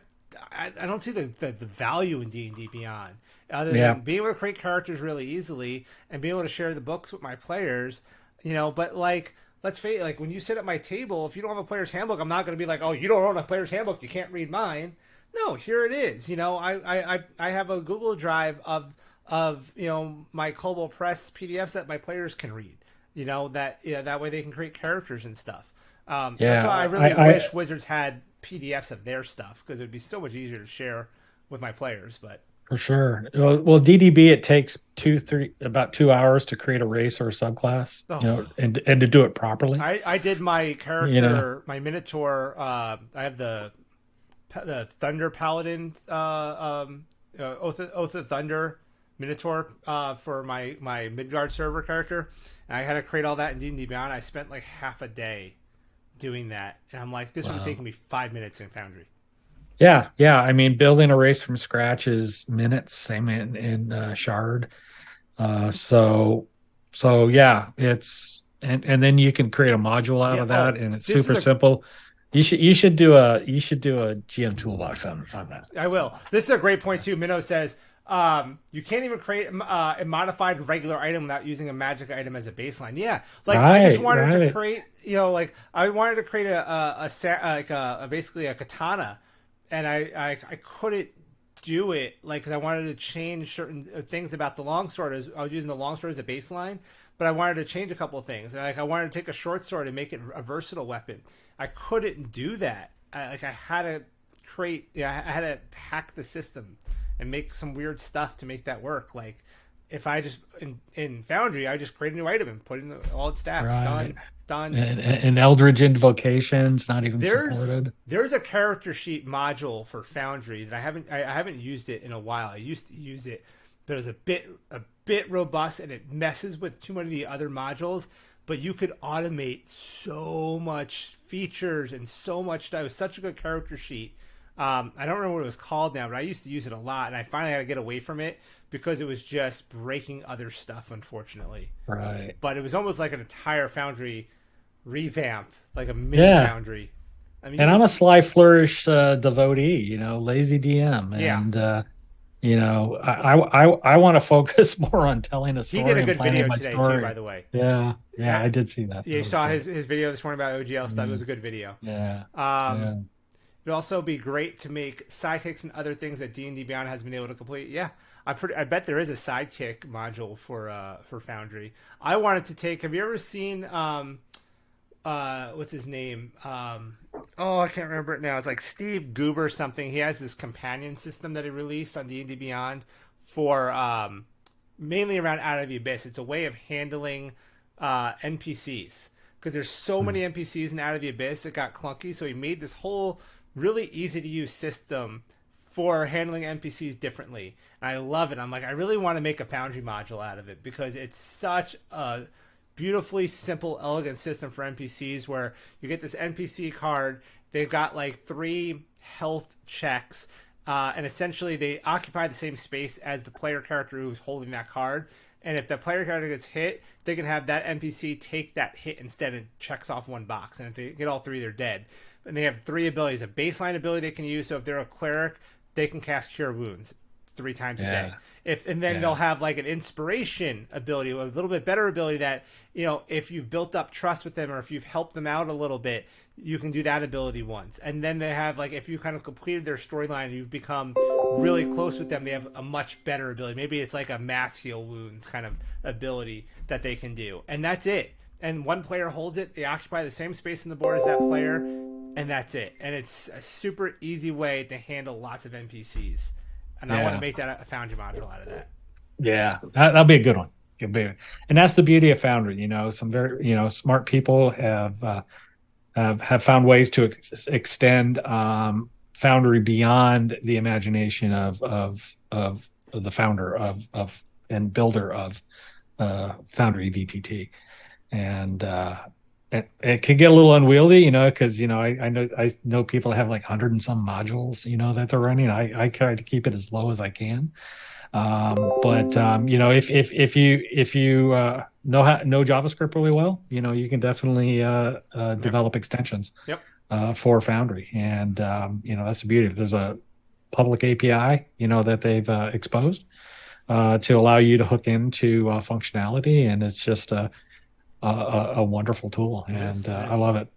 I don't see the value in D&D Beyond other yeah. than being able to create characters really easily and being able to share the books with my players, but like, let's face it, like when you sit at my table, if you don't have a player's handbook, I'm not going to be like, oh, you don't own a player's handbook, you can't read mine. No, here it is. I have a Google Drive of my Kobold Press PDFs that my players can read. That way they can create characters and stuff. That's Yeah, why I really wish Wizards had PDFs of their stuff, because it'd be so much easier to share with my players. But for sure. Well, DDB, it takes about 2 hours to create a race or a subclass, oh, and to do it properly. I did my You know, character, my Minotaur. I have the Thunder Paladin, Oath of Thunder Minotaur for my Midgard server character. And I had to create all that in D&D Beyond. I spent like half a day doing that, and I'm like, this would have wow. taken me 5 minutes in Foundry. Yeah, yeah. I mean, building a race from scratch is minutes. Same in Shard. So yeah, and then you can create a module out Yeah. of that, Oh, and it's this super is a simple. You should do a GM toolbox on that. I will. So, This is a great point too. Minnow says you can't even create a modified regular item without using a magic item as a baseline. Yeah, like I just wanted to right. create, like I wanted to create basically a katana, and I couldn't do it like because I wanted to change certain things about the longsword. I was using the longsword as a baseline, but I wanted to change a couple of things. And like I wanted to take a short sword and make it a versatile weapon. I couldn't do that. I had to create. I had to hack the system and make some weird stuff to make that work. Like if I just in Foundry, I just create a new item and put in all its stats. Right. Done. And Eldritch Invocations not even supported. There's a character sheet module for Foundry that I haven't used it in a while. I used to use it, but it was a bit robust and it messes with too many of the other modules. But you could automate so much features and so much stuff. It was such a good character sheet. I don't remember what it was called now, but I used to use it a lot, and I finally had to get away from it because it was just breaking other stuff, unfortunately. Right. But it was almost like an entire Foundry revamp, like a mini Yeah. Foundry. I mean, And I'm a Sly Flourish devotee, lazy DM, yeah, and I want to focus more on telling a he story did a and good planning video my today story. too, by the way. Yeah, Yeah, I did see that. yeah, you That was saw good. his video this morning about OGL stuff. It was Mm, a good video. yeah, Um, yeah, It'd also be great to make sidekicks and other things that D&D Beyond has been able to complete. Yeah, I bet there is a sidekick module for Foundry. I wanted to take. Have you ever seen what's his name? I can't remember it now. It's like Steve Goober something. He has this companion system that he released on D&D Beyond for mainly around Out of the Abyss. It's a way of handling NPCs because there's so many NPCs in Out of the Abyss. It got clunky, so he made this whole really easy to use system for handling NPCs differently. And I love it. I'm like, I really want to make a Foundry module out of it because it's such a beautifully simple, elegant system for NPCs where you get this NPC card. They've got like 3 health checks, and essentially they occupy the same space as the player character who's holding that card. And if the player character gets hit, they can have that NPC take that hit instead and checks off 1 box. And if they get all 3, they're dead. And they have 3 abilities. A baseline ability they can use. So if they're a cleric, they can cast Cure Wounds 3 times a day. And then they'll have like an inspiration ability, a little bit better ability that, if you've built up trust with them or if you've helped them out a little bit, you can do that ability once. And then they have like, if you kind of completed their storyline and you've become really close with them, they have a much better ability. Maybe it's like a mass heal wounds kind of ability that they can do. And that's it. and one player holds it. They occupy the same space in the board as that player, and that's it. And it's a super easy way to handle lots of NPCs. And I want to make that a Foundry module out of that. Yeah, that'll be a good one. And that's the beauty of Foundry. Some very smart people have found ways to extend Foundry beyond the imagination of the founder of and builder of Foundry VTT, and it can get a little unwieldy, because I know people have like 100 and some modules, that they're running. I try to keep it as low as I can. But if you know JavaScript really well, you can definitely develop extensions for Foundry, and that's the beauty. There's a public API that they've exposed to allow you to hook into functionality, and it's just a wonderful tool, and I love it.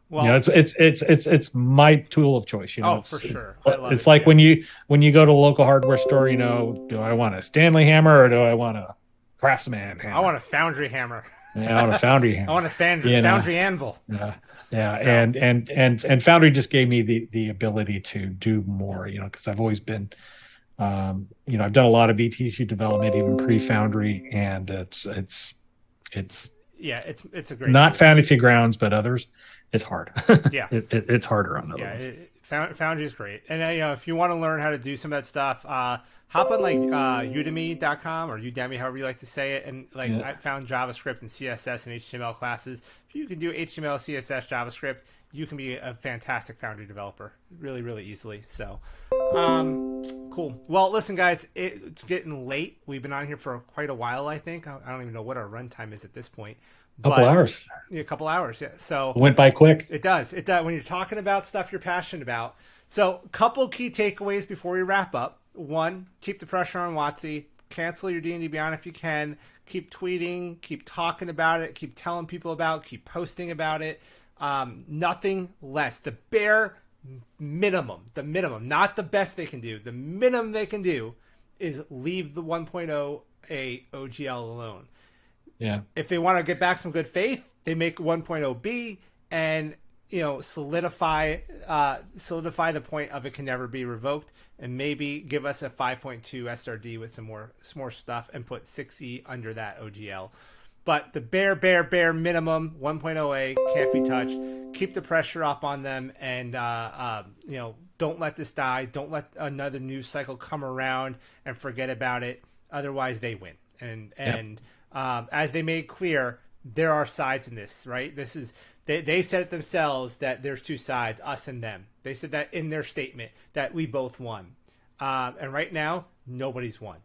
Well, it's my tool of choice. For sure. It's like when you go to a local hardware store, do I want a Stanley hammer or do I want a Craftsman hammer? I want a Foundry hammer. Yeah, I want a Foundry hammer. I want a Foundry anvil. Yeah. And Foundry just gave me the ability to do more. Because I've always been, I've done a lot of VTC development even pre-Foundry, and it's a great not Fantasy Grounds, but others. It's hard. Yeah, it's harder on others. Foundry is great, and if you want to learn how to do some of that stuff, hop on like Udemy.com or Udemy, however you like to say it, and I found JavaScript and CSS and HTML classes. If you can do HTML, CSS, JavaScript, you can be a fantastic Foundry developer really, really easily. So, cool. Well, listen, guys, it's getting late. We've been on here for quite a while. I think I don't even know what our runtime is at this point. Couple hours. Yeah, a couple hours. Yeah. So it went by quick. It does. It does. When you're talking about stuff you're passionate about. So, couple key takeaways before we wrap up. One, keep the pressure on WotC. Cancel your D&D Beyond if you can. Keep tweeting. Keep talking about it. Keep telling people about it. Keep posting about it. Nothing less. The bare minimum. The minimum. Not the best they can do. The minimum they can do is leave the 1.0A OGL alone. Yeah. If they want to get back some good faith, they make 1.0B and solidify the point of it can never be revoked, and maybe give us a 5.2 SRD with some more stuff and put 6E under that OGL. But the bare minimum 1.0A can't be touched. Keep the pressure up on them, and don't let this die. Don't let another news cycle come around and forget about it. Otherwise, they win. And as they made clear, there are sides in this, right? This is they said it themselves that there's two sides, us and them. They said that in their statement that we both won, and right now nobody's won.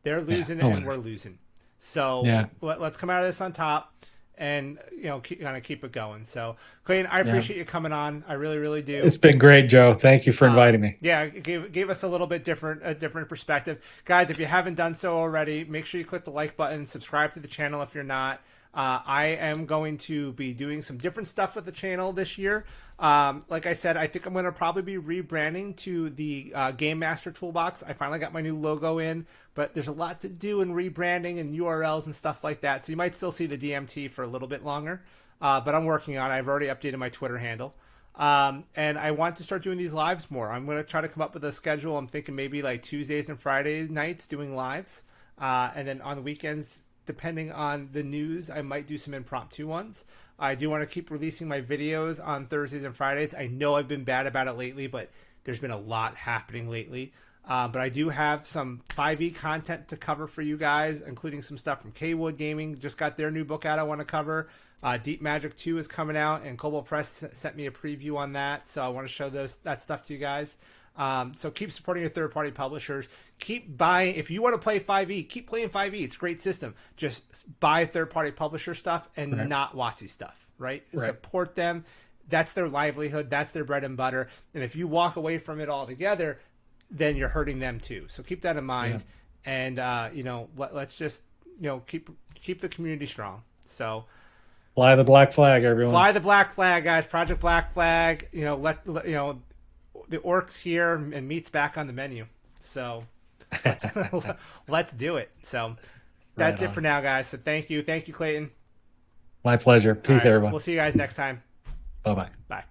They're losing and we're losing. So let's come out of this on top, and keep it going. So Clayton, I appreciate you coming on. I really, really do. It's been great, Joe. Thank you for inviting me. Yeah, it gave us a little bit different perspective. Guys, if you haven't done so already, make sure you click the like button, subscribe to the channel if you're not. I am going to be doing some different stuff with the channel this year. Like I said, I think I'm going to probably be rebranding to the Game Master Toolbox. I finally got my new logo in, but there's a lot to do in rebranding and URLs and stuff like that. So you might still see the DMT for a little bit longer, but I'm working on it. I've already updated my Twitter handle. And I want to start doing these lives more. I'm going to try to come up with a schedule. I'm thinking maybe like Tuesdays and Friday nights doing lives. And then on the weekends, depending on the news, I might do some impromptu ones. I do want to keep releasing my videos on Thursdays and Fridays. I know I've been bad about it lately, but there's been a lot happening lately. But I do have some 5e content to cover for you guys, including some stuff from K-Wood Gaming. Just got their new book out I want to cover. Deep Magic 2 is coming out, and Cobalt Press sent me a preview on that, so I want to show that stuff to you guys. So keep supporting your third-party publishers. Keep buying. If you want to play 5e, keep playing 5e. It's a great system. Just buy third-party publisher stuff and not WotC stuff, right? Support them. That's their livelihood. That's their bread and butter. And if you walk away from it altogether, then you're hurting them too. So keep that in mind. And, let's just, keep the community strong. So fly the black flag, everyone. Fly the black flag, guys. Project Black Flag. The orcs here and meat's back on the menu. So let's do it. So that's it for now, guys. So thank you. Thank you, Clayton. My pleasure. All Peace, right, everyone. we'll see you guys next time. Bye bye. Bye.